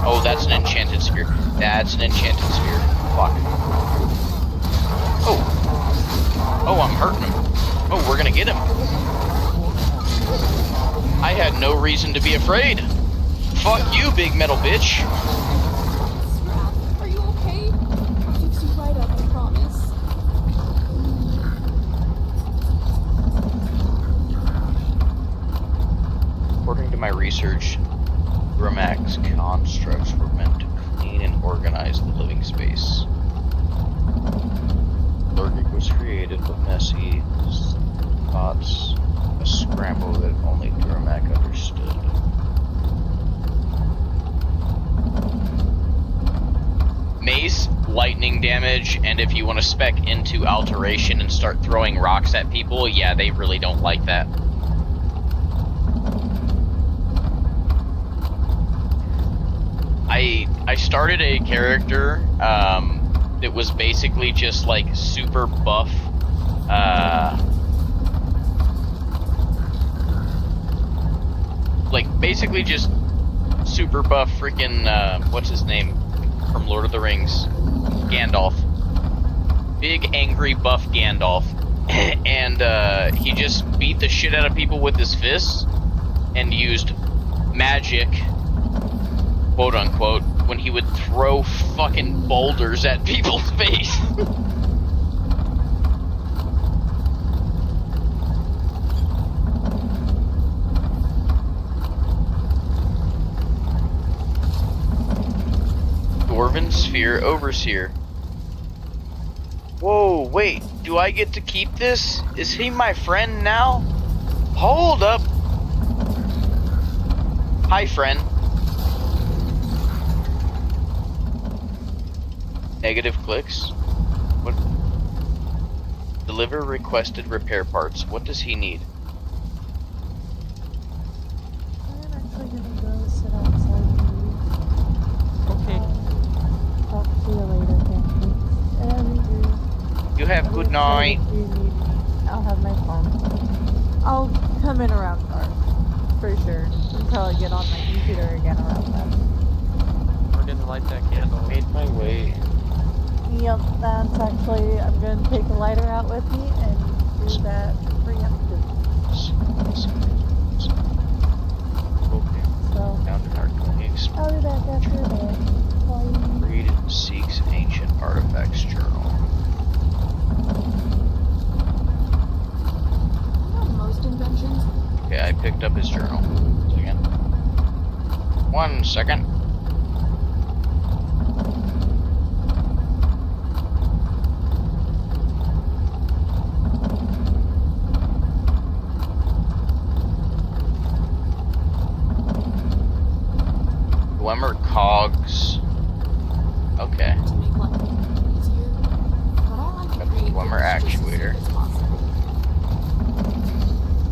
Oh, that's an enchanted spear. That's an enchanted spear. Fuck. Oh. Oh, I'm hurting. Oh, we're gonna get him. I had no reason to be afraid. Fuck you, big metal bitch. Scrap, are you okay? I'll fix you right up, I promise. According to my research, Grimax constructs were meant to clean and organize the living space. Lurgic was creative but messy, thoughts, a scramble that only Grimac understood. Mace, lightning damage, and if you want to spec into alteration and start throwing rocks at people, yeah, they really don't like that. I started a character that was basically just like super buff, like basically just super buff freaking what's his name from Lord of the Rings, Gandalf, big angry buff Gandalf, and he just beat the shit out of people with his fists and used magic, quote unquote, when he would throw fucking boulders at people's face. Dwarven Sphere Overseer. Whoa, wait, do I get to keep this? Is he my friend now? Hold up. Hi, friend. Negative clicks. What? Deliver requested repair parts. What does he need? I'm actually gonna go sit outside and leave. Okay. Talk to you later, thank you. You have good night. If you need me, I'll have my phone. I'll come in around dark, for sure. I'll probably get on my computer again around then. We're gonna light that candle. Made my way. Yep, that's actually, I'm going to take a lighter out with me and do that preemptively. So, I'll be back after a bit. Bye. Read Seek's Ancient Artifacts Journal. Most inventions. Okay, I picked up his journal. 1 second. Glimmer cogs. Okay. Got the Glimmer actuator.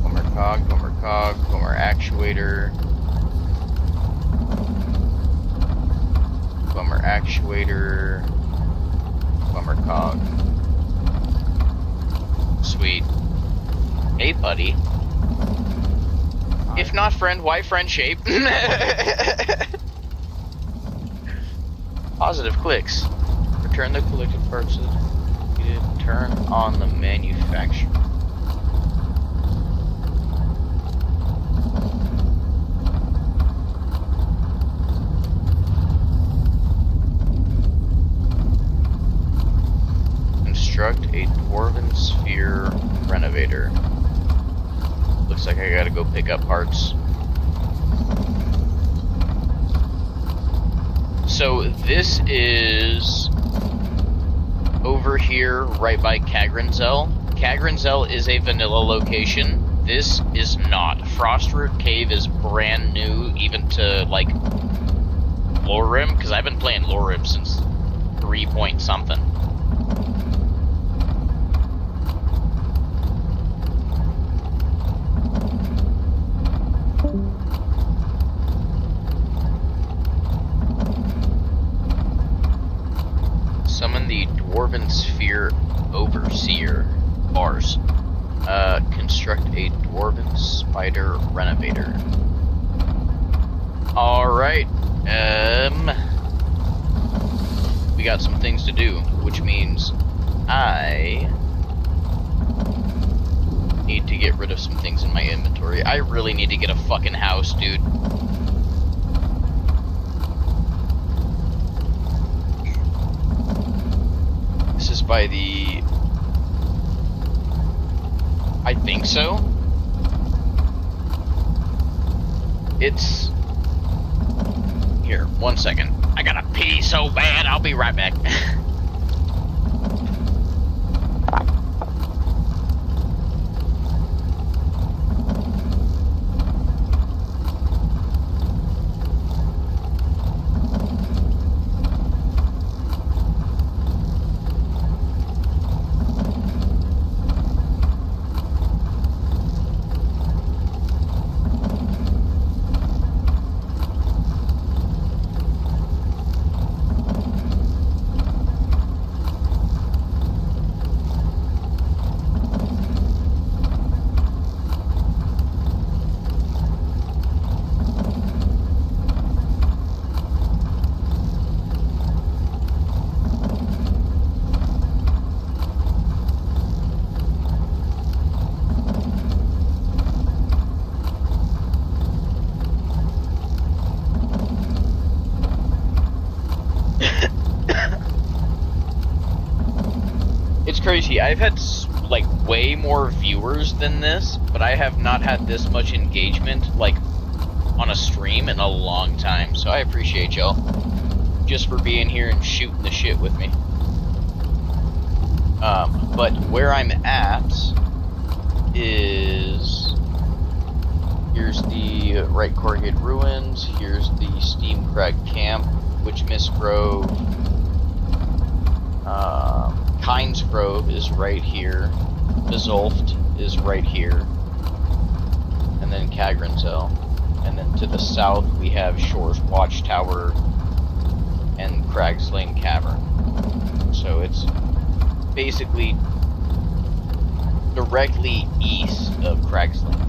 Glimmer cog, Glimmer actuator. Glimmer actuator. Glimmer cog. Sweet. Hey, buddy. If not friend, why friendship? Positive clicks. Return the collected parts of the turn on the manufacturer. Construct a Dwarven Sphere Renovator. Looks like I gotta go pick up parts. So this is over here right by Kagranzel. Kagranzel is a vanilla location. This is not. Frostroot Cave is brand new even to like LoreRim, because I've been playing LoreRim since 3 point something. Summon the Dwarven Sphere Overseer. Bars. Construct a Dwarven Spider Renovator. Alright. We got some things to do, which means I need to get rid of some things in my inventory. I really need to get a fucking house, dude. This is by the... I think so. It's... Here, 1 second. I gotta pee so bad, I'll be right back. It's crazy. I've had like way more viewers than this, but I have not had this much engagement like on a stream in a long time. So I appreciate y'all just for being here and shooting the shit with me. But where I'm at is here's the Right Corrugate Ruins. Here's the Steam Crag Camp, Witchmist Grove. Kynes Grove is right here. Bizolft is right here. And then Kagranzel. And then to the south we have Shore's Watchtower and Cragslane Cavern. So it's basically directly east of Cragslane.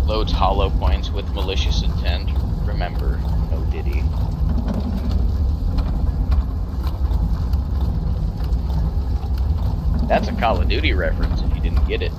Loads hollow points with malicious intent. Remember, no Diddy. That's a Call of Duty reference if you didn't get it.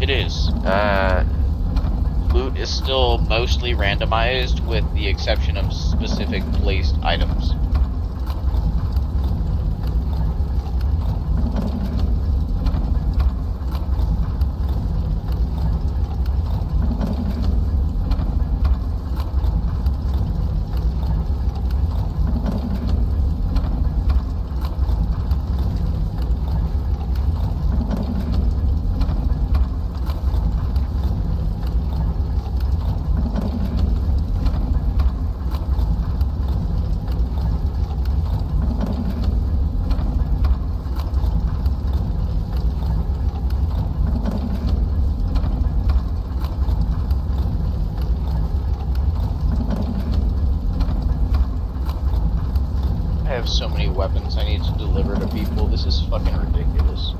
It is. Loot is still mostly randomized with the exception of specific placed items. I have so many weapons I need to deliver to people. This is fucking ridiculous.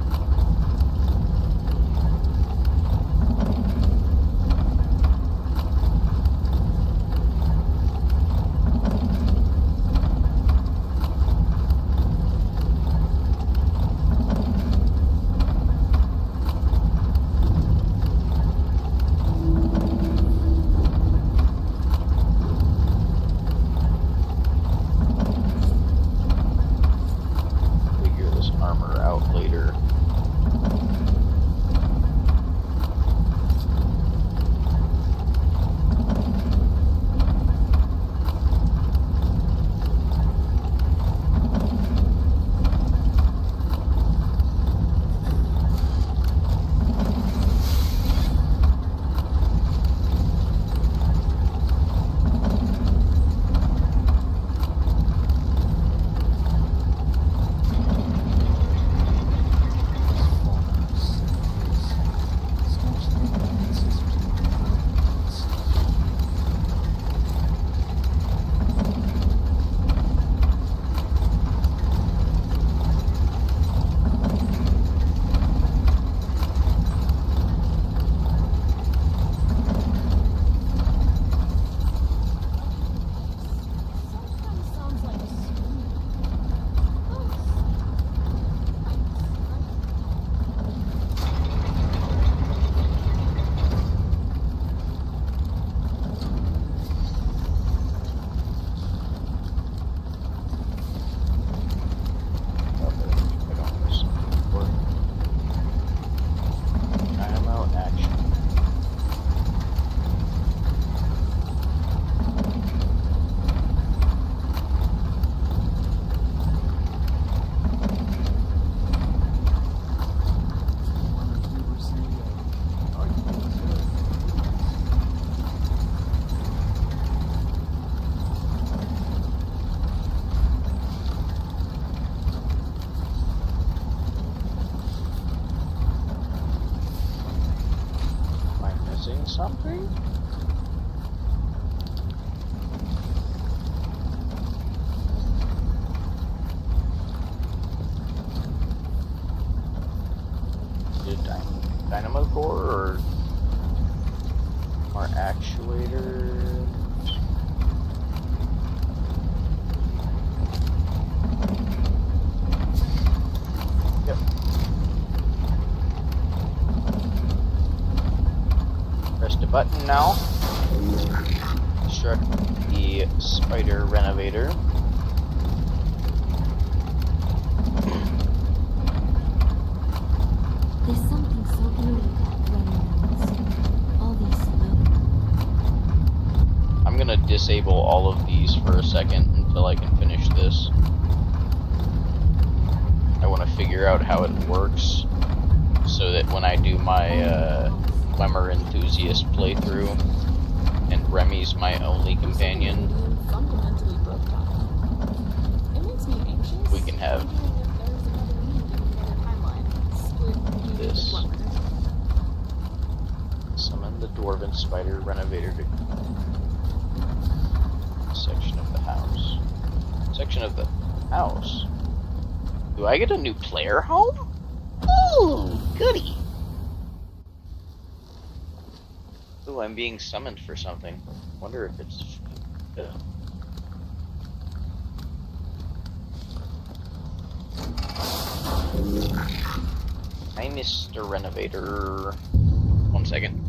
Figure this armor out later. something? Is it dynamo core or more actuators? Yep. Press the button now. Construct the spider renovator. There's something so eerie about gremlins. All these I'm gonna disable all of these for a second until I can finish this. I want to figure out how it works so that when I do my Lemmer enthusiast playthrough and Remy's my only companion, Fundamentally broke down. It makes me anxious. We can have this. Summon the Dwarven Spider Renovator to section of the house. Section of the house? Do I get a new player home? Ooh, goody! Ooh, I'm being summoned for something. Wonder if it's... Hi, Mr. Renovator. 1 second.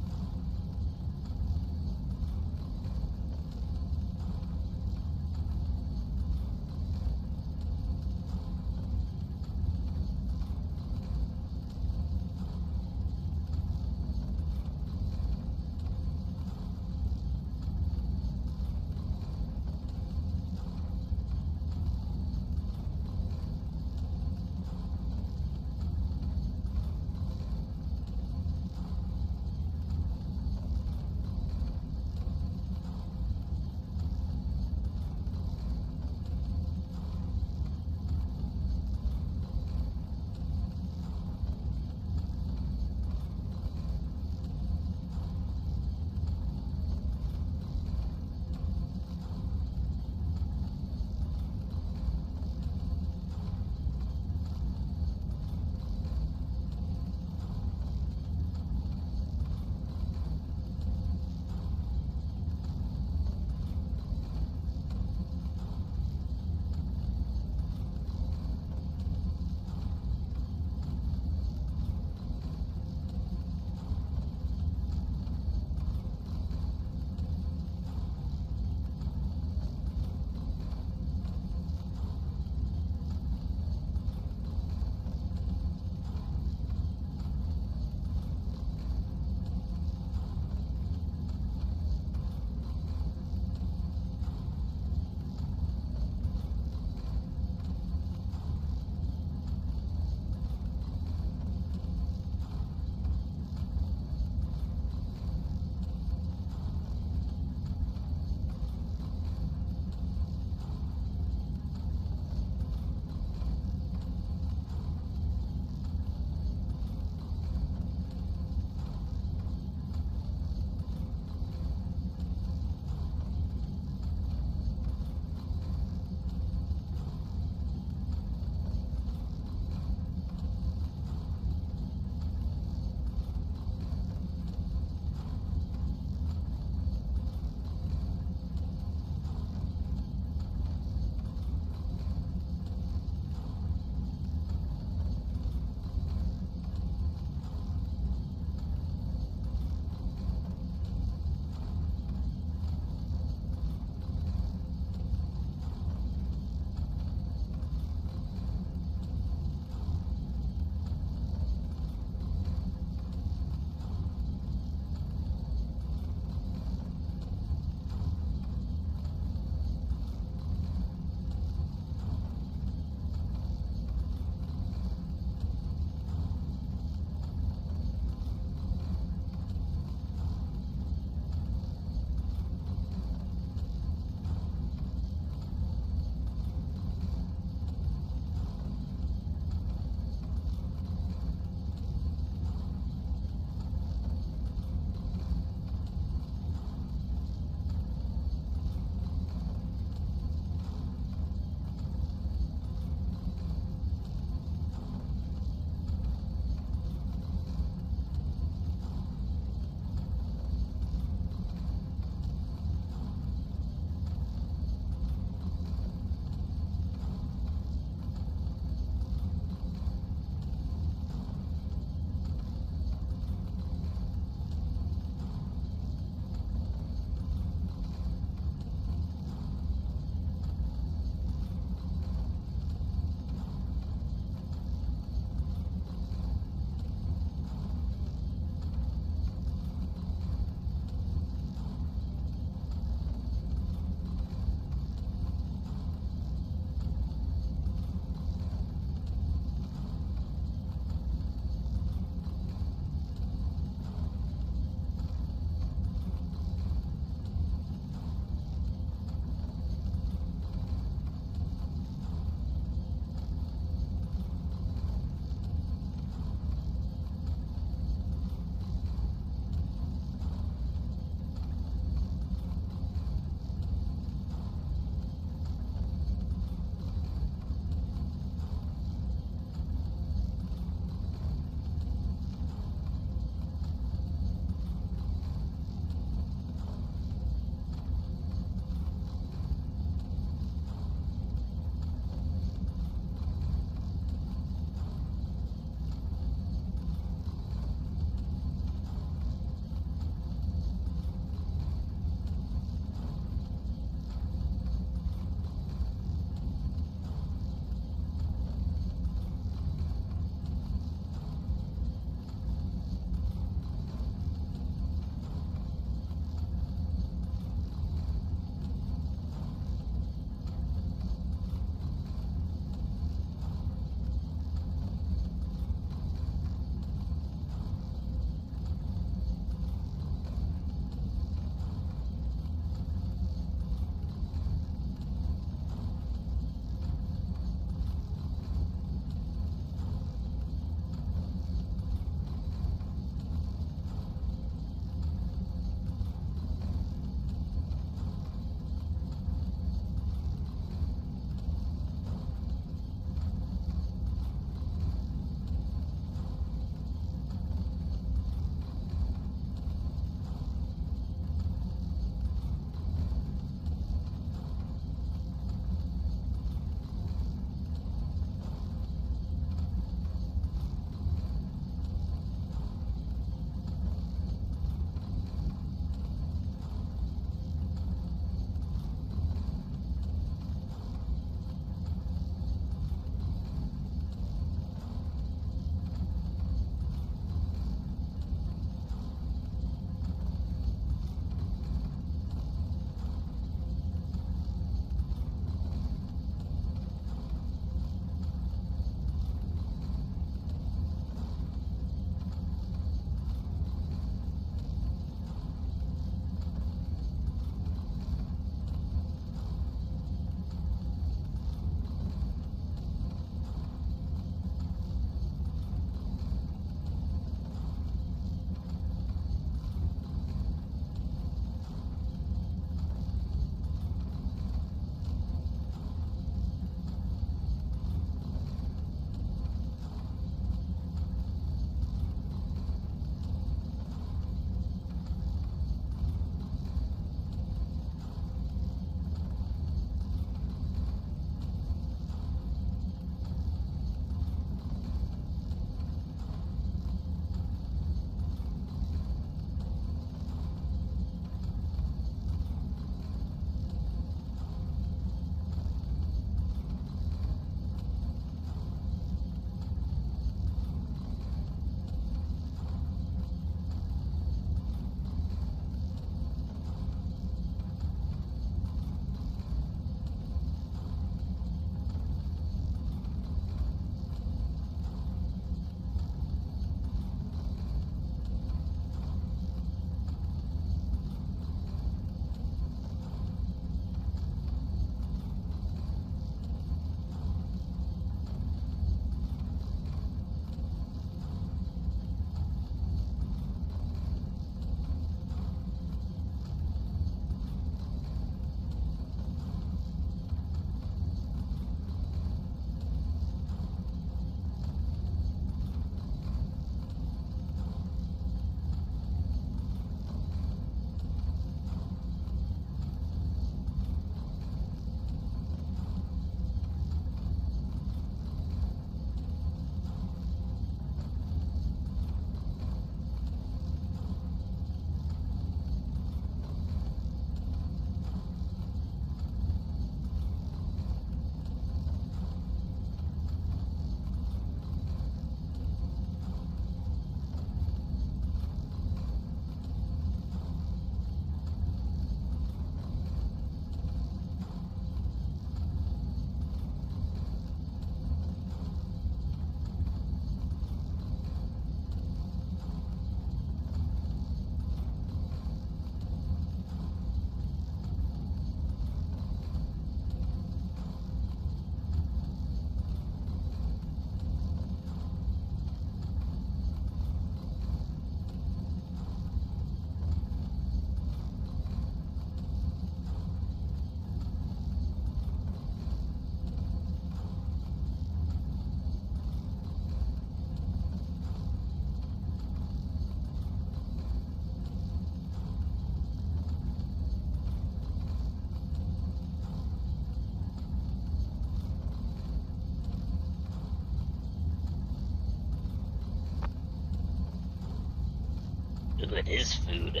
What is food?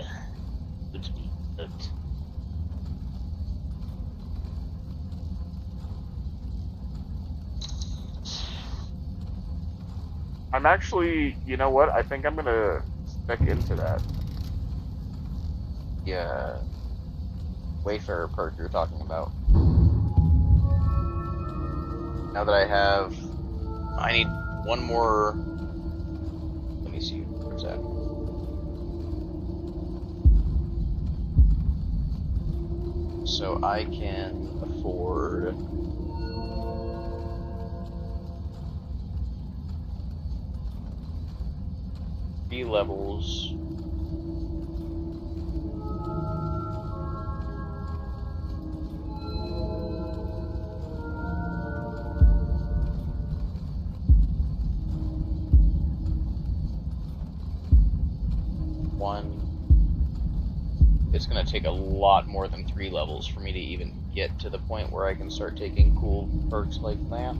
Food's being cooked. I'm actually, you know what? I think I'm gonna spec into that. Yeah. Wayfarer perk you're talking about. Now that I need one more. Let me see. Where's that? So I can afford. Three levels. It's going to take a lot more than 3 levels for me to even get to the point where I can start taking cool perks like that.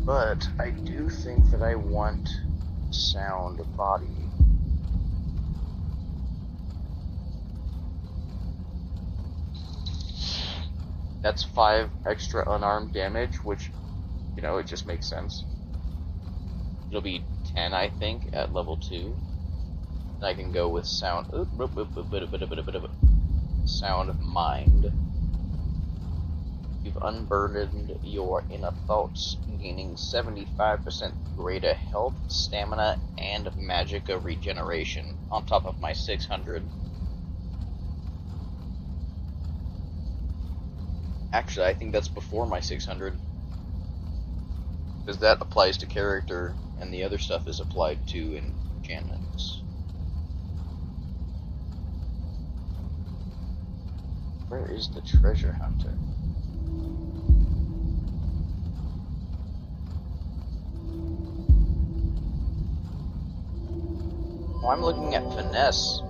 But I do think that I want sound body. That's 5 extra unarmed damage, which, you know, it just makes sense. It'll be 10, I think, at level 2. I can go with sound. Sound mind. You've unburdened your inner thoughts, gaining 75% greater health, stamina, and magicka regeneration on top of my 600. Actually, I think that's before my 600. Because that applies to character, and the other stuff is applied to enchantments. Where is the treasure hunter? Oh, I'm looking at finesse.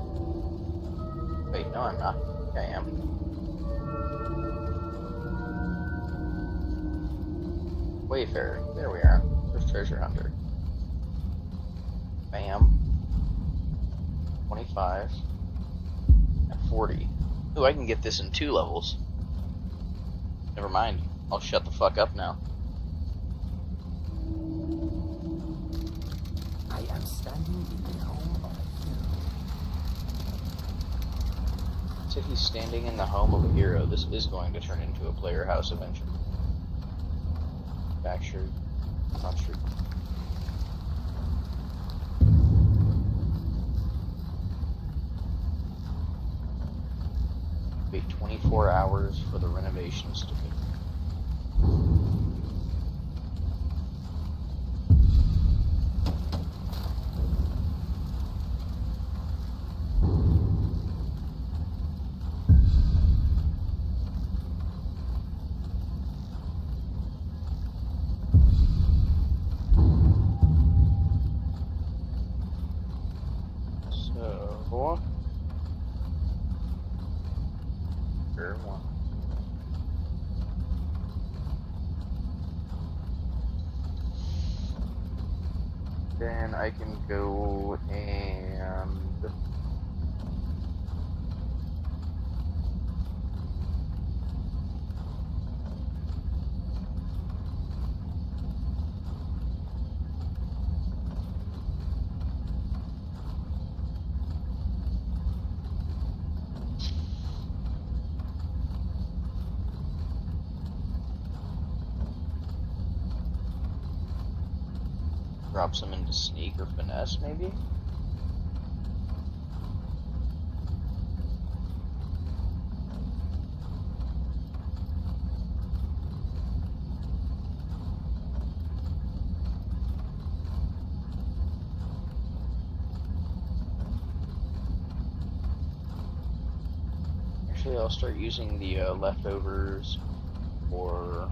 Wait, no I'm not. I am. Wayfarer. There we are. There's treasure hunter. Bam. 25. And 40. Ooh, I can get this in 2 levels. Never mind. I'll shut the fuck up now. I am standing in the home of a hero. Said he's standing in the home of a hero. This is going to turn into a player house eventually. Back shirt. Front shirt. Wait 24 hours for the renovations to be. Then I can go and drop some into sneak or finesse, maybe? Actually, I'll start using the leftovers for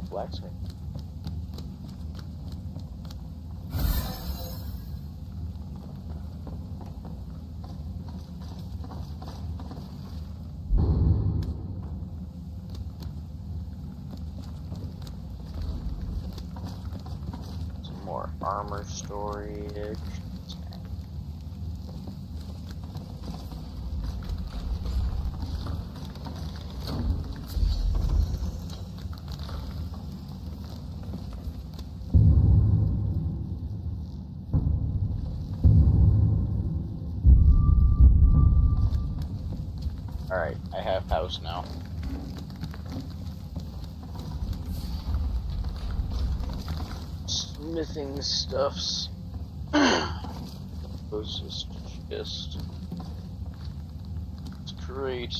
blacksmith. Some more armor storage. Alright, I have house now. Smithing stuffs. Closest chest. It's great.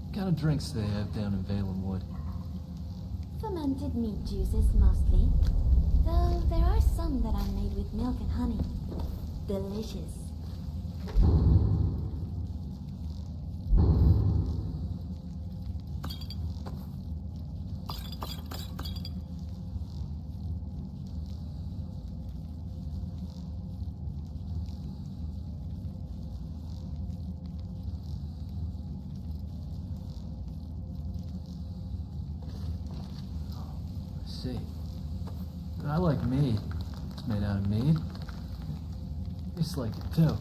What kind of drinks do they have down in Valen Wood? Fermented meat juices, mostly. Though there are some that are made with milk and honey. Delicious. See. But I like mead. It's made out of mead. Tastes like it too.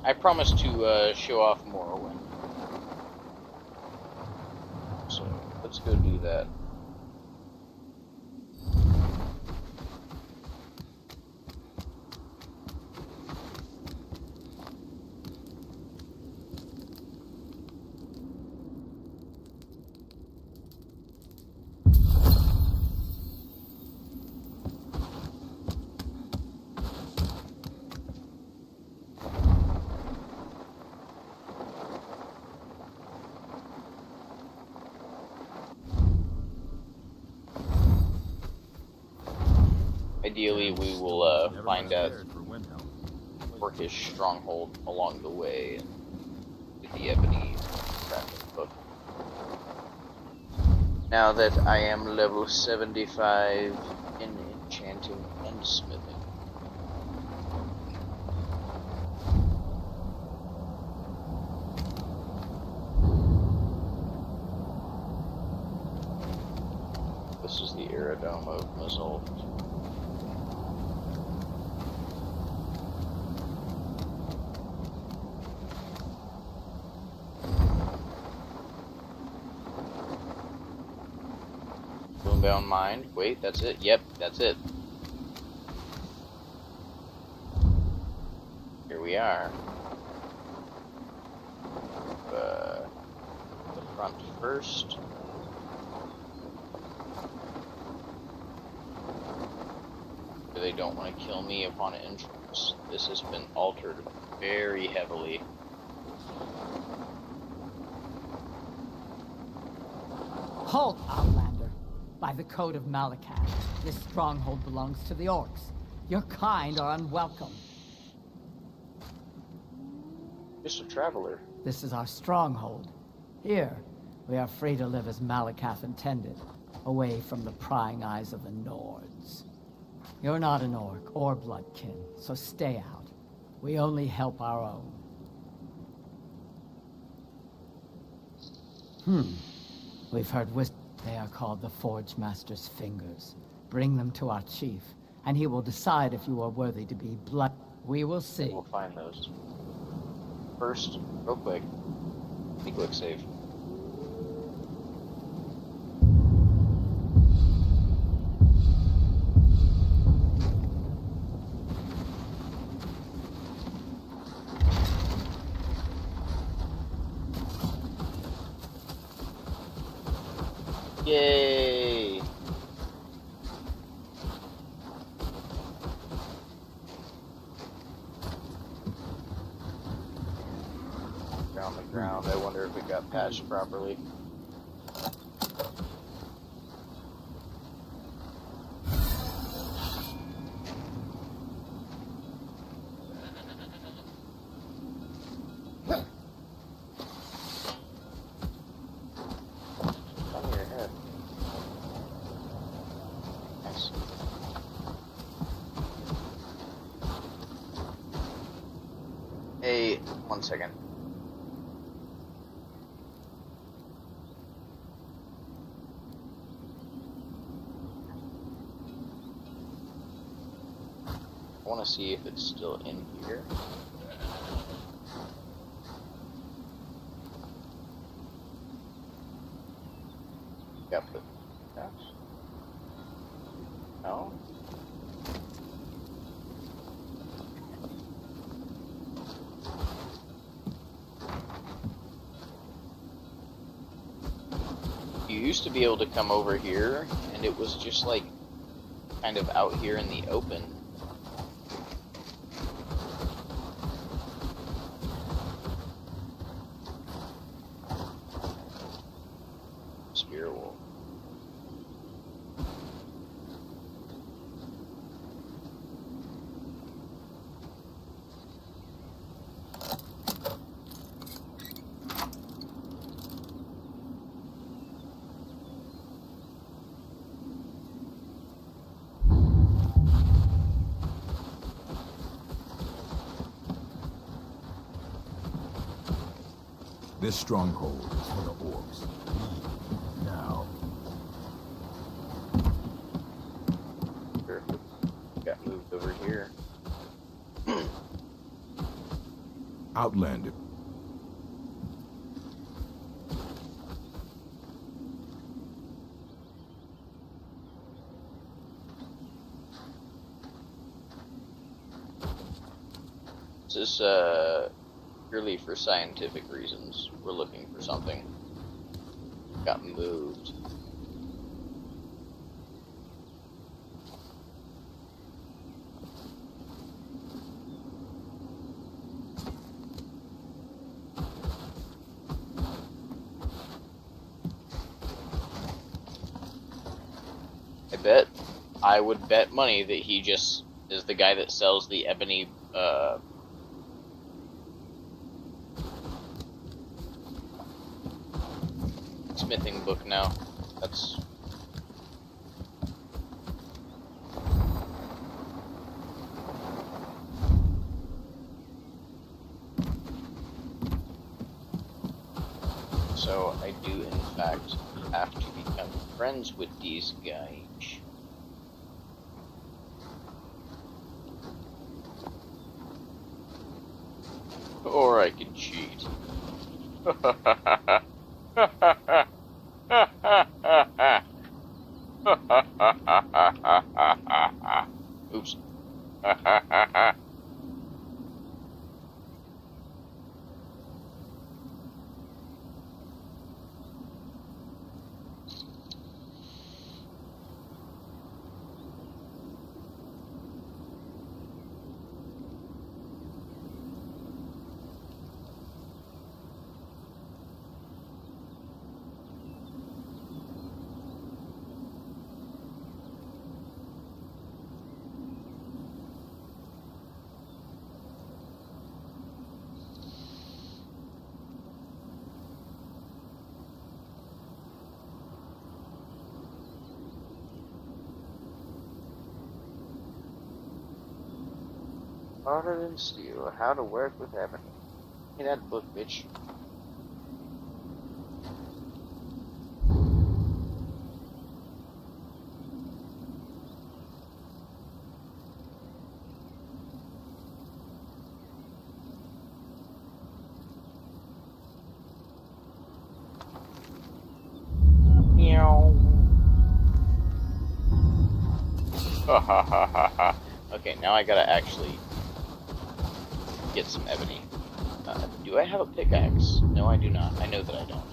I promise to show off more when. So let's go do that. Ideally, we will find out Orcish stronghold along the way and get the ebony crafting book. Now that I am level 75 in enchanting and smithing. This is the aerodome of Mazult. Boombound Mind. Wait, that's it? Yep, that's it. Here we are. The front first. They don't want to kill me upon entrance. This has been altered very heavily. Halt, Outlander! By the code of Malakath, this stronghold belongs to the orcs. Your kind are unwelcome. Just a traveler. This is our stronghold. Here, we are free to live as Malakath intended, away from the prying eyes of the Nords. You're not an orc or bloodkin, so stay out. We only help our own. We've heard they are called the Forge Master's Fingers. Bring them to our chief, and he will decide if you are worthy to be blood. We will see. We'll find those. First, real quick, be quick save. Yay! On the ground. I wonder if it got patched properly. Hey, 1 second. I want to see if it's still in here. Got the patch? No? You used to be able to come over here, and it was just like kind of out here in the open. Spear wolf. This stronghold is for the orcs. Now. Got moved over here. Outlander. This is purely for scientific reasons. We're looking for something. Got moved. I would bet money that he just is the guy that sells the ebony smithing book now. That's so I do in fact have to become friends with these guys. Or I can cheat. Oops. Harder than steel, how to work with ebony. Hey, that book, bitch. Meow. Ha ha ha ha ha. Okay, now I gotta actually get some ebony. Do I have a pickaxe? No, I do not. I know that I don't.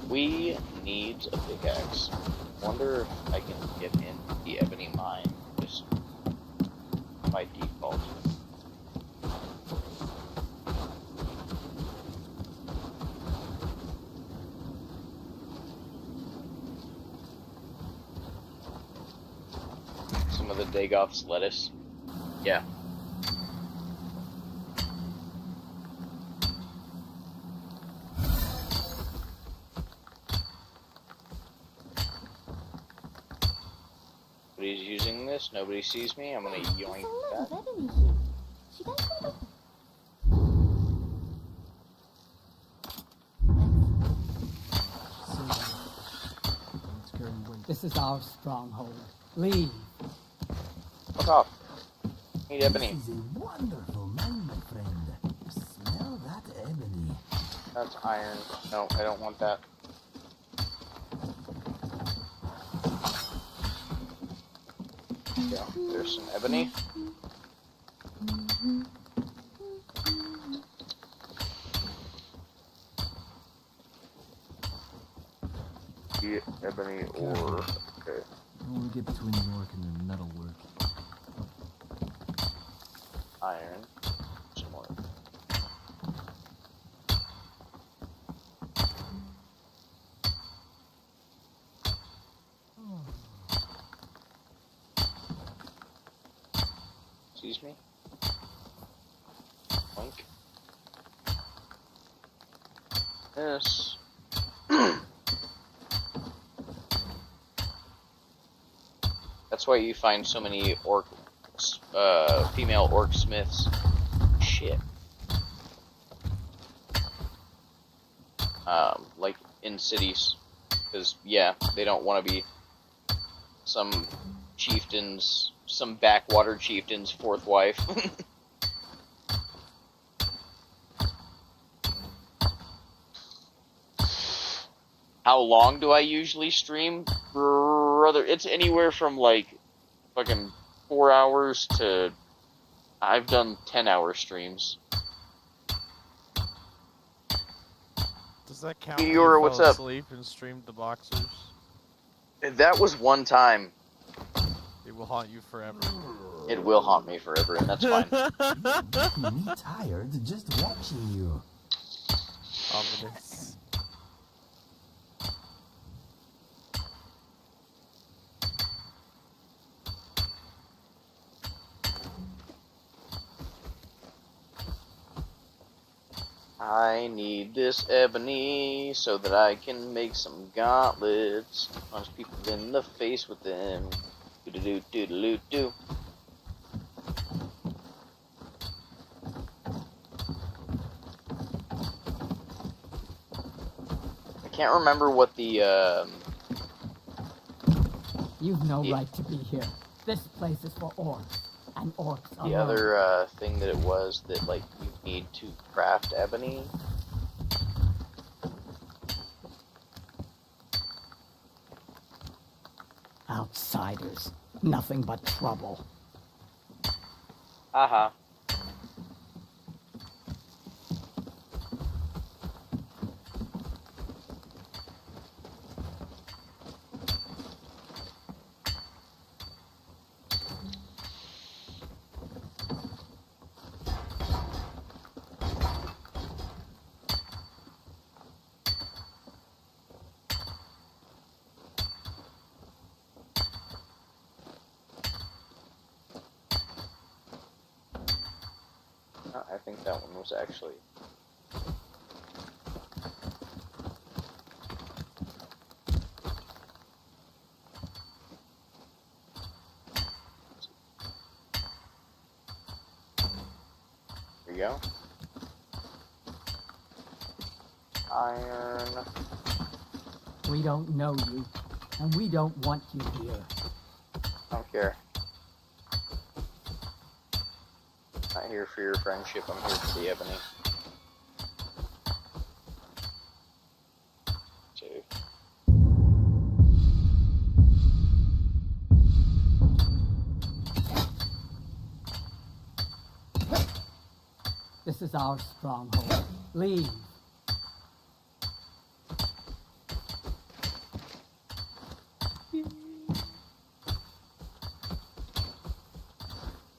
We need a pickaxe. Wonder if I can get in the ebony mine just by default. Some of the Dagoth's lettuce. Yeah. Nobody's using this. Nobody sees me. I'm gonna yoink that. This is our stronghold. Leave. Fuck off. Need ebony. This is a wonderful mine, my friend. Smell that ebony. That's iron. No, I don't want that. Yeah, there's some ebony. Get ebony ore. Okay. I want to get between the work and the metal work. Iron. Some more. Excuse me? Boink. This. That's why you find so many female orc smiths. Shit. Like in cities. Because, yeah, they don't want to be some chieftain's, some backwater chieftain's fourth wife. How long do I usually stream? Brother, it's anywhere from like fucking 4 hours to I've done 10-hour streams. Does that count when you Meteora, fell what's up? asleep and streamed the boxers? That was one time. It will haunt you forever. It will haunt me forever, and that's fine. Me tired just watching you. Ominous. I need this ebony so that I can make some gauntlets. Punch people in the face with them. Do-do-do-do-do-do. I can't remember what the, You've no right to be here. This place is for orcs, and orcs alone. the other, thing that it was that, like, you need to craft ebony. Outsiders. Nothing but trouble. Haha. I think that one was actually... There you go. Iron. We don't know you, and we don't want you here. Don't care. Not here for your friendship, I'm here for the ebony. Save. This is our stronghold. Leave.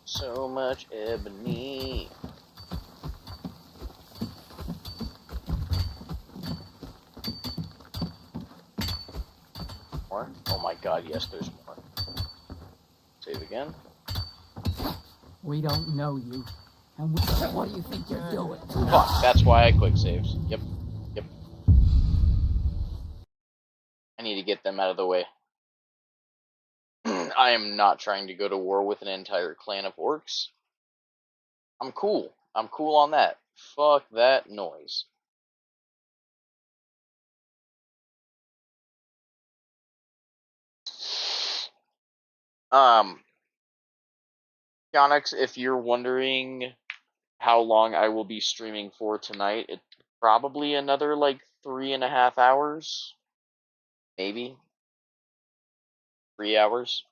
So much ebony. More? Oh my god, yes, there's more. Save again. We don't know you, and what do you think you're doing? Fuck, that's why I quick saves. Yep. Yep. I need to get them out of the way. I am not trying to go to war with an entire clan of orcs. I'm cool. I'm cool on that. Fuck that noise. Yonix, if you're wondering how long I will be streaming for tonight, it's probably another like 3.5 hours. Maybe. 3 hours.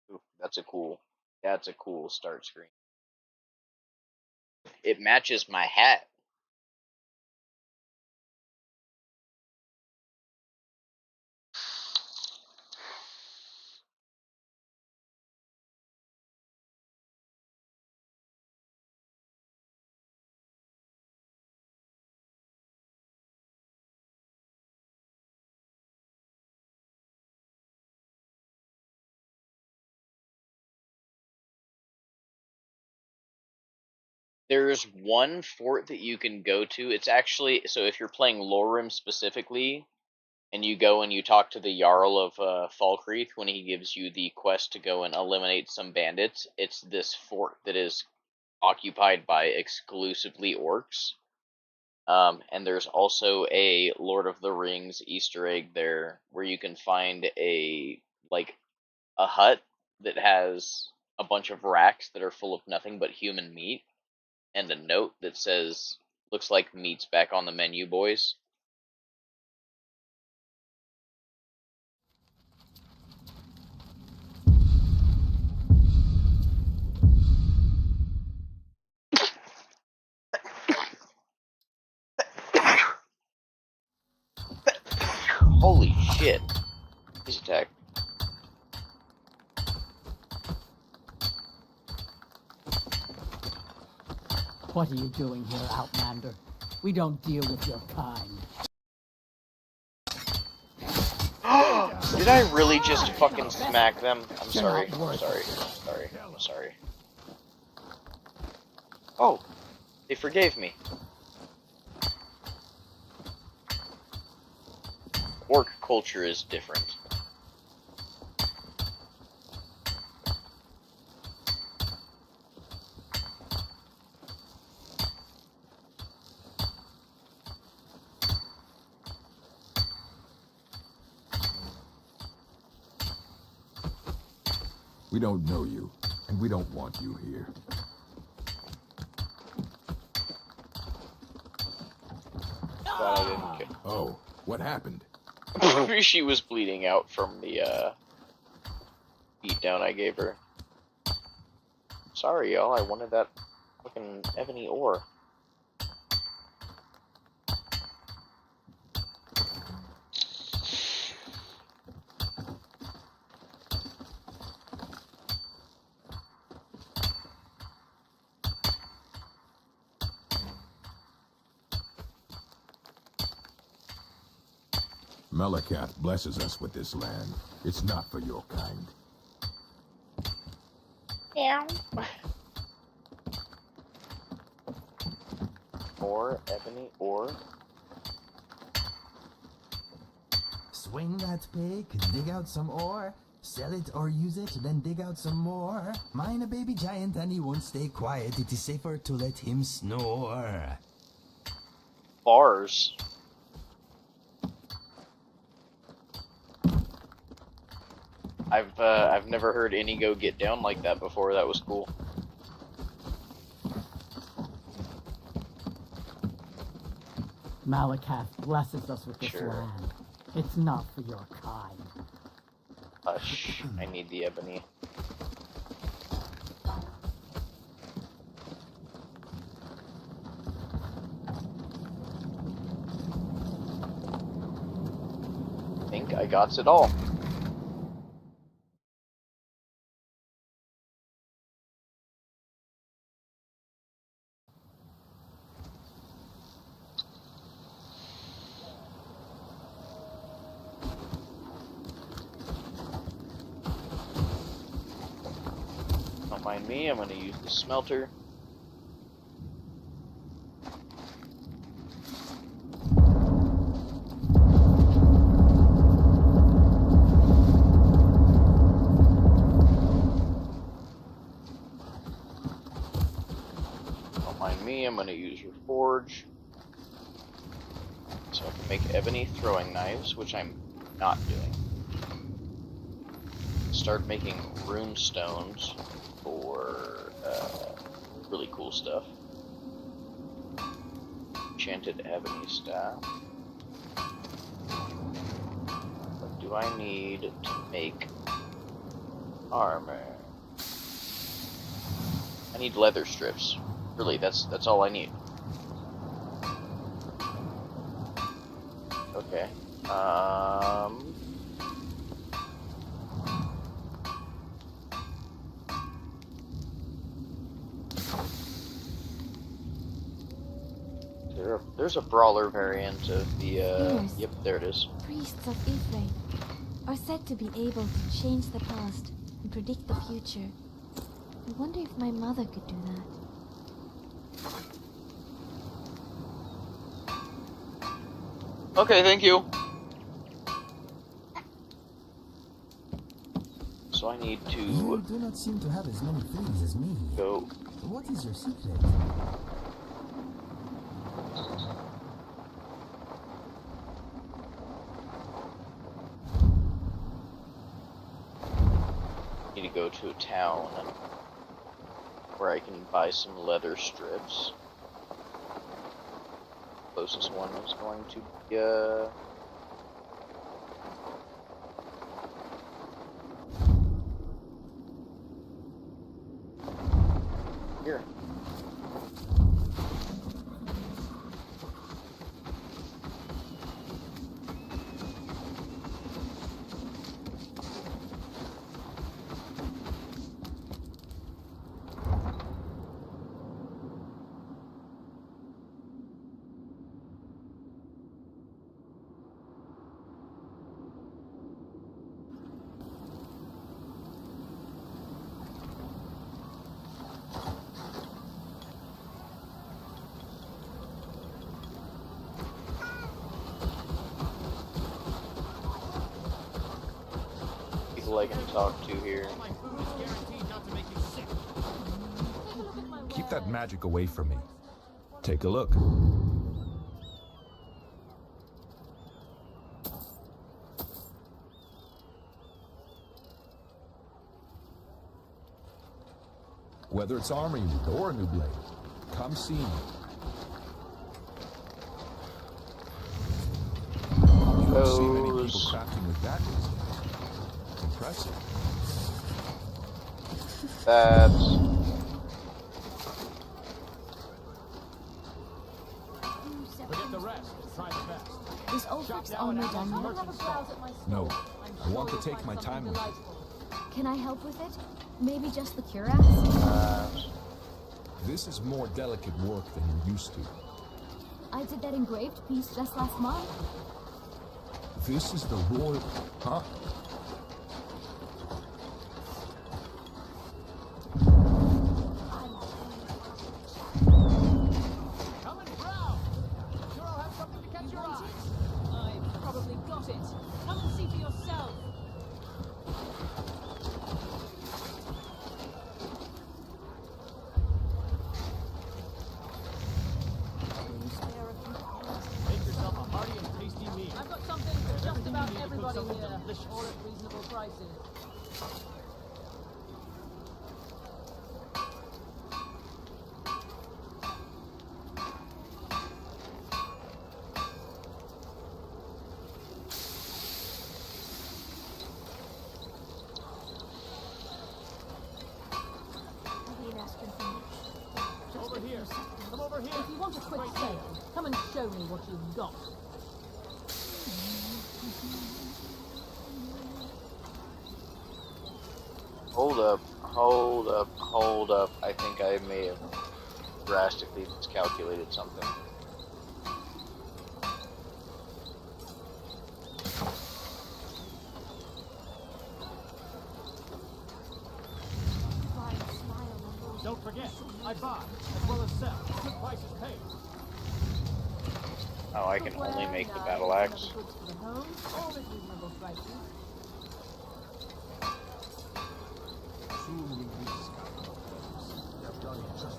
Ooh, that's a cool start screen. It matches my hat. There's one fort that you can go to. It's actually, so if you're playing LoreRim specifically, and you go and you talk to the Jarl of Falkreath when he gives you the quest to go and eliminate some bandits, it's this fort that is occupied by exclusively orcs. And there's also a Lord of the Rings Easter egg there where you can find a hut that has a bunch of racks that are full of nothing but human meat, and a note that says, "Looks like meat's back on the menu, boys." Holy shit. He's attacked. What are you doing here, Outlander? We don't deal with your kind. Did I really just fucking smack them? I'm sorry. I'm sorry. I'm sorry. I'm sorry. Oh, they forgave me. Orc culture is different. We don't know you, and we don't want you here. Glad I didn't kill. Oh, what happened? She was bleeding out from the beatdown I gave her. Sorry, y'all. I wanted that fucking ebony ore. Malakath blesses us with this land. It's not for your kind. Yeah. More ebony ore. Swing that pick, dig out some ore, sell it or use it, then dig out some more. Mine a baby giant and he won't stay quiet. It is safer to let him snore. Bars. I've never heard Inigo get down like that before. That was cool. Malakath blesses us with this land. It's not for your kind. Hush. I need the ebony. I think I got it all. Don't mind me, I'm going to use the smelter. Don't mind me, I'm going to use your forge. So I can make ebony throwing knives, which I'm not doing. Start making rune stones for really cool stuff. Enchanted ebony staff. What do I need to make armor? I need leather strips. Really, that's all I need. Okay. There's a Brawler variant of the, yep, there it is. Priests of Ifrane are said to be able to change the past and predict the future. I wonder if my mother could do that. Okay, thank you. So I need to... You do not seem to have as many fleas as me. Go. What is your secret? Need to go to a town where I can buy some leather strips. Closest one is going to be here. People I can talk to here. Keep that magic away from me. Take a look. Whether it's armor you need or a new blade, come see me. You don't see many people crafting with that wisdom. Impressive. That's... Forget the rest. Try the best. Is Ulfric's armor done yet? No, I want to take my time with it. Can I help with it? Maybe just the cuirass? This is more delicate work than you're used to. I did that engraved piece just last month. This is the royal... Huh? If you want a quick sale, come and show me what you've got. Hold up, hold up, hold up. I think I may have drastically miscalculated something. Don't forget, I buy as well as sell. Good prices paid. Oh, I can only make the battle axe. Soon we'll reach Skyrim Modlist. They have done it just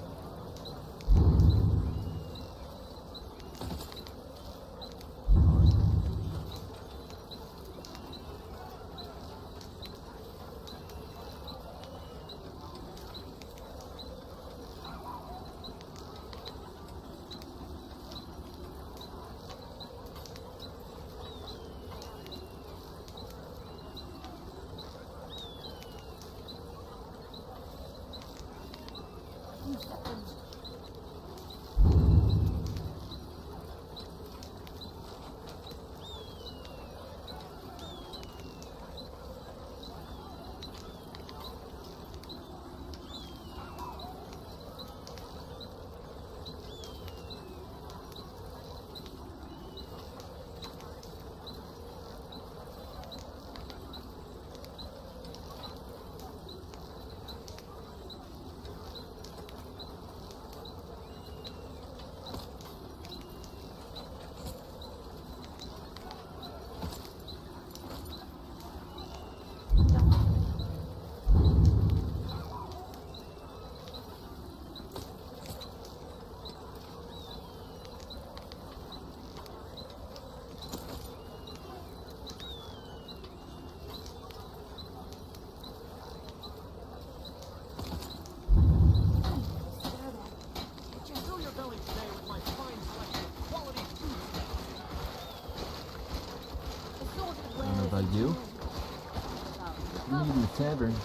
tavern.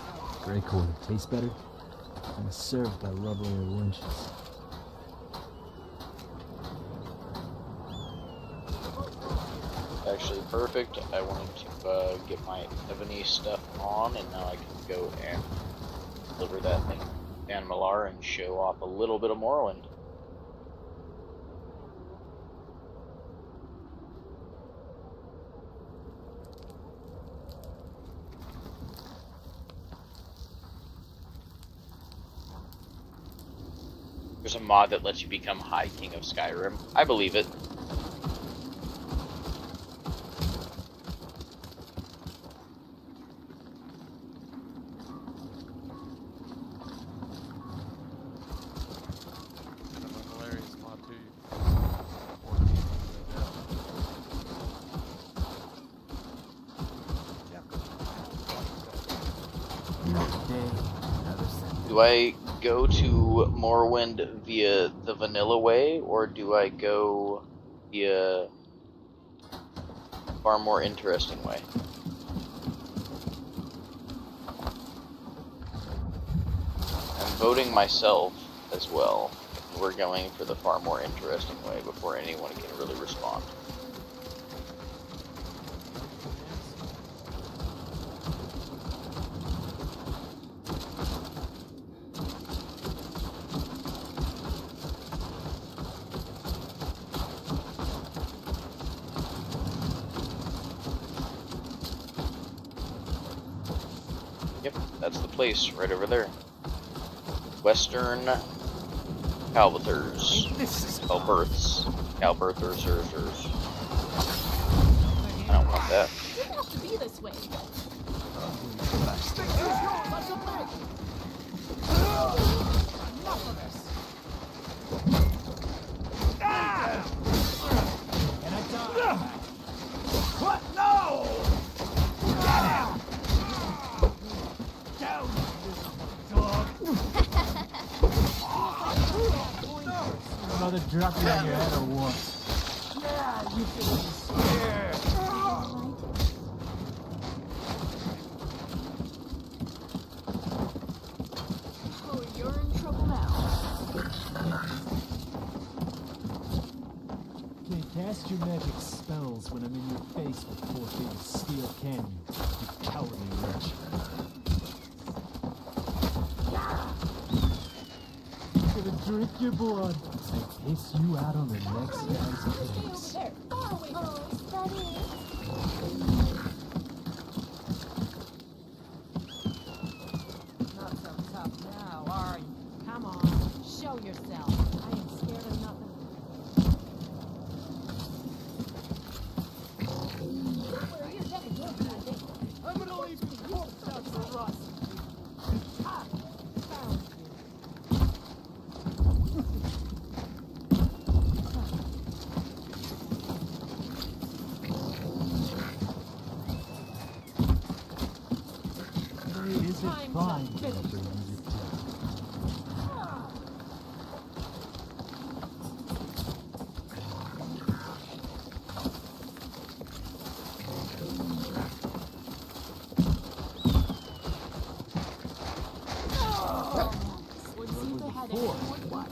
Gray quarter. Tastes better. And is served by lovelier wenches. Actually perfect. I wanted to get my ebony stuff on, and now I can go and deliver that thing down Malar and show off a little bit of Morrowind. There's a mod that lets you become High King of Skyrim. I believe it. Do I go to Morrowind via the vanilla way, or do I go via far more interesting way? I'm voting myself as well. We're going for the far more interesting way before anyone can really respond. Yep, that's the place right over there. Western Calberthers. Calberthers. I don't want that. It didn't have to be this way. Enough of this. Can I die? What? No! Get him! Down, dog! Another drop you on your head or what? Yeah, you can be scared. Oh, you're in trouble now. Can't cast your magic spells when I'm in your face with 4 feet of steel cannon, you cowardly wretch. I'm gonna drink your blood and piss you out on the next guy's face. There, far away from Not so tough now, are you? Come on, show yourself. I ain't scared of nothing. I'm gonna leave you corpse out for rust. Ah, found you. Is it fine to bring you Let's see if they had any wood watch.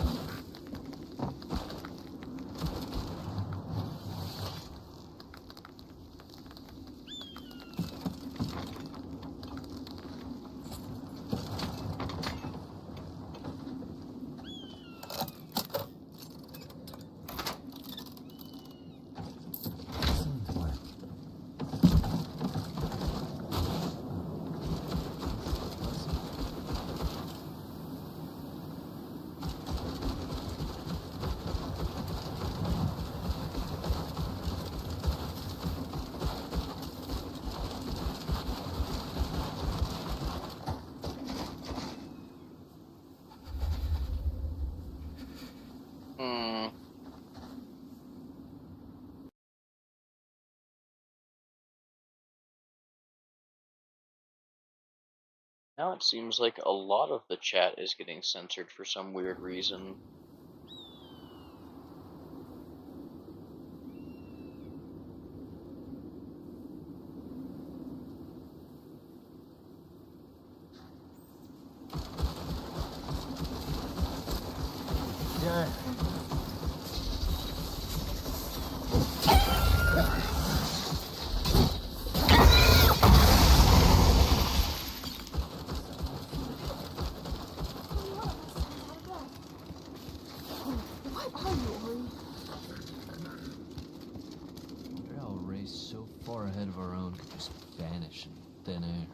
Now it seems like a lot of the chat is getting censored for some weird reason. Yeah. What are you, Ori? Wonder how a race so far ahead of our own could just vanish in thin air.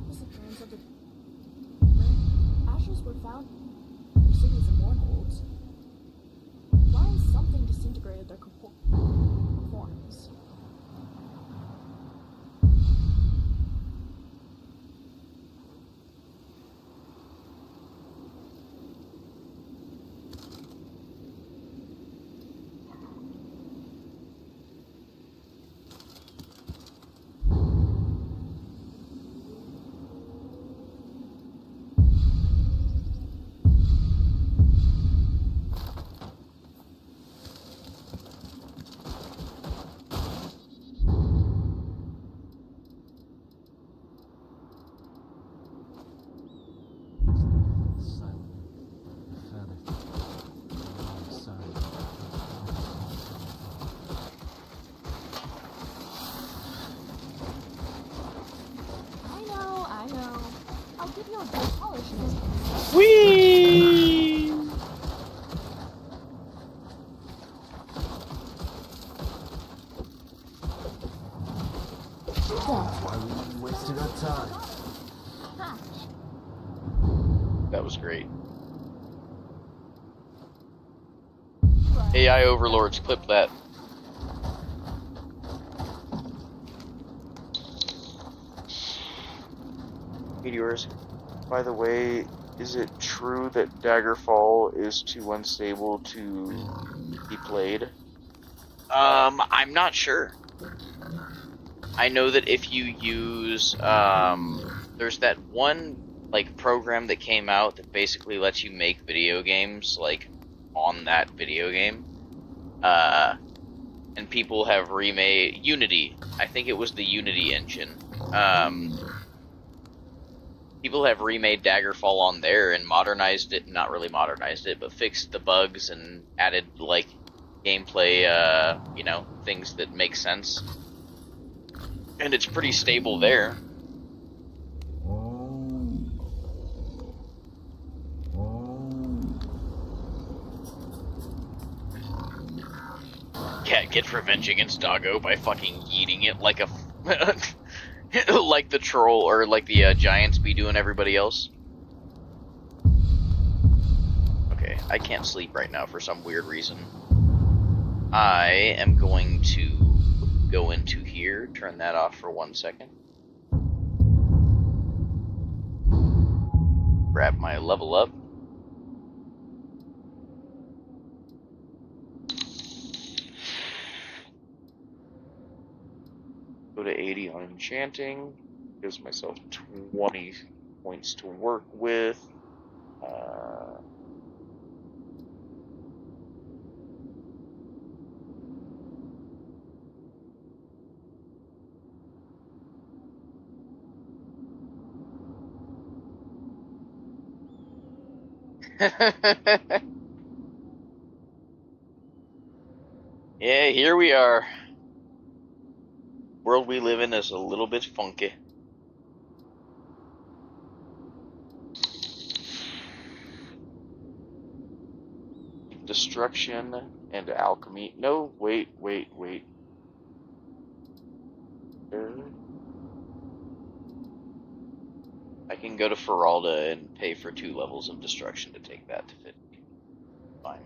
Disappearance of the ashes were found in the cities of Mournholds. Why something disintegrated their forms? I know. I'll give you a good polish. Whee! Why we wasted our time? That was great. AI overlords, clip that. Meteors. By the way, is it true that Daggerfall is too unstable to be played? I'm not sure. I know that if you use, there's that one, like, program that came out that basically lets you make video games, like, on that video game. And people have remade Unity. I think it was the Unity engine. People have remade Daggerfall on there and modernized it, not really modernized it, but fixed the bugs and added, like, gameplay, you know, things that make sense. And it's pretty stable there. Cat gets revenge against Doggo by fucking yeeting it like a... like the troll, or like the giants be doing everybody else. Okay, I can't sleep right now for some weird reason. I am going to go into here, turn that off for 1 second. Grab my level up. Go to 80 on enchanting. Gives myself 20 points to work with. Yeah, here we are. World we live in is a little bit funky. Destruction and alchemy. No, wait. I can go to Feralda and pay for 2 levels of destruction to take that to 50. Fine.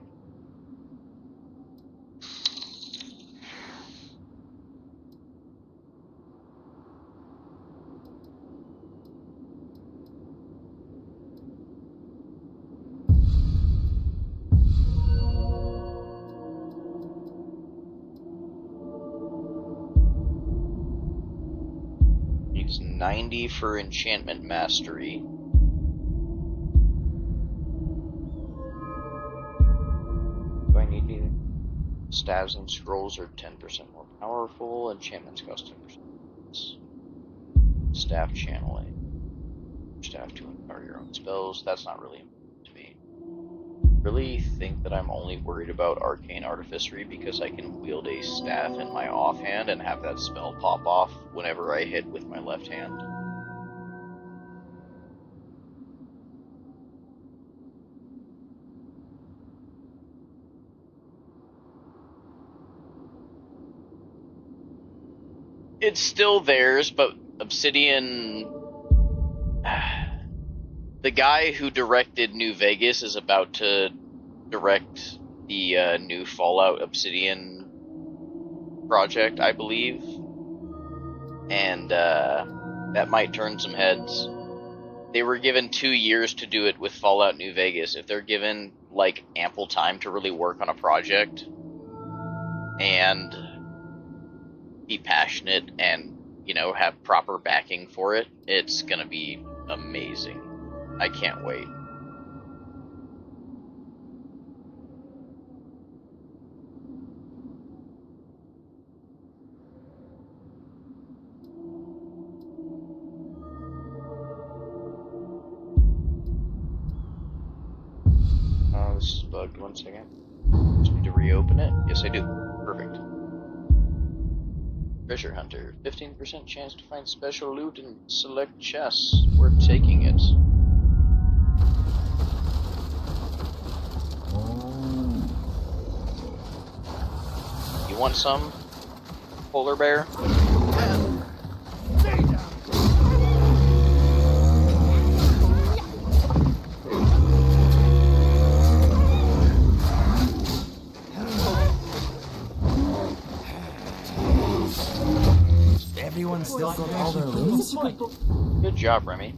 90 for enchantment mastery. Do I need anything? Staves and scrolls are 10% more powerful. Enchantments cost 10%. Staff channeling. Staff to empower your own spells. That's not really important to me. Really think that I'm only worried about arcane artificery because I can wield a staff in my offhand and have that spell pop off whenever I hit with my left hand. It's still theirs, but Obsidian... The guy who directed New Vegas is about to direct the new Fallout Obsidian project, I believe. And that might turn some heads. They were given 2 years to do it with Fallout New Vegas. If they're given, like, ample time to really work on a project and be passionate and, you know, have proper backing for it, it's gonna be amazing. I can't wait. Oh, this is bugged. 1 second. Just need to reopen it. Yes, I do. Perfect. Treasure Hunter. 15% chance to find special loot in select chests. We're taking it. You want some, polar bear? Everyone still got all their loot? Good job, Remy.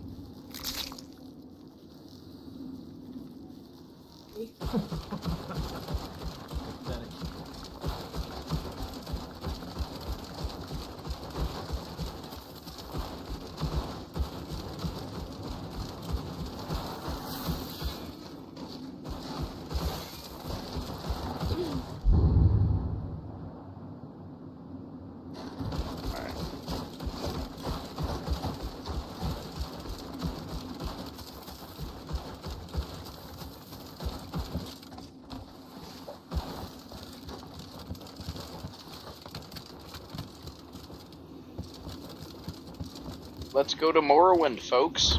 Let's go to Morrowind, folks.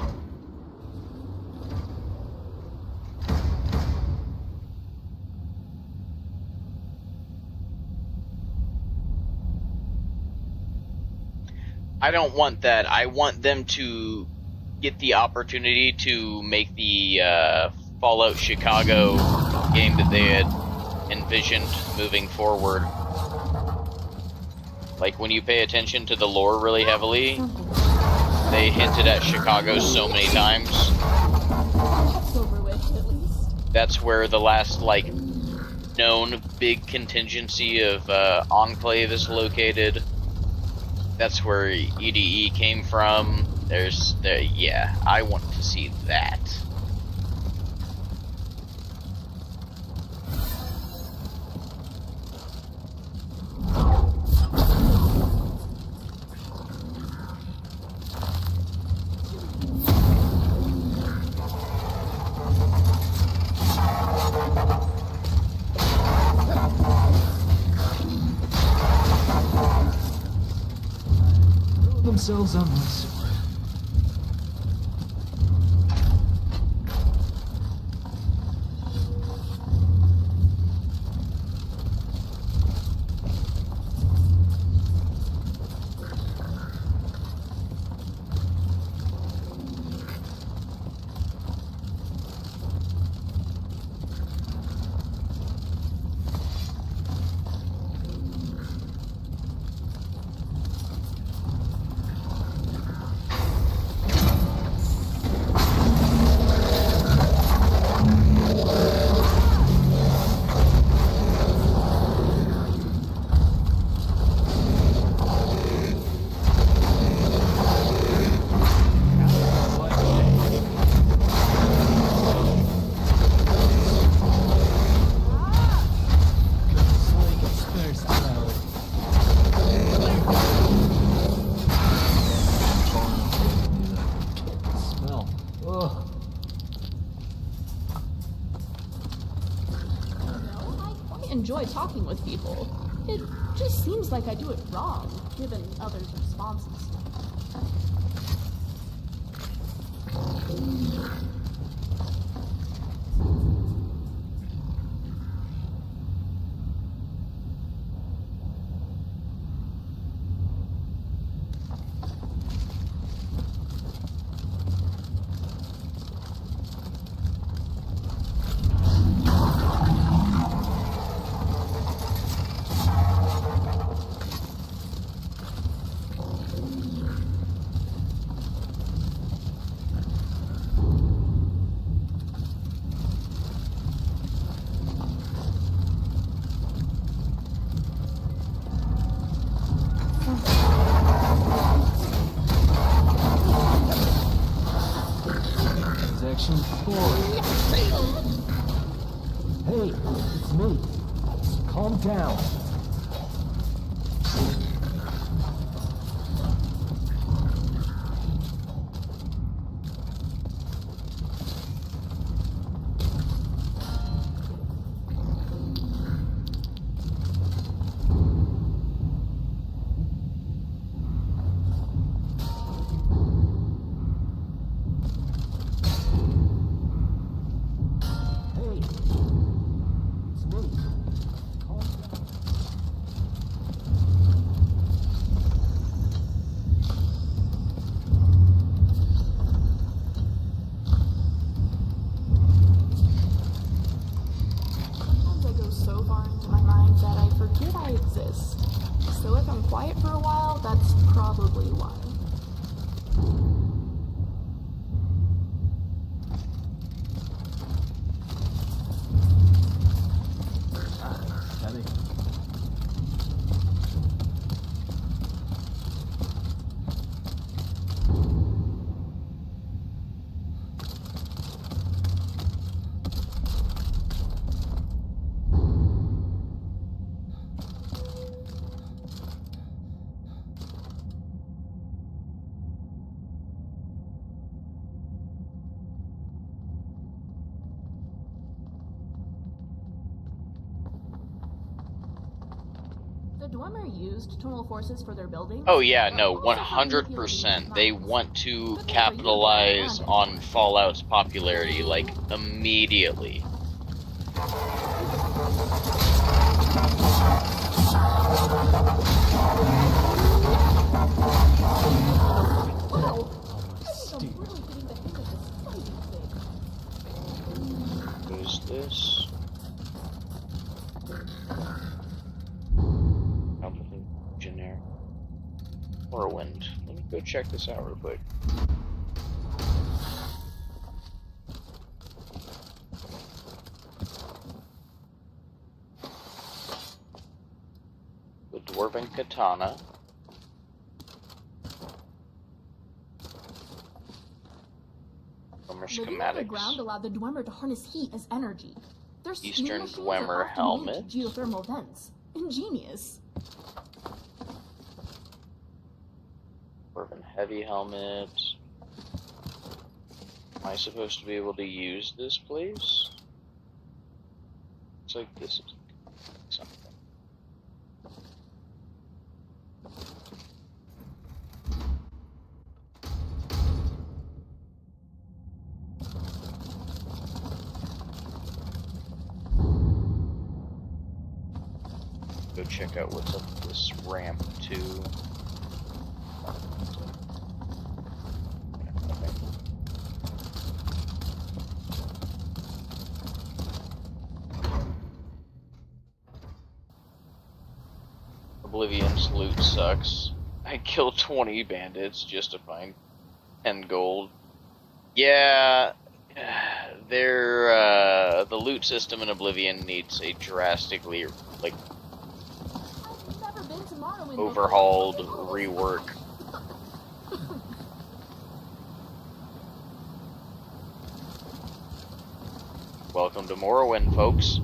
I don't want that. I want them to get the opportunity to make the Fallout Chicago game that they had envisioned moving forward. Like, when you pay attention to the lore really heavily, they hinted at Chicago so many times. That's where the last, like, known big contingency of Enclave is located. That's where EDE came from. Yeah, I want to see that. Themselves on my sword. enjoy talking with people. It just seems like I do it wrong, given others' responses. Section 4. Hey, it's me. Calm down. The Dwemer used tonal forces for their buildings. Oh yeah, no, 100%. They want to capitalize on Fallout's popularity, like, immediately. Who's this? Generic. Morrowind. Let me go check this out real quick. The Dwarven Katana. Dwemer Living on the schematics. ground allowed the Dwemer to harness heat as energy. Their steam Eastern machines Dwemer are often helmet. linked to geothermal vents. Ingenious. Dwarven heavy helmet. Am I supposed to be able to use this place? Looks like this is something. Go check out what's up this ramp too. Oblivion's loot sucks. I killed 20 bandits just to find 10 gold. Yeah, the loot system in Oblivion needs a drastically, like, overhauled rework. Welcome to Morrowind, folks.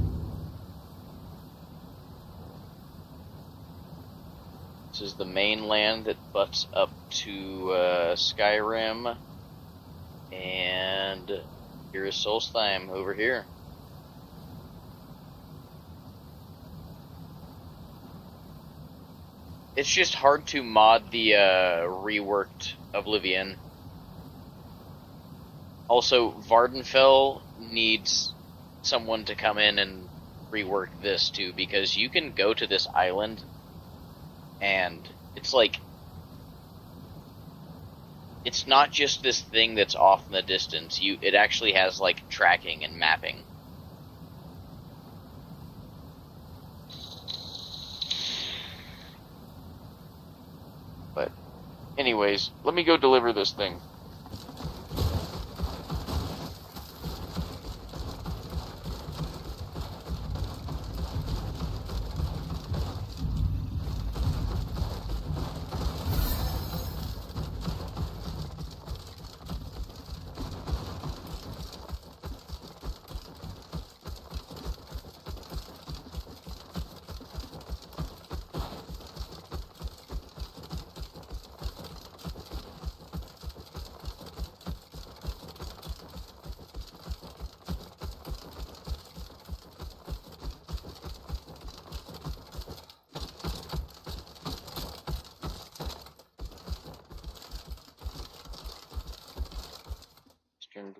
This is the mainland that butts up to Skyrim, and here is Solstheim over here. It's just hard to mod the reworked Oblivion. Also, Vardenfell needs someone to come in and rework this too, because you can go to this island and it's like, it's not just this thing that's off in the distance. It actually has like tracking and mapping. But anyways, let me go deliver this thing.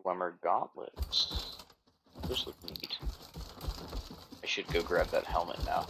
Dwemer gauntlets. Those look neat. I should go grab that helmet now.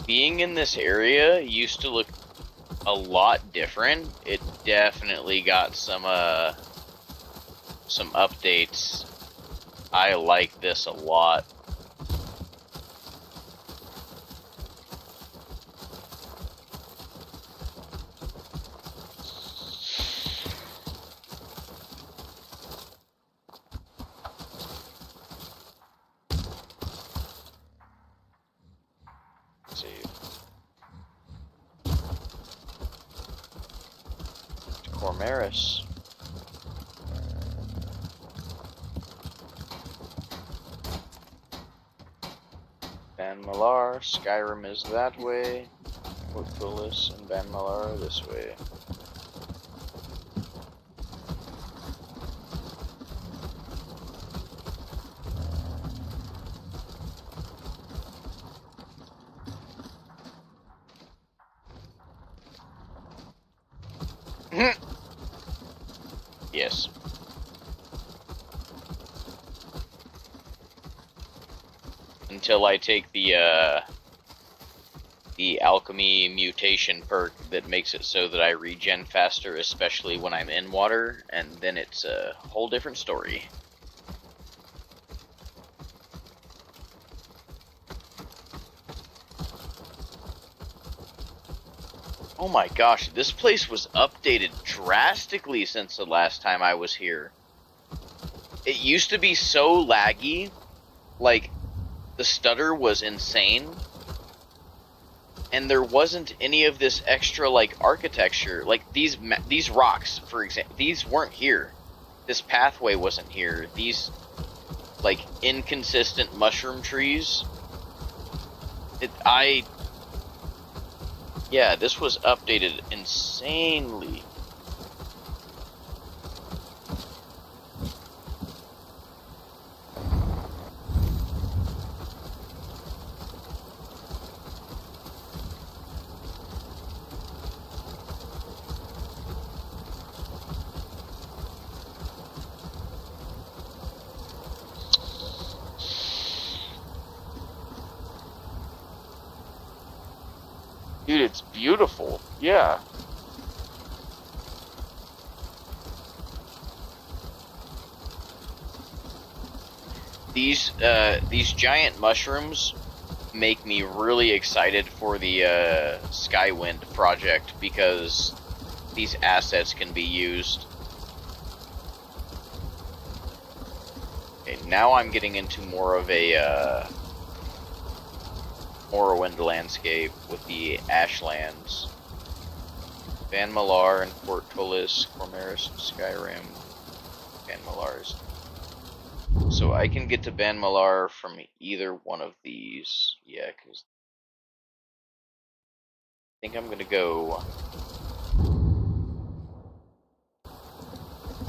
Being in this area used to look a lot different. It definitely got some updates. I like this a lot. Cormeris. Ban Malar, Skyrim is that way. Woodfulis and Ban Malar are this way. Yes. Until I take the alchemy mutation perk that makes it so that I regen faster, especially when I'm in water, and then it's a whole different story. Oh my gosh, this place was updated drastically since the last time I was here. It used to be so laggy, like, the stutter was insane, and there wasn't any of this extra, like, architecture. Like, these rocks, for example, these weren't here. This pathway wasn't here. These, like, inconsistent mushroom trees. Yeah, this was updated insanely. Dude, it's beautiful. Yeah. These giant mushrooms make me really excited for the Skywind project, because these assets can be used. Okay, now I'm getting into more of a Morrowind landscape with the Ashlands. Van Malar and Port Tolis, Cormaris and Skyrim. Van Malar's. So I can get to Ban Malar from either one of these. Yeah, because I think I'm gonna go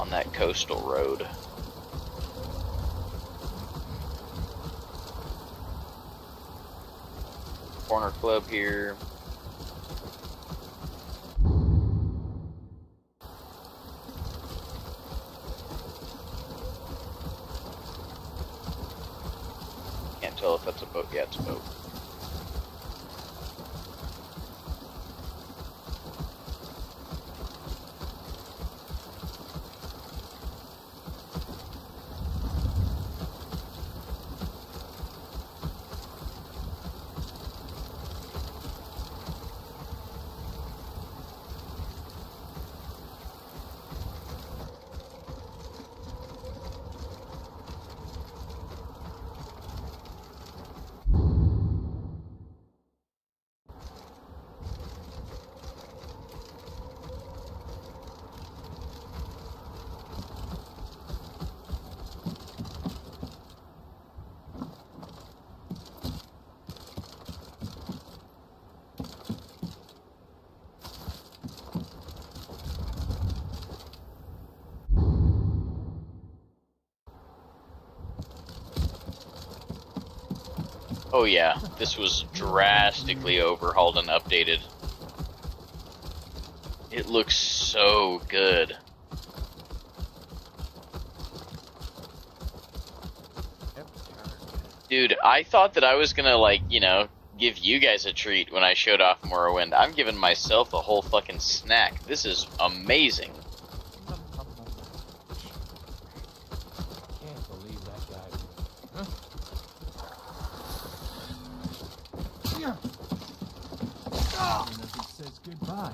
on that coastal road. Corner club here. Can't tell if that's a boat. Yeah, it's a boat. Oh yeah, this was drastically overhauled and updated. It looks so good. Dude, I thought that I was gonna, like, you know, give you guys a treat when I showed off Morrowind. I'm giving myself a whole fucking snack. This is amazing. Can't believe that guy. Huh?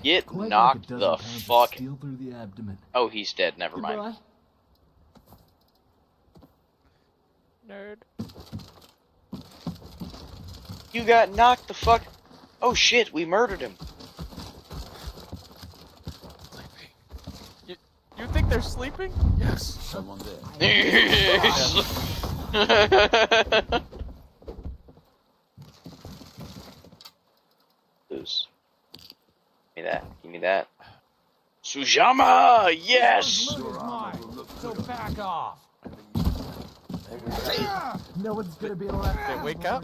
Get knocked the fuck. Through the abdomen. Oh, he's dead. Never mind. Nerd. You got knocked the fuck. Oh shit, we murdered him. You think they're sleeping? Yes. Someone there. Lose. Give me that. Give me that. Sujama! Yes! So back off. No one's gonna be left. They wake up?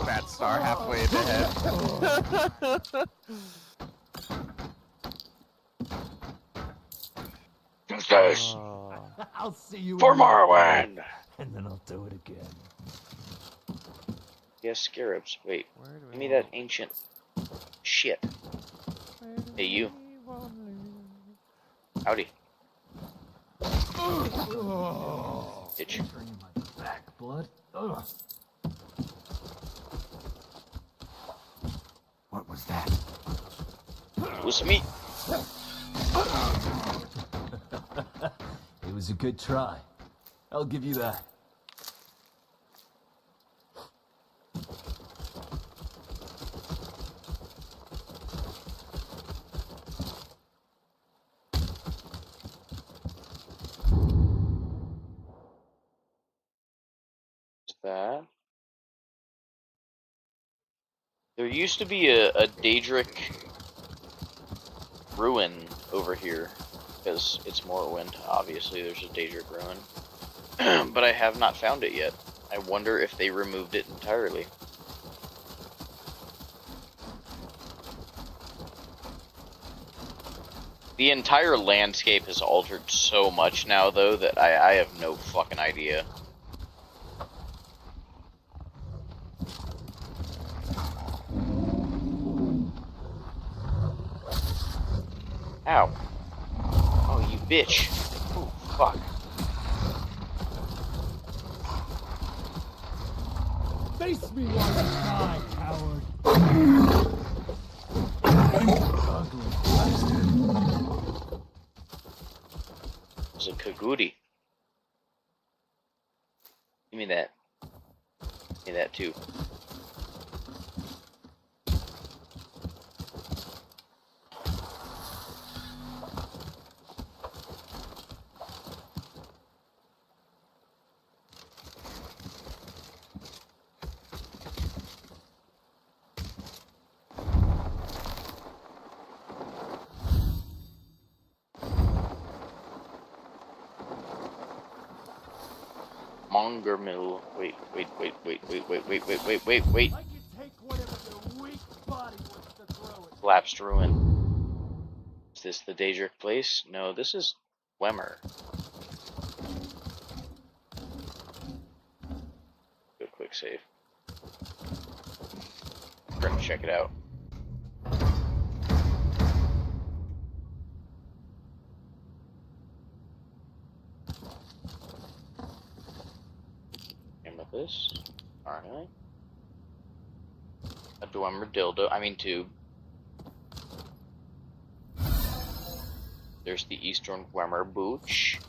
Bad star halfway in the head. Justice! I'll see you For Morrowind! and then I'll do it again. Yes, scarabs. Wait. Give me that ancient shit. Hey, you. Howdy. Bitch. Back, blood. Ugh. What was that? It was me. It was a good try. I'll give you that. That. There used to be a Daedric ruin over here, because it's Morrowind. Obviously, there's a Daedric ruin, but I have not found it yet. I wonder if they removed it entirely. The entire landscape has altered so much now, though, that I have no fucking idea. Ow. Oh, you bitch. Oh, fuck. Face me while you die, coward. It's a Khajiit. Give me that. Say that too. Monger mill. Wait. I can take whatever your weak body wants to throw at Collapsed ruin. Is this the Daedric place? No, this is Wemmer. Do a quick save. We're gonna check it out. And with this, aren't I? A Dwemer dildo. I mean tube. There's the Eastern Dwemer booch.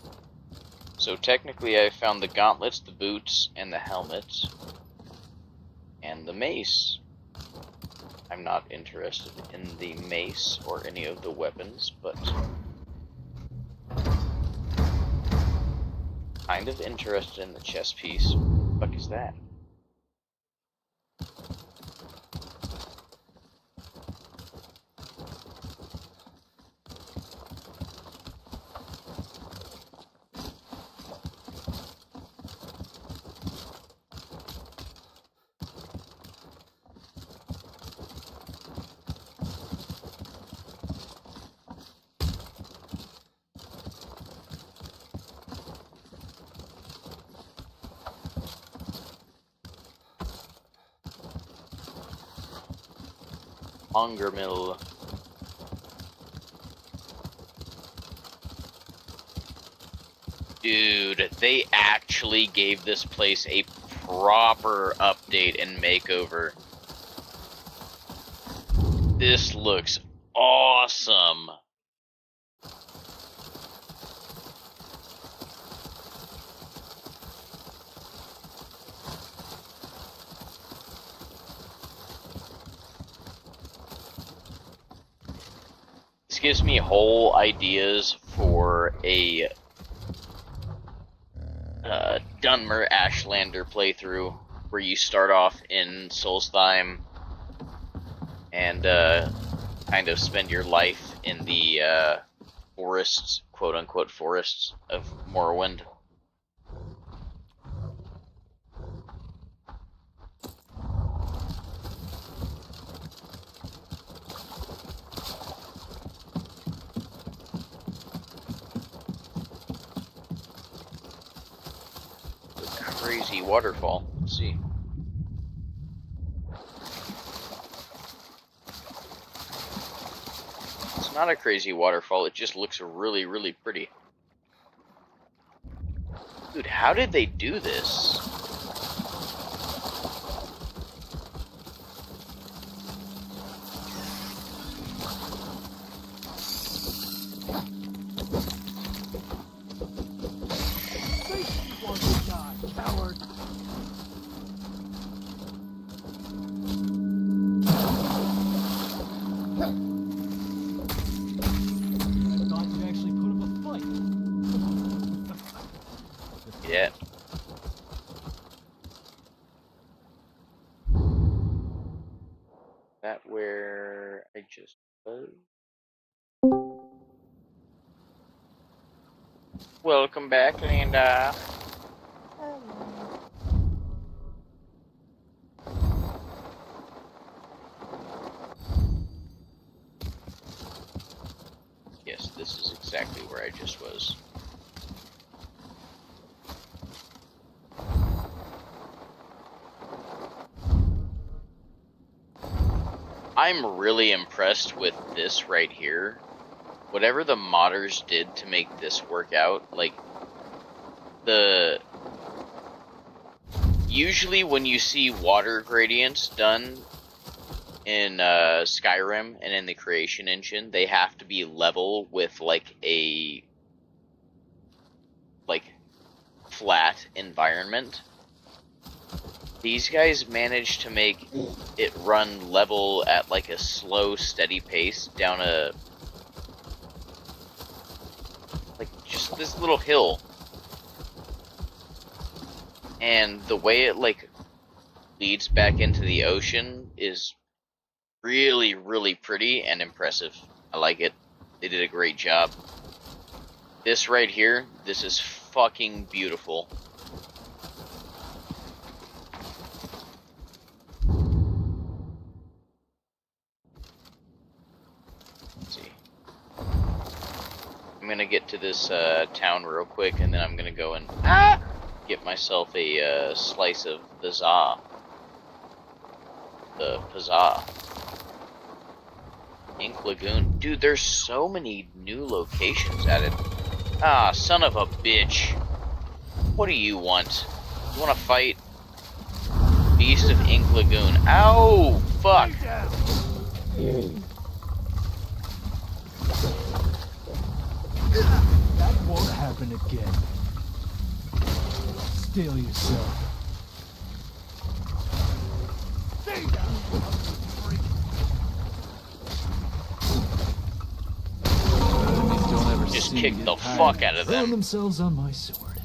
So technically I found the gauntlets, the boots, and the helmets. And the mace. I'm not interested in the mace or any of the weapons, but kind of interested in the chest piece. What the fuck is that? Monger mill. Dude, they actually gave this place a proper update and makeover. This looks awesome. This gives me whole ideas for a Dunmer Ashlander playthrough where you start off in Solstheim and kind of spend your life in the forests, quote-unquote forests of Morrowind. Crazy waterfall. Let's see. It's not a crazy waterfall, it just looks really, really pretty. Dude, how did they do this? Yeah. That where I just was. Welcome back, Linda. Yes, this is exactly where I just was. I'm really impressed with this right here. Whatever the modders did to make this work out, like, usually when you see water gradients done in Skyrim and in the creation engine, they have to be level with, like, a, flat environment. These guys managed to make it run level at like a slow, steady pace down a like just this little hill. And the way it like leads back into the ocean is really, really pretty and impressive. I like it. They did a great job. This right here, this is fucking beautiful. Let's see. I'm gonna get to this town real quick, and then I'm gonna go and get myself a slice of the za. The Pazza. Ink Lagoon. Dude, there's so many new locations added. Ah, son of a bitch. What do you want? You want to fight? Beast of Ink Lagoon. Ow! Fuck! That won't happen again. Steel yourself. Just kick the fuck out of Throw them. themselves on my sword.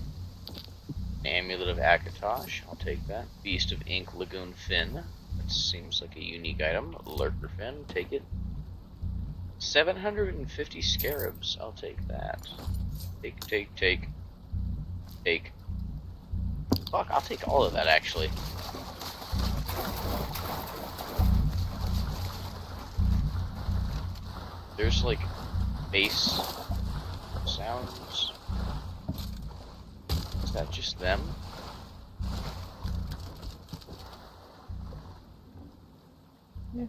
Amulet of Akatosh. I'll take that. Beast of Ink Lagoon Fin. That seems like a unique item. Lurker Fin. Take it. 750 scarabs. I'll take that. Take. Fuck, I'll take all of that actually. There's like bass sounds. Is that just them? Yeah.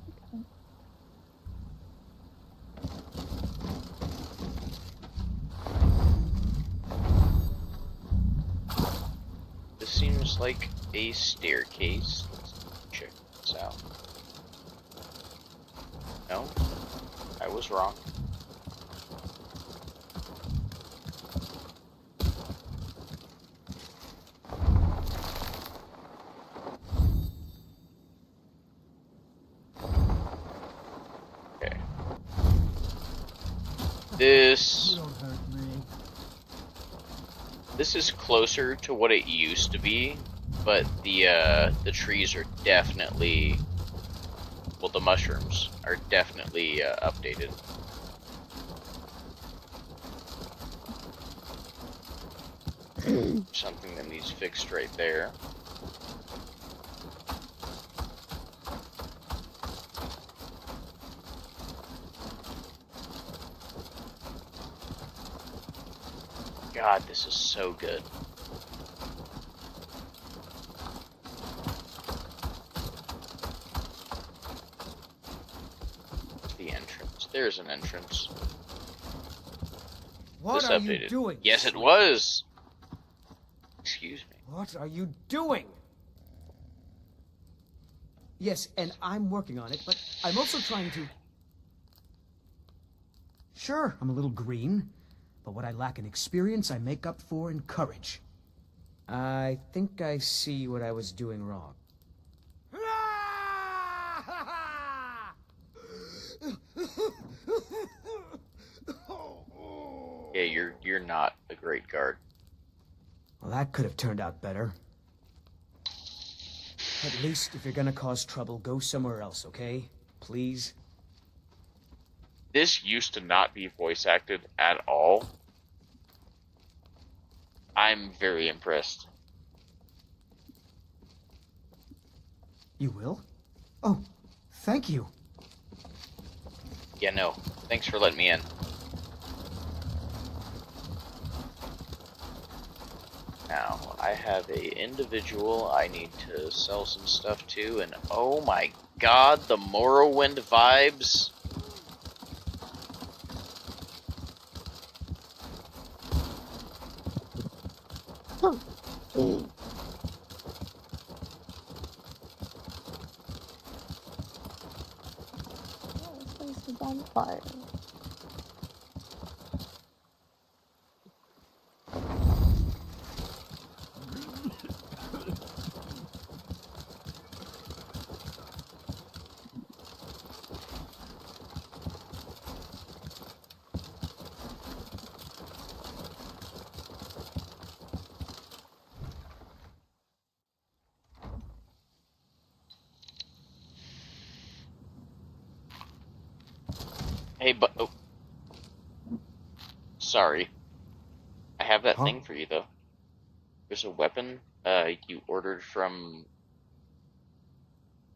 This seems like a staircase. Let's check this out. No, I was wrong. Okay. This is closer to what it used to be, but the trees are definitely, well, the mushrooms are definitely updated. Something that needs fixed right there. God, this is so good. The entrance. There's an entrance. What This are updated. you doing? Yes, it was. Excuse me. What are you doing? Yes, and I'm working on it, but I'm also trying to... Sure, I'm a little green, but what I lack in experience, I make up for in courage. I think I see what I was doing wrong. Yeah, you're not a great guard. Well, that could have turned out better. At least, if you're gonna cause trouble, go somewhere else, okay? Please? This used to not be voice acted at all. I'm very impressed. You will? Oh, thank you. Yeah, no. Thanks for letting me in. Now, I have a individual I need to sell some stuff to, and oh my god, the Morrowind vibes. This place is on fire. Hey, but oh, sorry. I have that thing for you though. There's a weapon you ordered from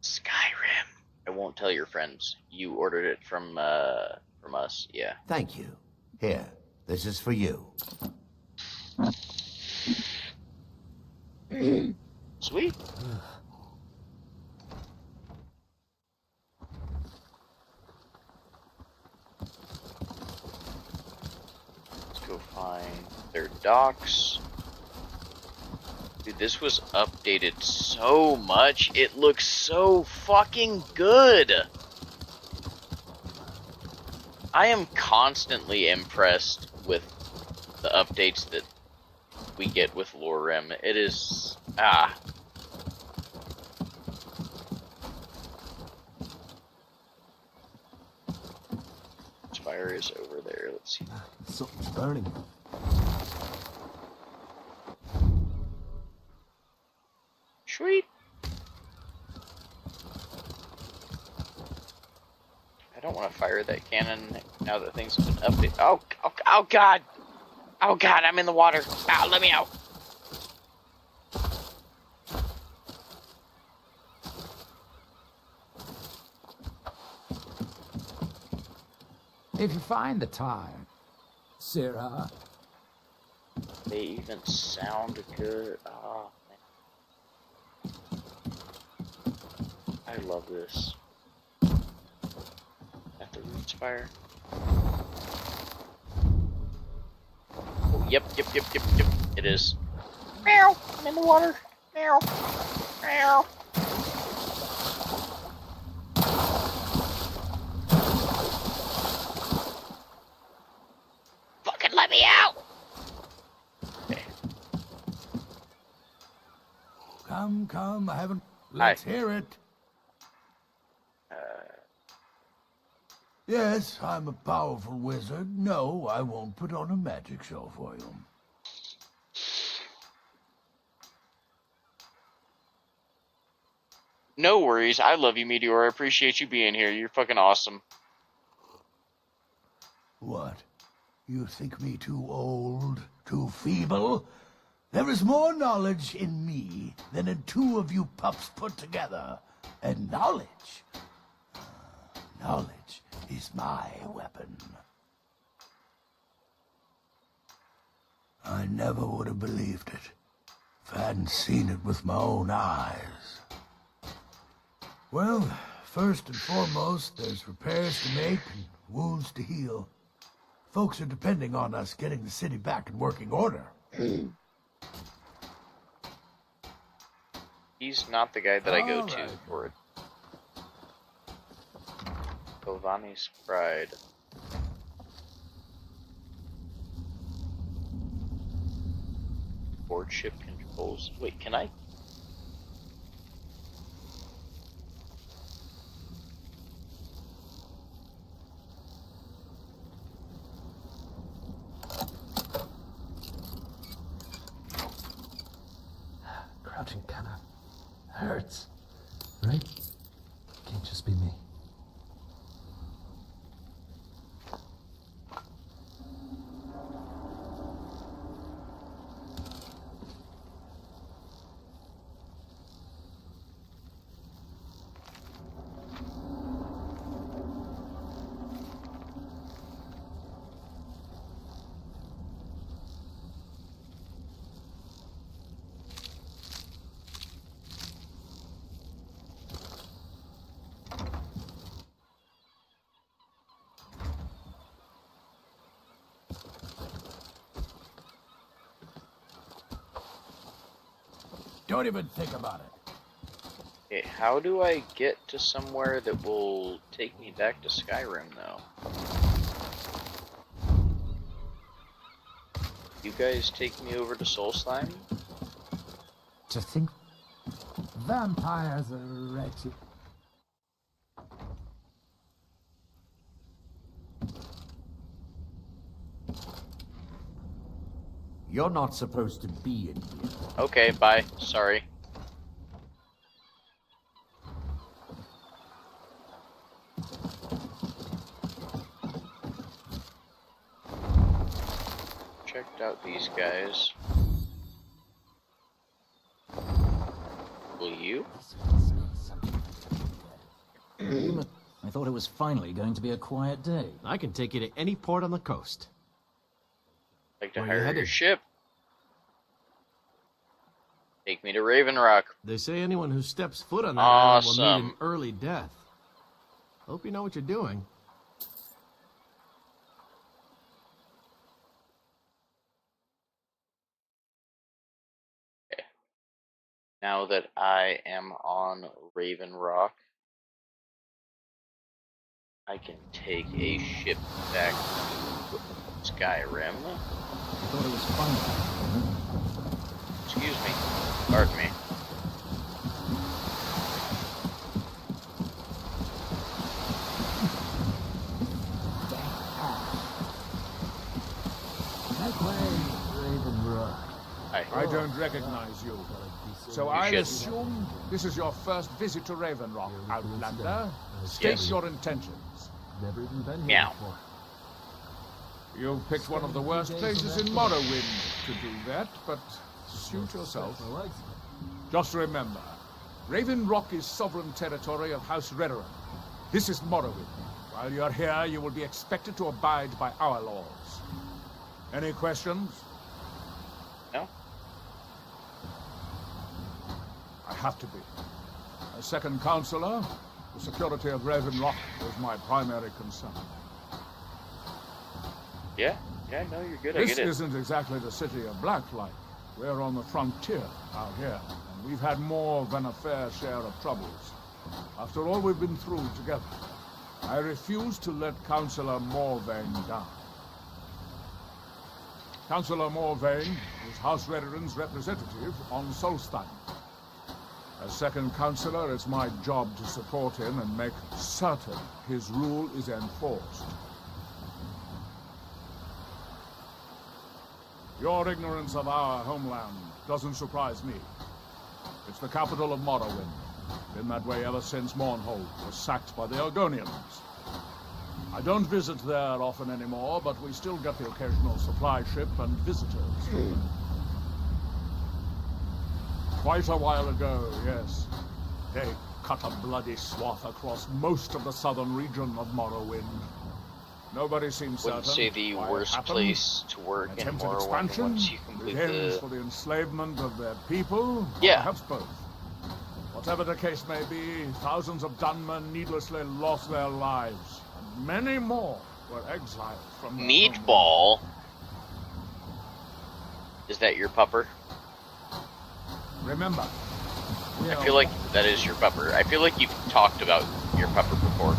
Skyrim. I won't tell your friends. You ordered it from us, yeah. Thank you. Here, this is for you. Sweet. Let's go find their docks. Dude, this was updated so much. It looks so fucking good. I am constantly impressed with the updates that we get with LoreRim. It is Fire is over there. Let's see. Something's burning. Sweet. I don't want to fire that cannon now that things have been updated. Oh god! Oh god, I'm in the water. Ow, let me out. If you find the time, Sarah. They even sound good. Oh, man. I love this. At the roots fire. Oh, yep. It is. Meow! I'm in the water. Meow. Meow. Fucking let me out! Okay. Come, I haven't... Let's hear it. Yes, I'm a powerful wizard. No, I won't put on a magic show for you. No worries. I love you, Meteor. I appreciate you being here. You're fucking awesome. What? You think me too old, too feeble? There is more knowledge in me than in two of you pups put together. And knowledge is my weapon. I never would have believed it if I hadn't seen it with my own eyes. Well, first and foremost, there's repairs to make and wounds to heal. Folks are depending on us getting the city back in working order. He's not the guy that I go to for it. Kovani's Pride. Board ship controls. Wait, can I? Crouching kinda hurts, right? Can't just be me. Don't even think about it. Okay, how do I get to somewhere that will take me back to Skyrim, though? You guys take me over to Soul Slime? To think vampires are wretched. You're not supposed to be in here. Okay, bye. Sorry. checked out these guys. Will you? I thought it was finally going to be a quiet day. I can take you to any port on the coast. Like to Where are you hire your headed? ship. Take me to Raven Rock. They say anyone who steps foot on that island will meet an Awesome. early death. Hope you know what you're doing. Now that I am on Raven Rock, I can take a ship back to Skyrim. I thought it was finally. Excuse me. Pardon me. That way, Raven Rock. I don't recognize you. So I assume this is your first visit to Raven Rock, Outlander. State Yes. your intentions. Never even been here Meow. before. You've picked one of the worst places in Morrowind to do that, but suit yourself. Just remember, Raven Rock is sovereign territory of House Redoran. This is Morrowind. While you're here, you will be expected to abide by our laws. Any questions? No. I have to be. As second counselor, the security of Raven Rock is my primary concern. Yeah, no, you're good. I This get it. isn't exactly the city of Blacklight. We're on the frontier out here, and we've had more than a fair share of troubles. After all we've been through together, I refuse to let Councillor Morvain down. Councillor Morvain is House Redoran's representative on Solstein. As second councillor, it's my job to support him and make certain his rule is enforced. Your ignorance of our homeland doesn't surprise me. It's the capital of Morrowind. Been that way ever since Mournhold was sacked by the Argonians. I don't visit there often anymore, but we still get the occasional supply ship and visitors. Quite a while ago, yes. They cut a bloody swath across most of the southern region of Morrowind. Nobody seems certain. Wouldn't say the why it worst happened. place to work in Attempted Morrowind expansion, once you complete revenge the... for the enslavement of their people, or Yeah. perhaps both. Whatever the case may be, thousands of gunmen needlessly lost their lives, and many more were exiled from their Meatball? Is that your pupper? Remember, I feel like that is your pupper. I feel like you've talked about your pupper before.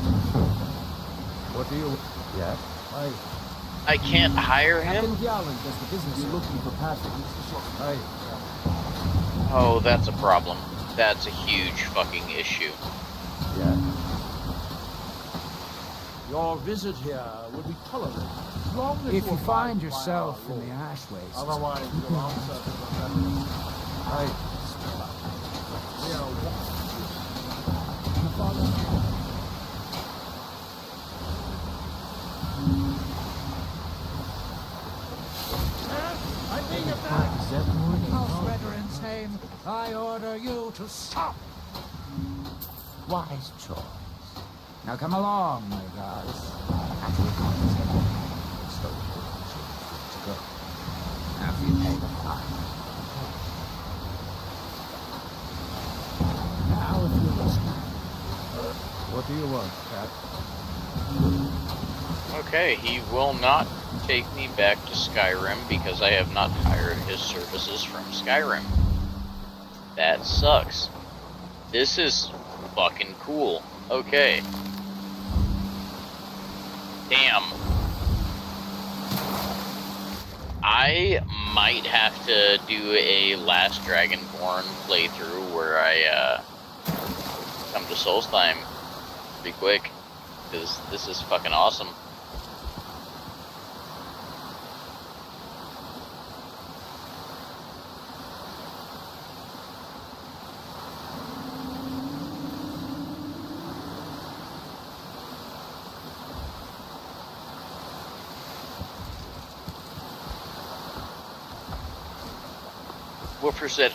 what do you... Yeah? I can't hire him? does the business. You're looking for passage. Oh, that's a problem. That's a huge fucking issue. Yeah. Your visit here will be tolerated. As long as If you abide find by yourself our in the laws. ashways, Otherwise, you'll answer to the veterans. House Veteran's name, I order you to stop. Wise choice. Now come along, my guys. After you pay the fine. Now if you listen. What do you want, Cat? Okay, he will not take me back to Skyrim because I have not hired his services from Skyrim. That sucks. This is fucking cool. Okay. Damn. I might have to do a Last Dragonborn playthrough where I come to Solstheim pretty quick, because this is fucking awesome. subwoofer said.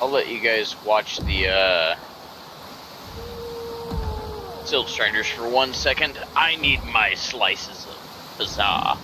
I'll let you guys watch the Silk Strangers for 1 second. I need my slices of bizarre.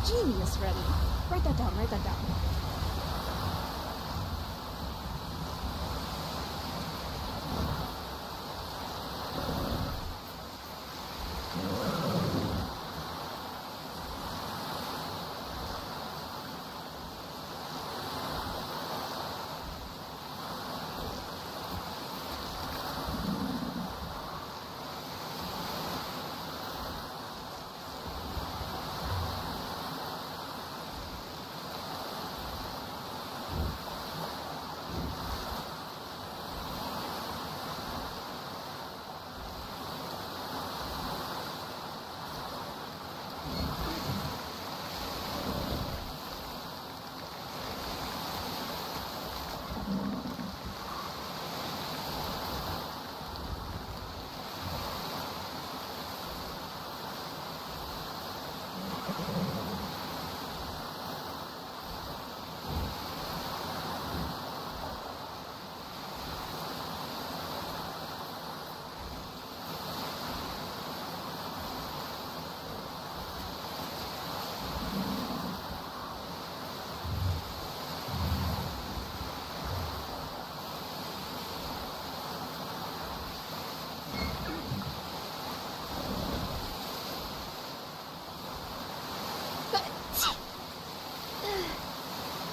Genius, ready. Write that down, write that down.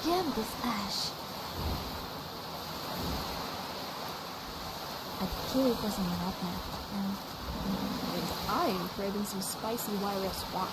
Damn this ash. I'd kill it for some nutmeg. And I'm craving some spicy wireless wine.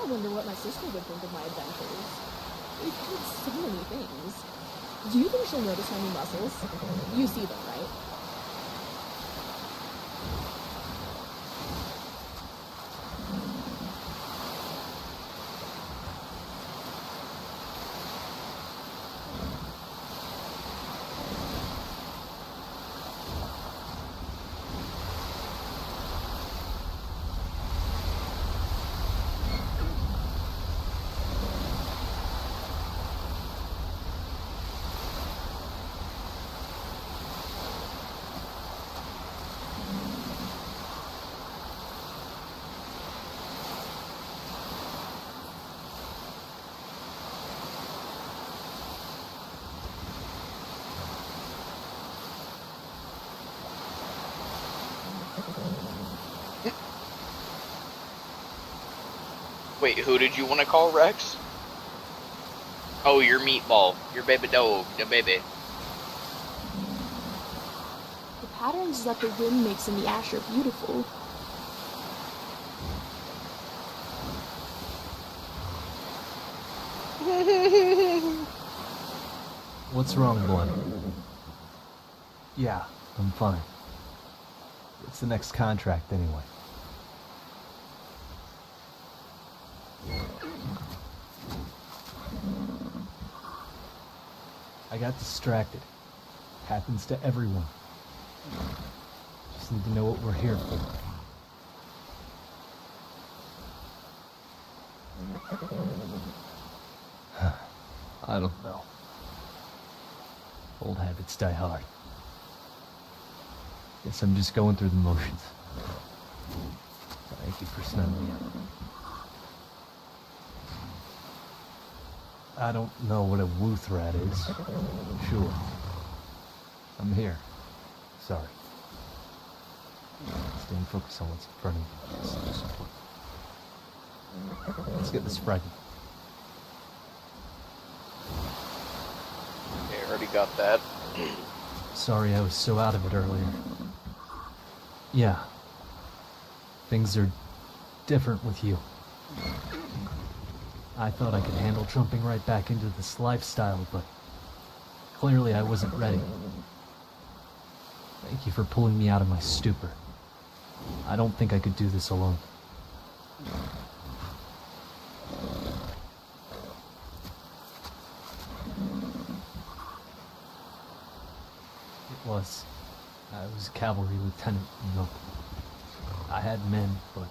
I wonder what my sister would think of my adventures. We've done so many things. Do you think she'll notice my new muscles? You see them, right? Wait, who did you want to call Rex? Oh, your meatball. Your baby dog. The baby. The patterns that the wind makes in the ash are beautiful. What's wrong, Blood? Yeah, I'm fine. It's the next contract, anyway. I got distracted. Happens to everyone. Just need to know what we're here for. I don't know. Old habits die hard. Guess I'm just going through the motions. Thank you for snuggling me out. I don't know what a wooth rat is. Sure. I'm here. Sorry. Staying focused on what's in front of me. Let's get this fragment. Okay, already got that. Sorry I was so out of it earlier. Yeah. Things are different with you. I thought I could handle jumping right back into this lifestyle, but clearly I wasn't ready. Thank you for pulling me out of my stupor. I don't think I could do this alone. I was a cavalry lieutenant, you know. I had men, but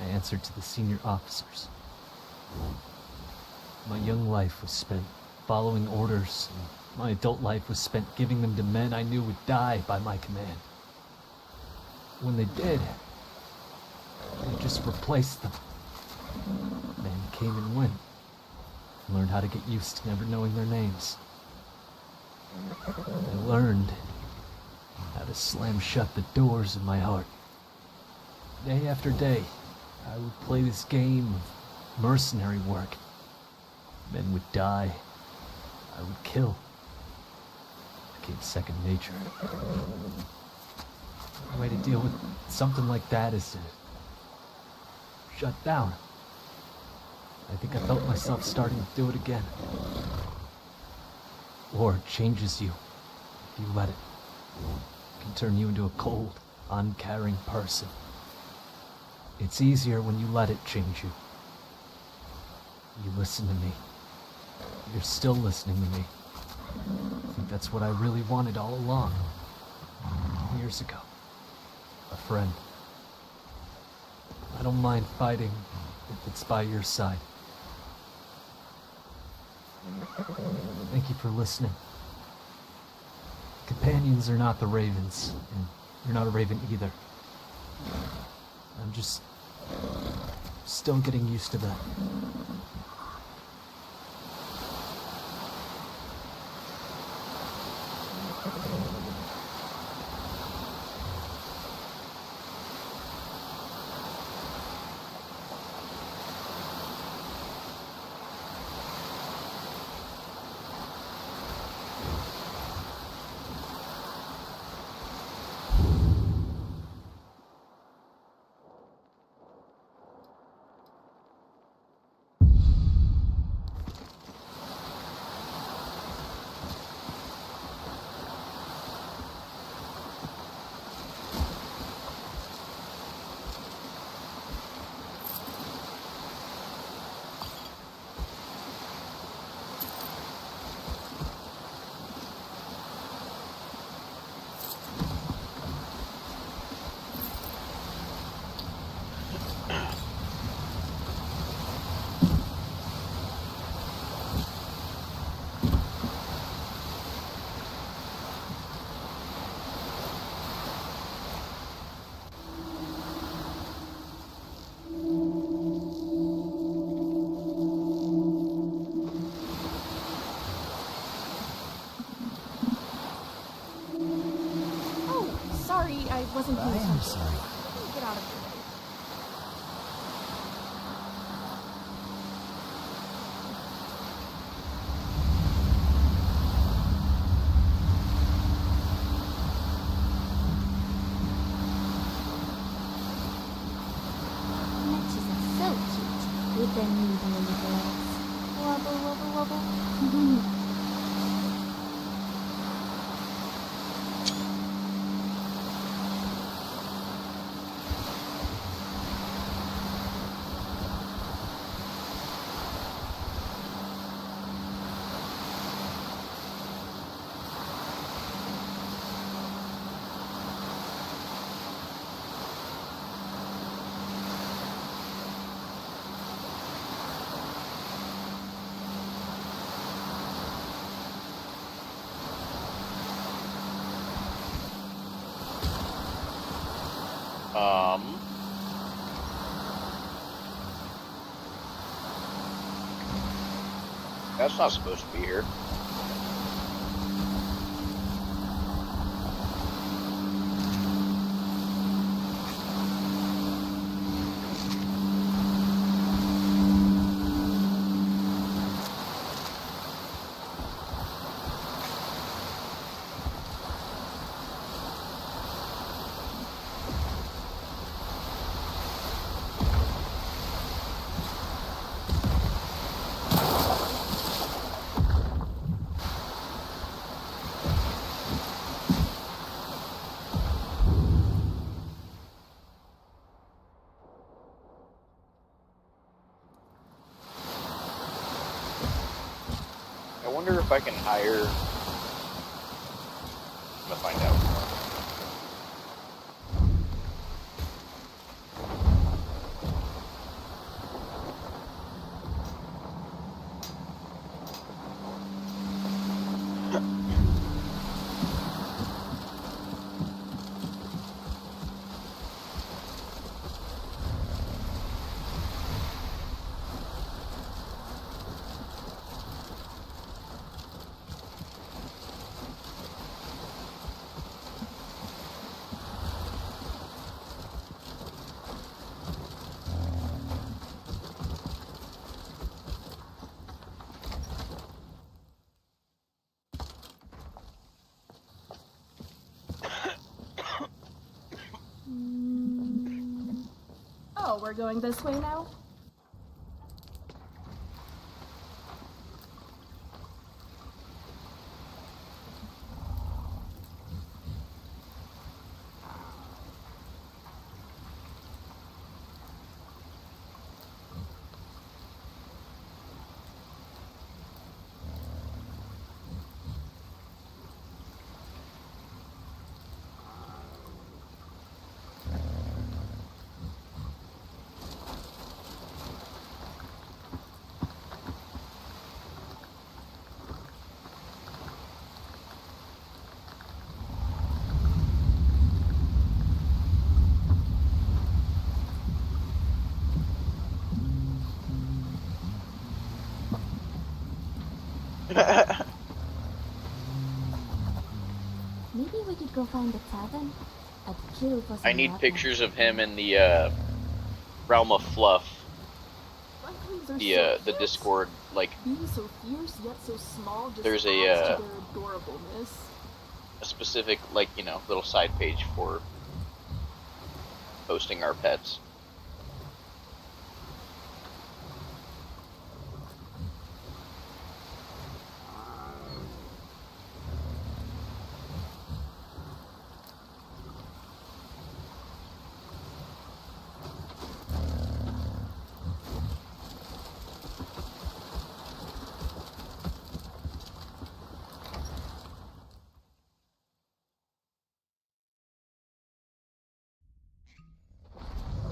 I answered to the senior officers. My young life was spent following orders, and my adult life was spent giving them to men I knew would die by my command. When they did, I just replaced them. Men came and went. I learned how to get used to never knowing their names. I learned how to slam shut the doors of my heart. Day after day, I would play this game of mercenary work. Men would die. I would kill. It became second nature. The way to deal with something like that is to shut down. I think I felt myself starting to do it again. War changes you if you let it. It can turn you into a cold, uncaring person. It's easier when you let it change you. You listen to me. You're still listening to me. I think that's what I really wanted all along. Years ago. A friend. I don't mind fighting if it's by your side. Thank you for listening. Companions are not the ravens, and you're not a raven either. I'm just still getting used to that. I wasn't paying attention. sorry. Get out of here. the needly girls. Wobble, wobble, wobble. That's not supposed to be here. I wonder if I can hire. I'm gonna find out. Oh, we're going this way now? Maybe we could go find the tavern. I'd kill for some I need rattles. pictures of him in the realm of fluff. The Discord, like, Being so fierce yet so small just there's adds a to their adorableness. a specific, like, you know, little side page for posting our pets.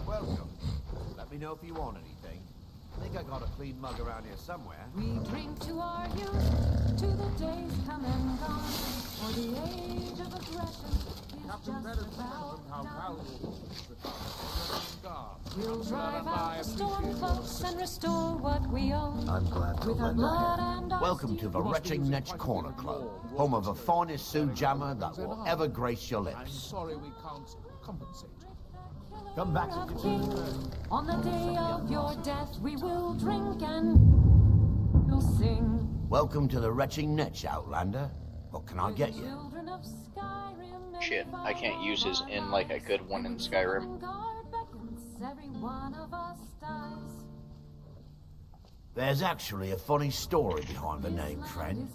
Welcome. Let me know if you want anything. I think I got a clean mug around here somewhere. We drink to our youth, to the days come and gone, for the age of aggression is just about done. We'll drive out the storm clouds and restore what we own. I'm glad to With our lend blood a hand. and our Welcome to the Retching Netch Corner Club, home of the finest Sioux jammer that will ever grace your I'm lips. sorry we can't compensate. Come back to King. On the day of your death, we will drink and we'll sing. Welcome to the Retching Netch, Outlander. What can I get you? Children of Skyrim, Shit, I can't use his inn like I could one in Skyrim. guard beckons, every one of us dies. There's actually a funny story behind the name, friend.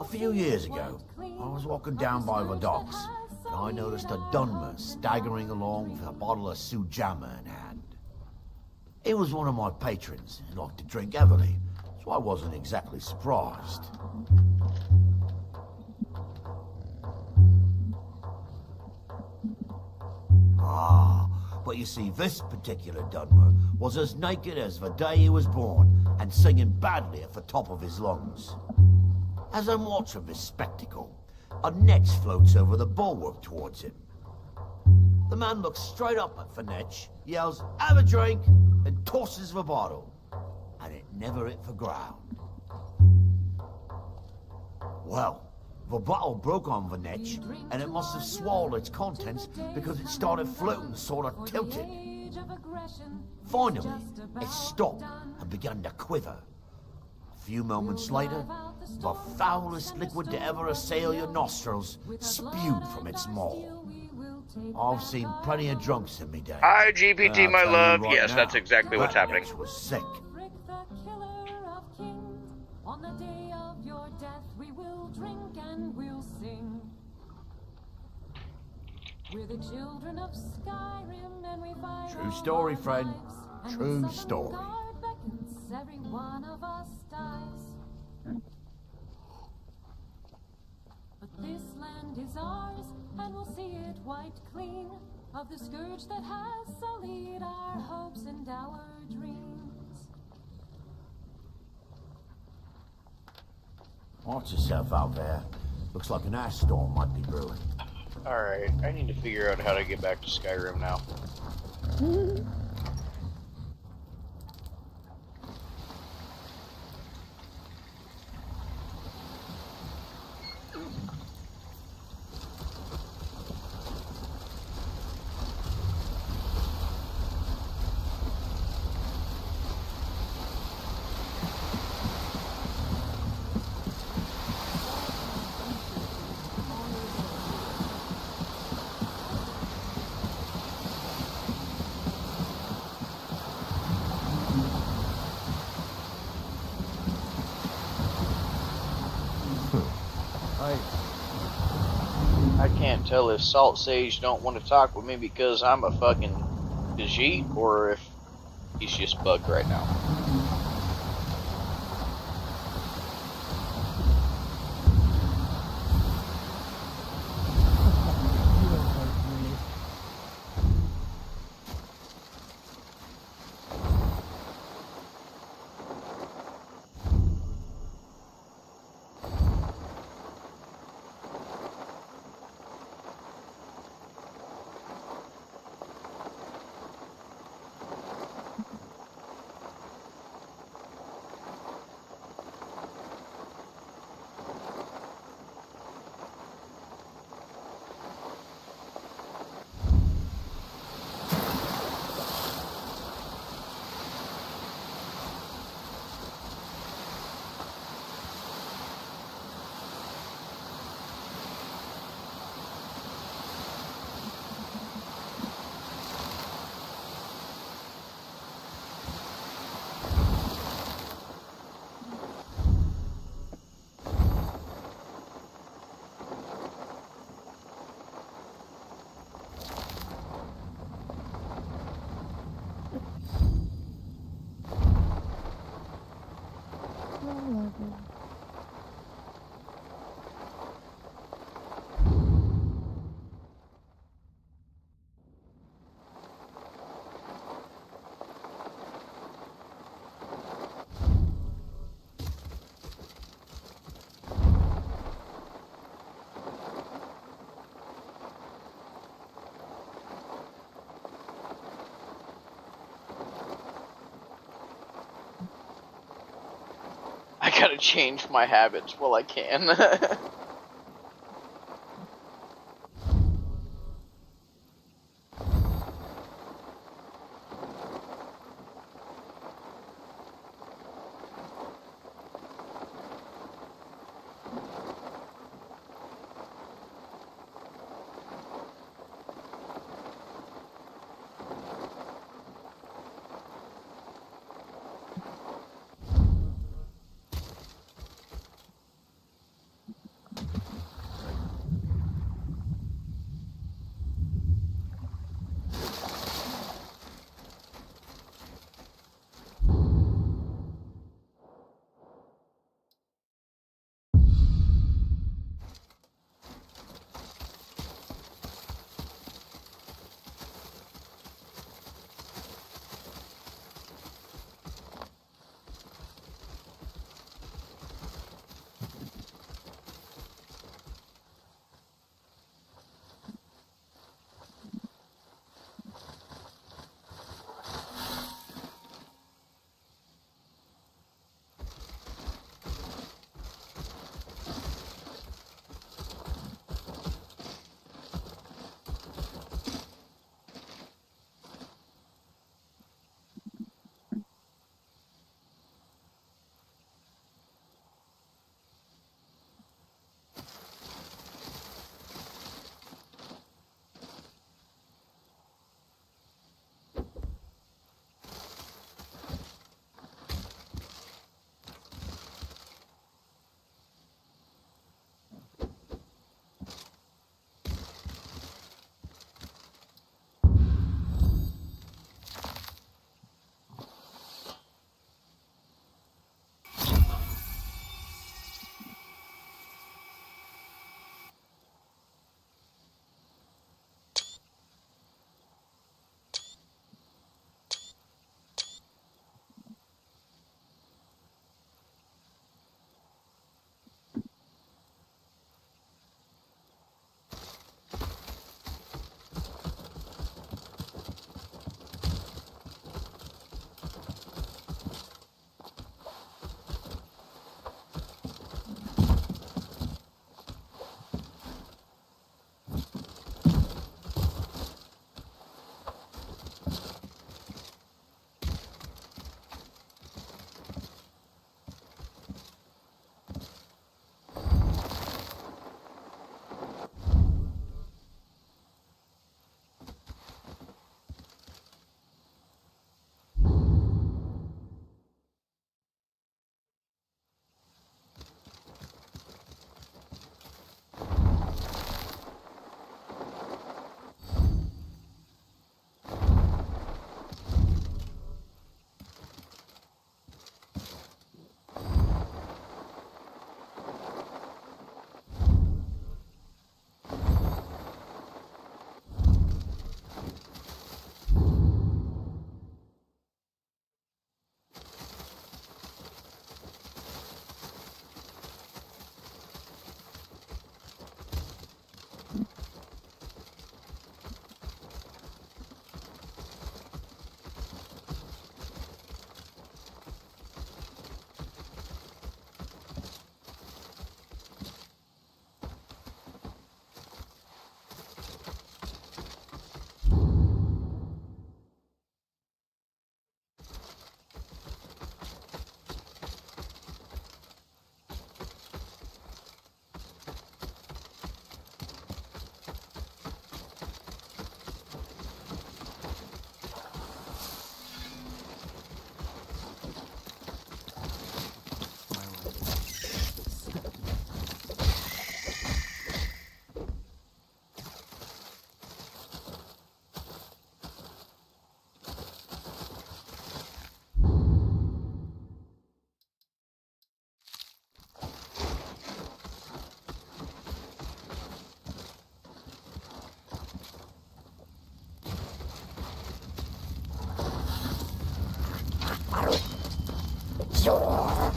A few years ago, I was walking down by the docks, and I noticed a Dunmer staggering along with a bottle of Sujamma in hand. He was one of my patrons and liked to drink heavily, so I wasn't exactly surprised. But you see, this particular Dunmer was as naked as the day he was born, and singing badly at the top of his lungs. As I'm watching this spectacle, a netch floats over the bulwark towards him. The man looks straight up at the netch, yells, "Have a drink," and tosses the bottle. And it never hit the ground. Well, the bottle broke on the netch, and it must have swallowed its contents because it started floating, sort of tilted. Finally, it stopped and began to quiver. A few moments later, the foulest liquid to ever assail your nostrils spewed from its maw. I've seen plenty of drunks in me day. Hi, GPT, my love. Right Yes, now, that's exactly what's that happening. netch was sick. On the day of your death, we will drink and we'll sing. We're the children of Skyrim, and we fight. True story, friend. True story. God beckons, every one of us dies. But this land is ours, and we'll see it wiped clean of the scourge that has sullied our hopes and our dreams. Watch yourself out there. Looks like an ash storm might be brewing. Alright, I need to figure out how to get back to Skyrim now. I can't tell if Salt Sage don't want to talk with me because I'm a fucking Khajiit or if he's just bugged right now. I gotta change my habits while I can.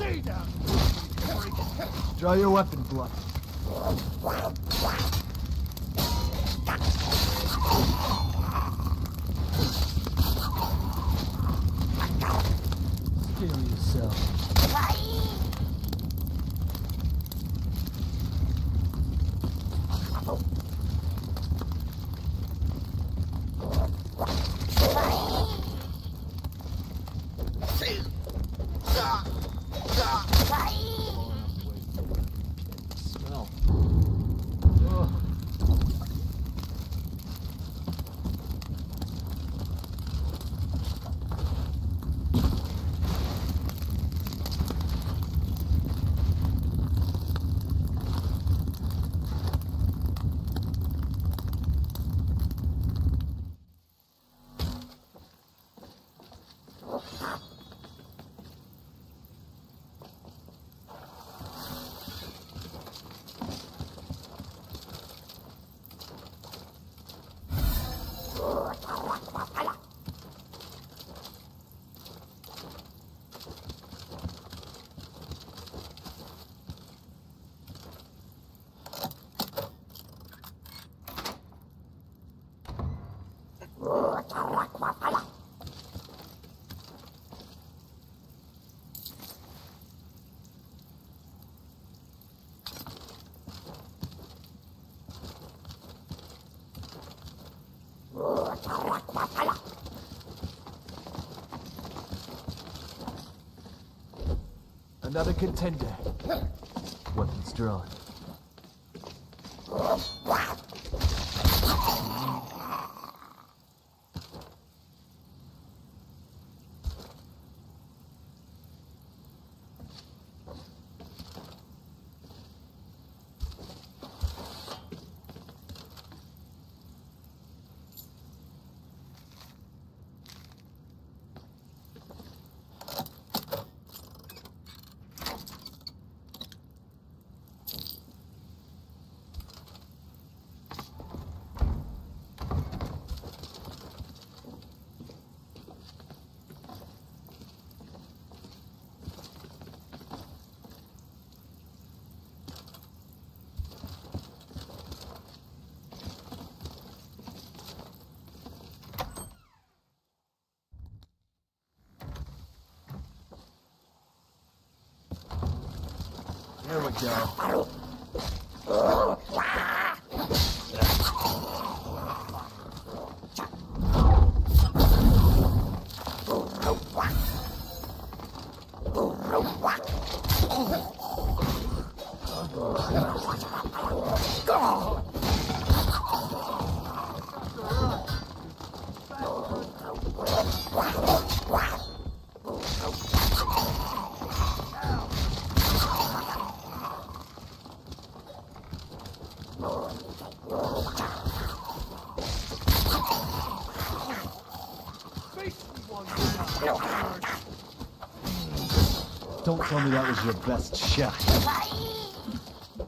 Stay down! Draw your weapon, Bluff. Kill yourself. Smell. Another contender. Weapons drawn. There we go. Don't tell me that was your best shot.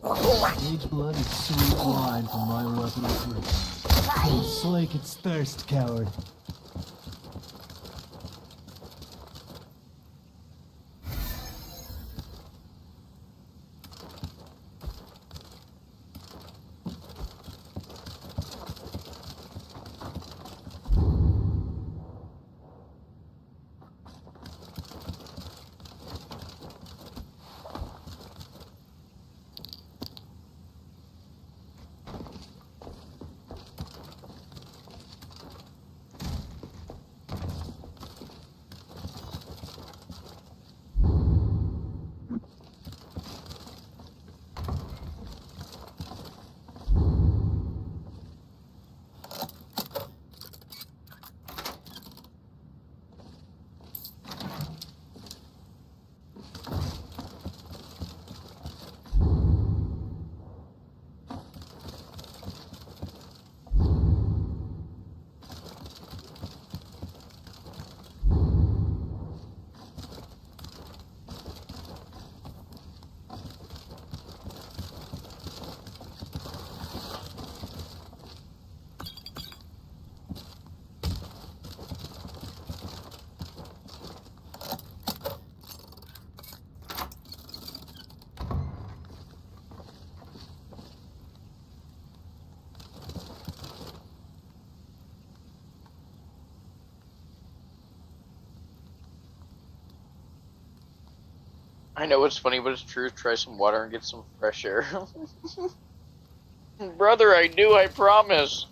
Mage blood is sweet wine from my weapon of choice. Don't slake its thirst, coward. I know it's funny, but it's true. Try some water and get some fresh air. Brother, I do, I promise.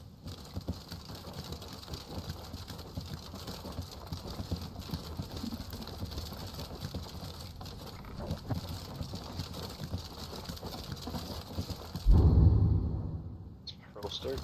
Roll start.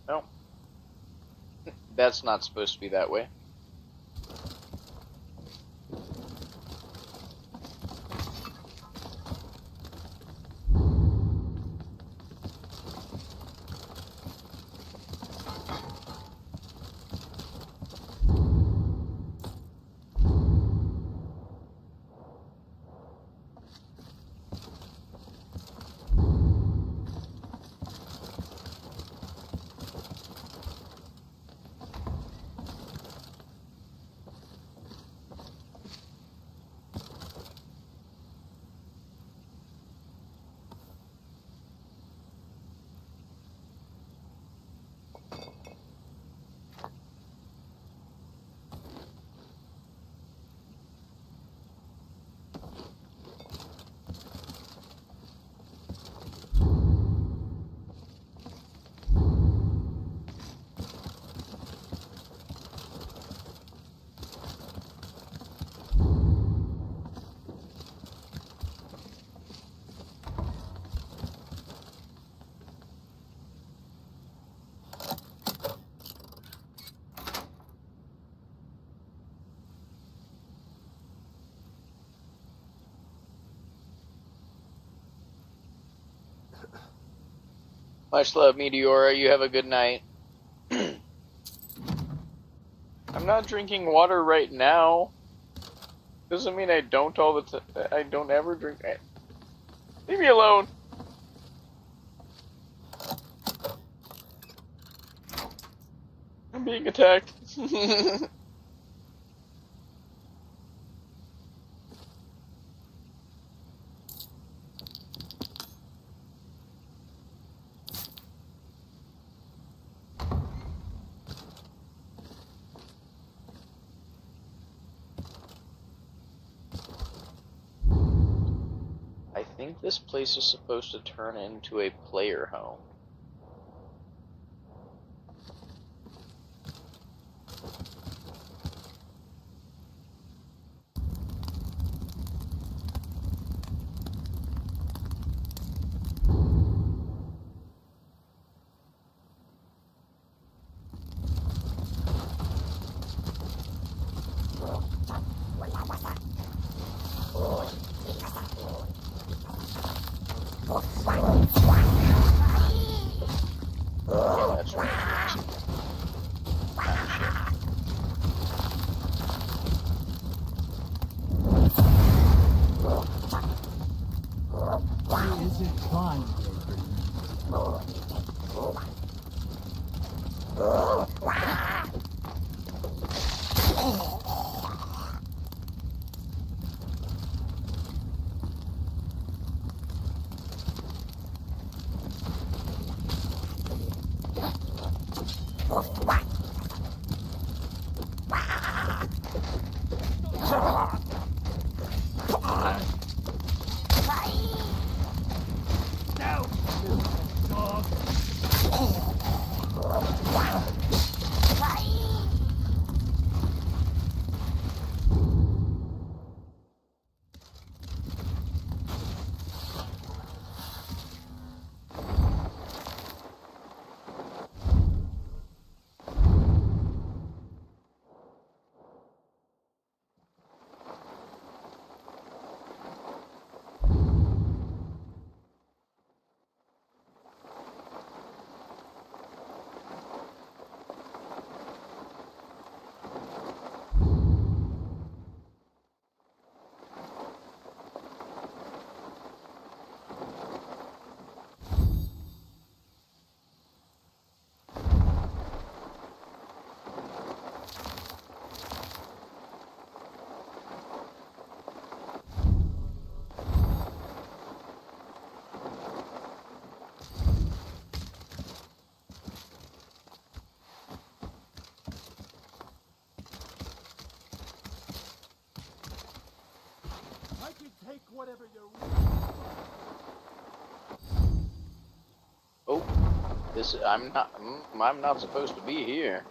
No. That's not supposed to be that way. Much love, Meteora. You have a good night. I'm not drinking water right now. Doesn't mean I don't all the time. I don't ever drink. Leave me alone. I'm being attacked. I think this place is supposed to turn into a player home. Yeah, that's right. Is it fine, whatever you're. Oh, this I'm not supposed to be here.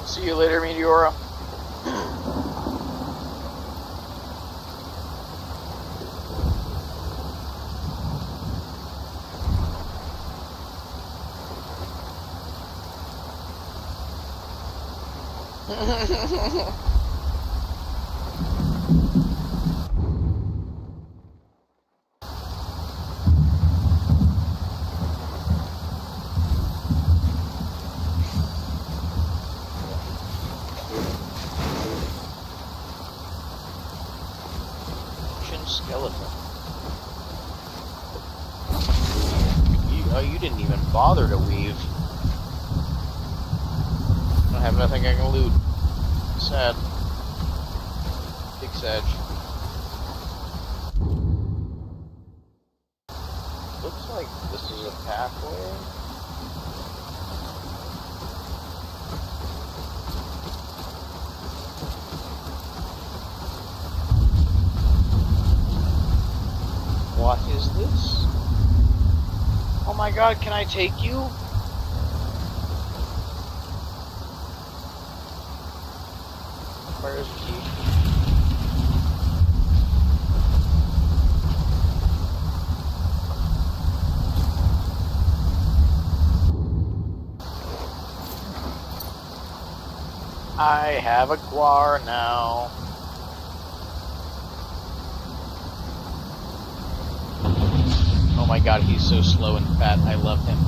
See you later, Meteora. Skeleton. You didn't even bother to weave. I don't have nothing I can loot. Sad. Big sad. Looks like this is a pathway. What is this? Oh my god, can I take you? Where is the key? I have a guar now. Oh my god, he's so slow and fat. I love him.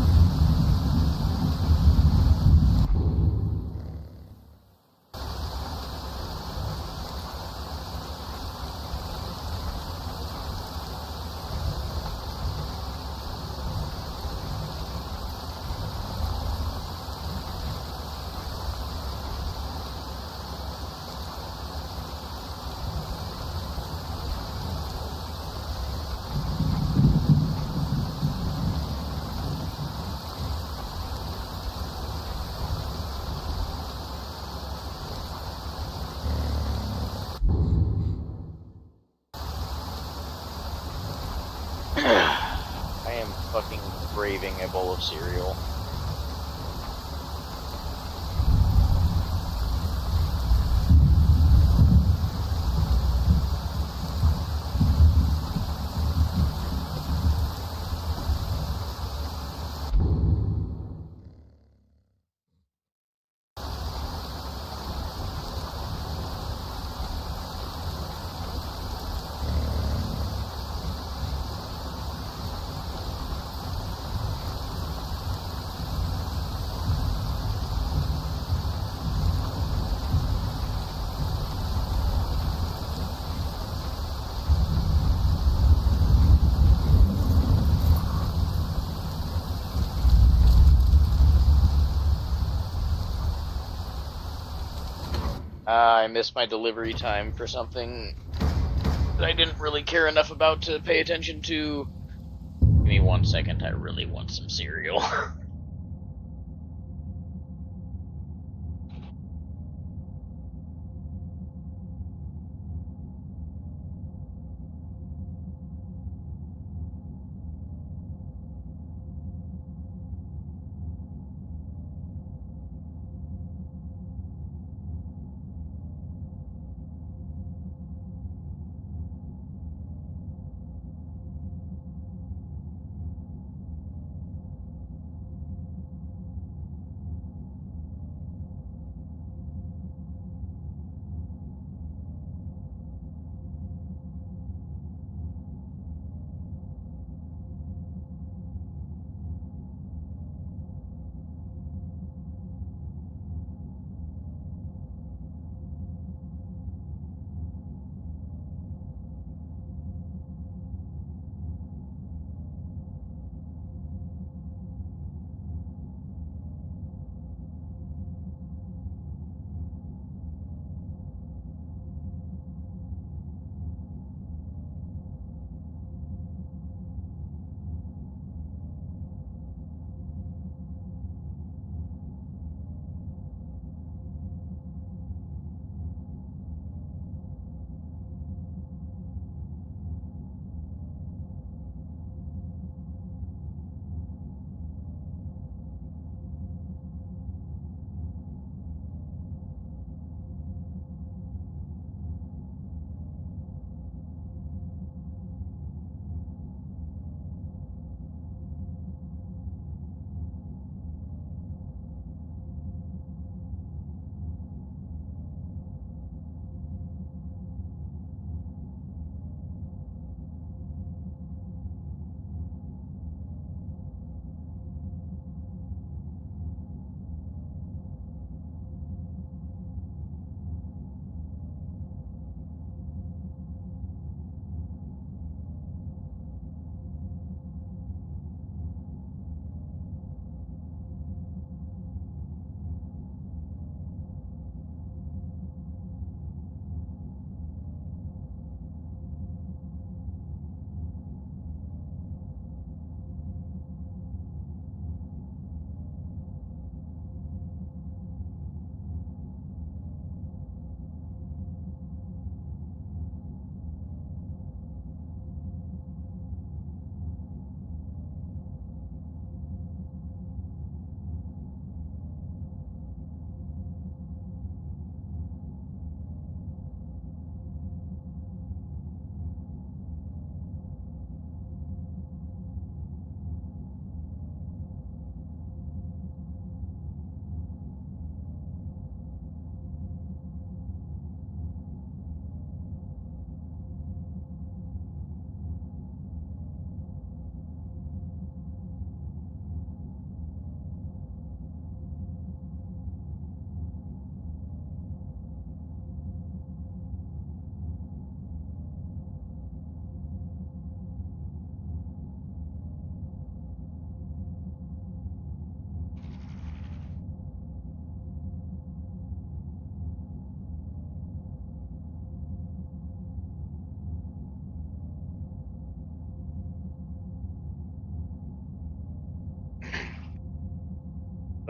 I am fucking craving a bowl of cereal. I missed my delivery time for something that I didn't really care enough about to pay attention to. Give me 1 second, I really want some cereal.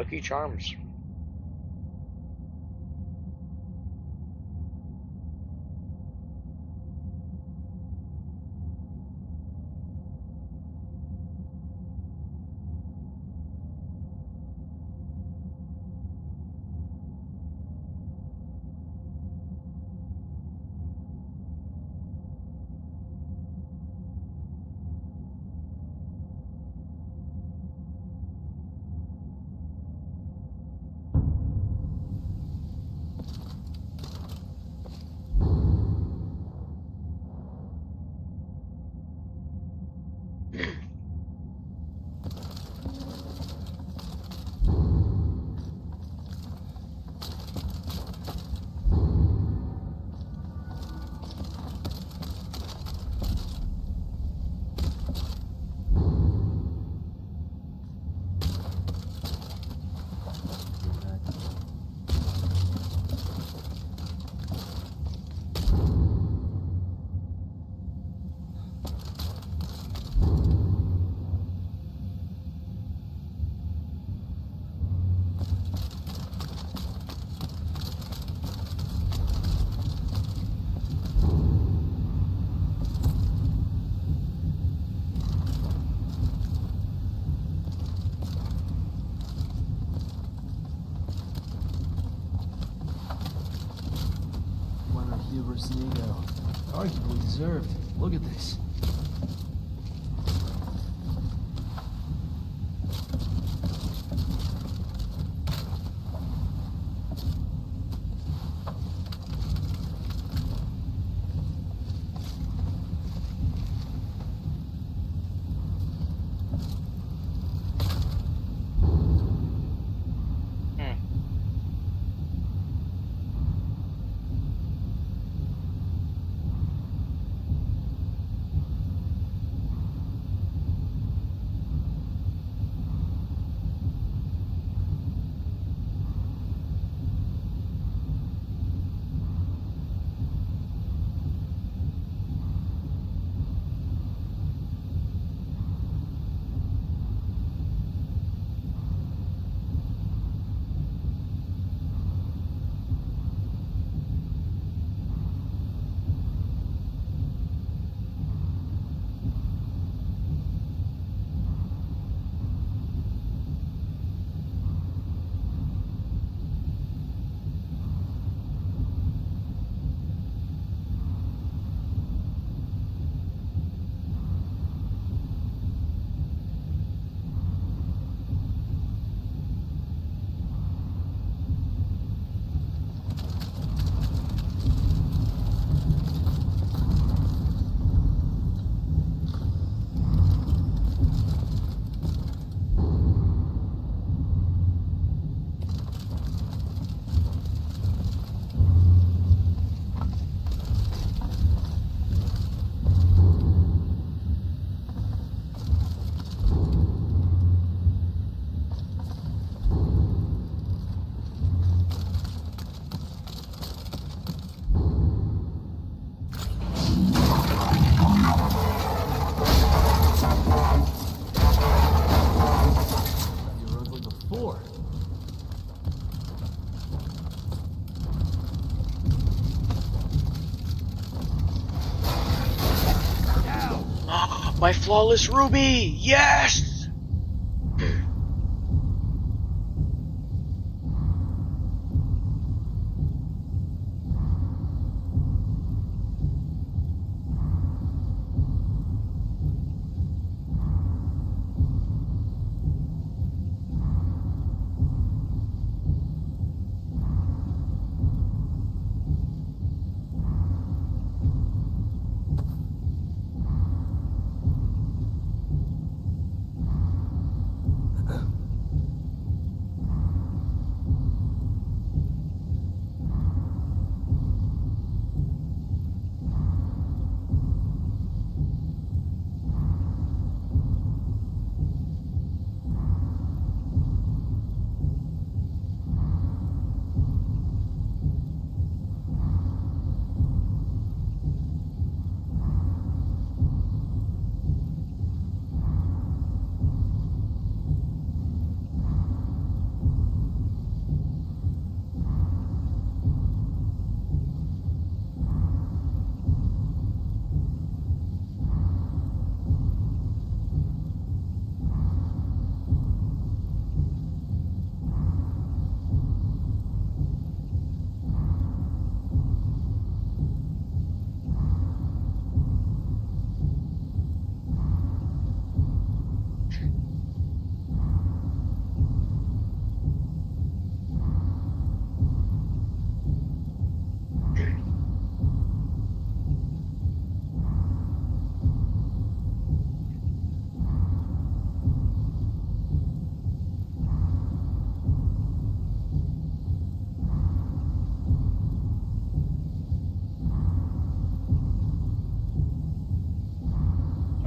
Lucky Charms. Arguably deserved. Look at this. My flawless ruby! Yes!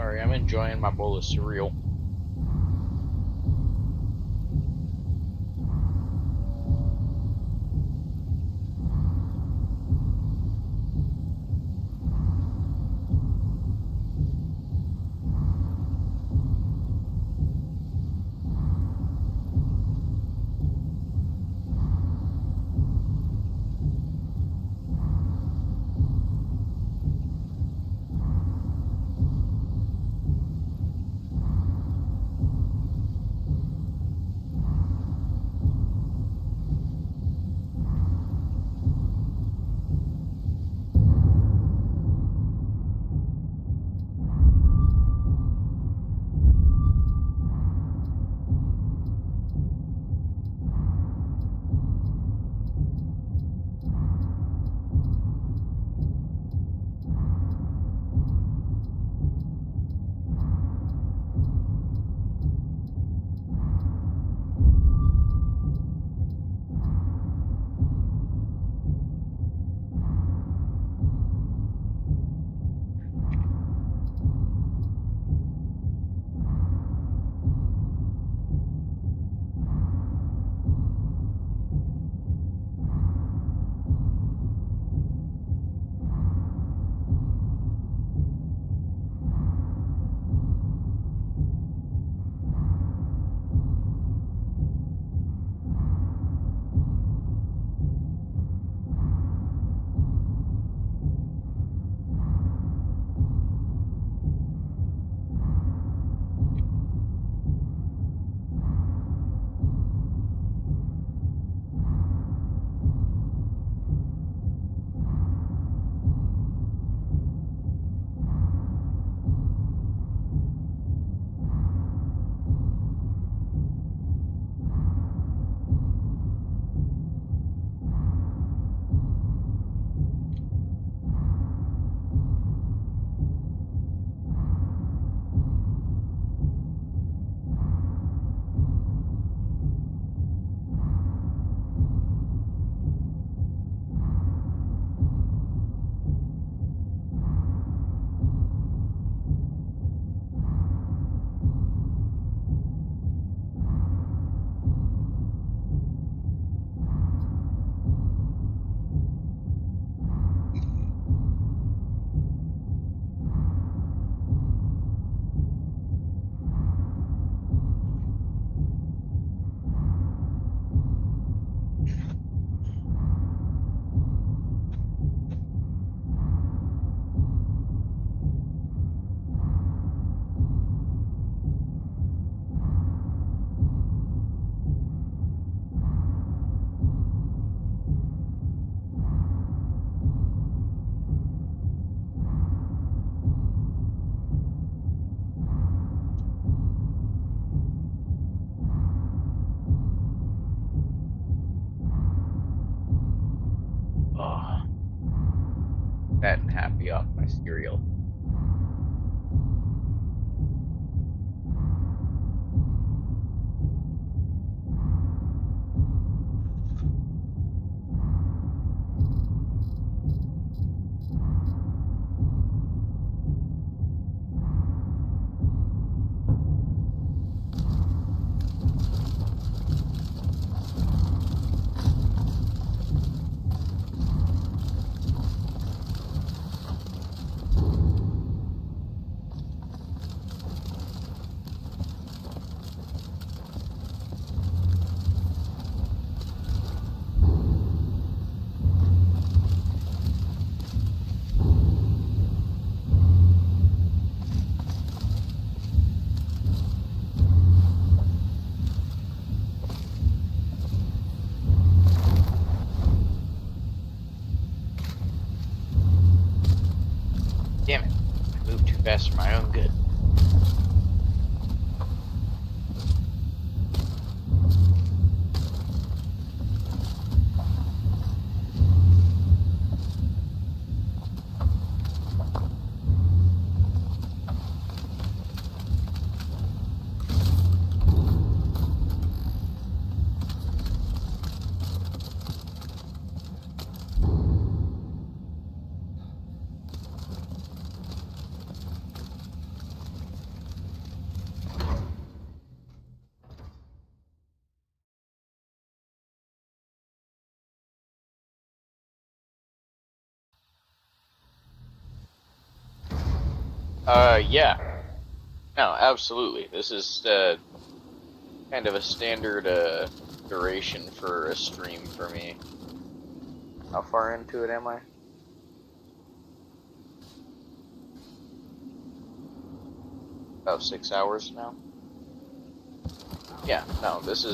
Sorry, I'm enjoying my bowl of cereal. Fat and happy off my cereal. Damn it. I moved too fast for my own good. Yeah. No, absolutely. This is kind of a standard duration for a stream for me. How far into it am I? About 6 hours now. Yeah, no, this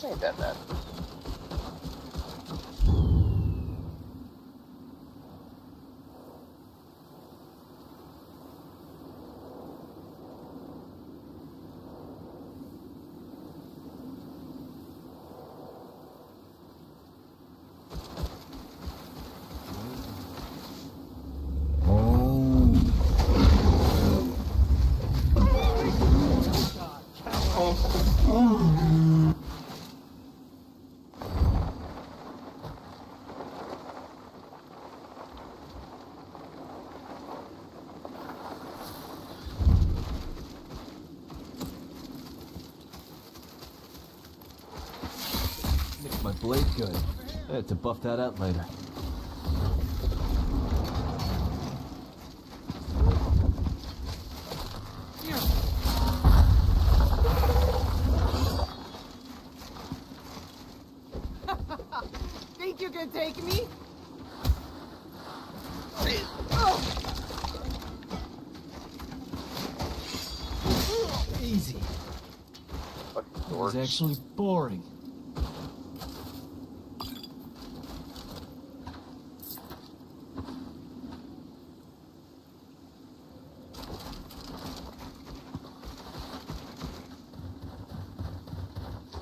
ain't that bad. Makes my blade good. I have to buff that out later. Think you can take me? Easy. It was actually boring.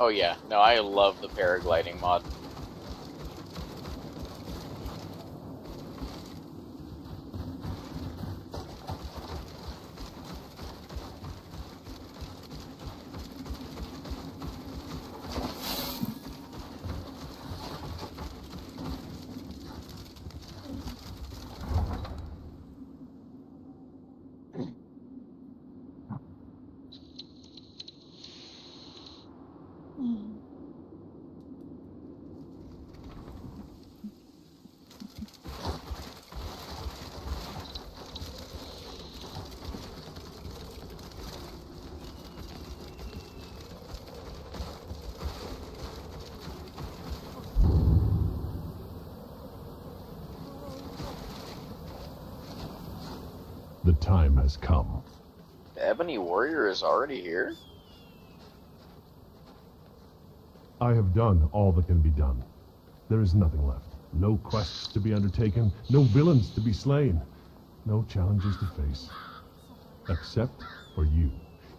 Oh yeah, no, I love the paragliding mod. The time has come. The Ebony Warrior is already here? I have done all that can be done. There is nothing left. No quests to be undertaken, no villains to be slain, no challenges to face. Except for you.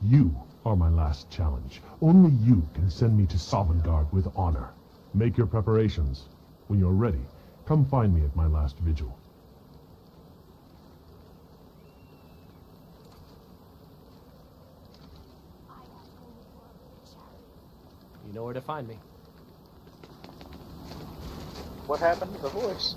You are my last challenge. Only you can send me to Sovngarde with honor. Make your preparations. When you're ready, come find me at my last vigil. You know where to find me. What happened to the voice?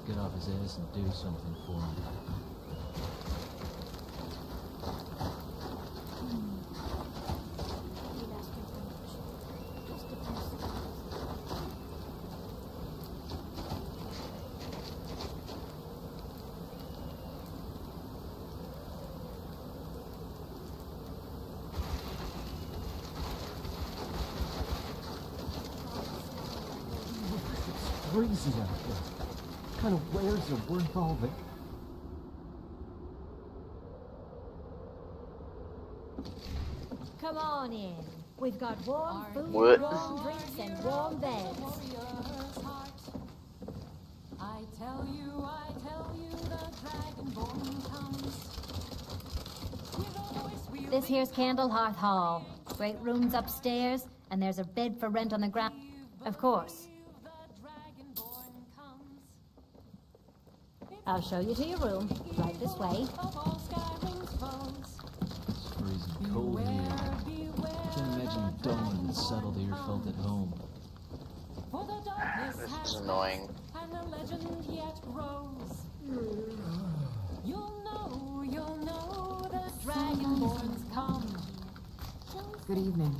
Get off his ass and do something for him. It's crazy out there. What kind of wares are worth all that? Come on in. We've got warm food, What? warm drinks, and warm beds. I tell you, the dragonborn comes. This here's Candlehearth Hall. Great rooms upstairs, and there's a bed for rent on the ground. Of course. I'll show you to your room. Right this way. It's freezing cold here. I can't imagine the dawn and subtle that you're felt at home. This is annoying. You'll know the dragonborns come. Good evening.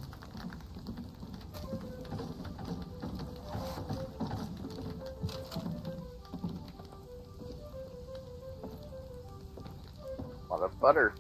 A lot of butter.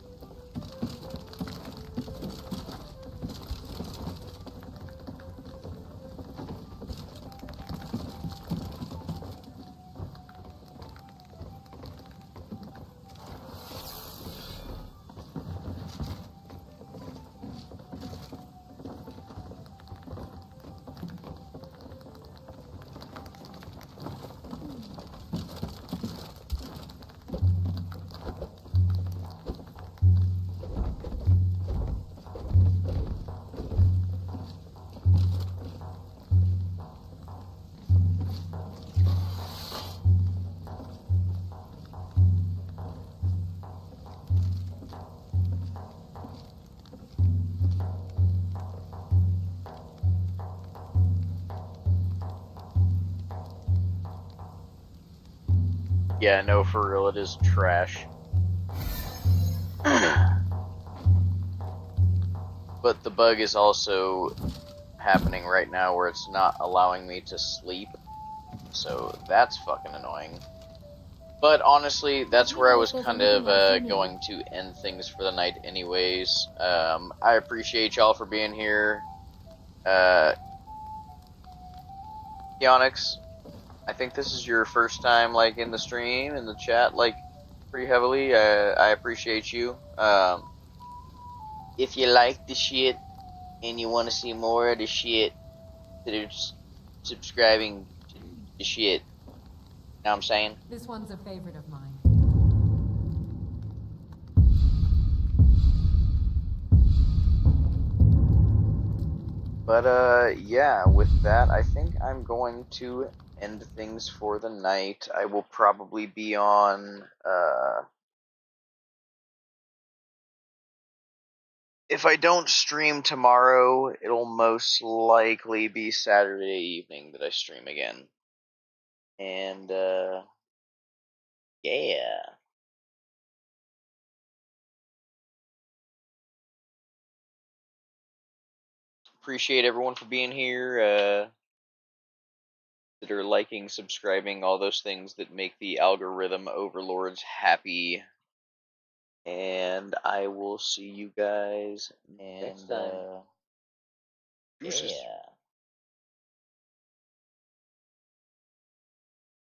Yeah, no, for real, it is trash. But the bug is also happening right now where it's not allowing me to sleep. So that's fucking annoying. But honestly, that's where I was kind of going to end things for the night anyways. I appreciate y'all for being here. Yonix, I think this is your first time like in the stream, in the chat, like pretty heavily. I appreciate you. If you like the shit and you want to see more of the shit, consider subscribing to the shit. Know what I'm saying? This one's a favorite of mine. But yeah, with that, I think I'm going to end things for the night. I will probably be on, if I don't stream tomorrow, it'll most likely be Saturday evening that I stream again. And, yeah. Appreciate everyone for being here, that are liking, subscribing, all those things that make the algorithm overlords happy. And I will see you guys next time. Deuces. Yeah.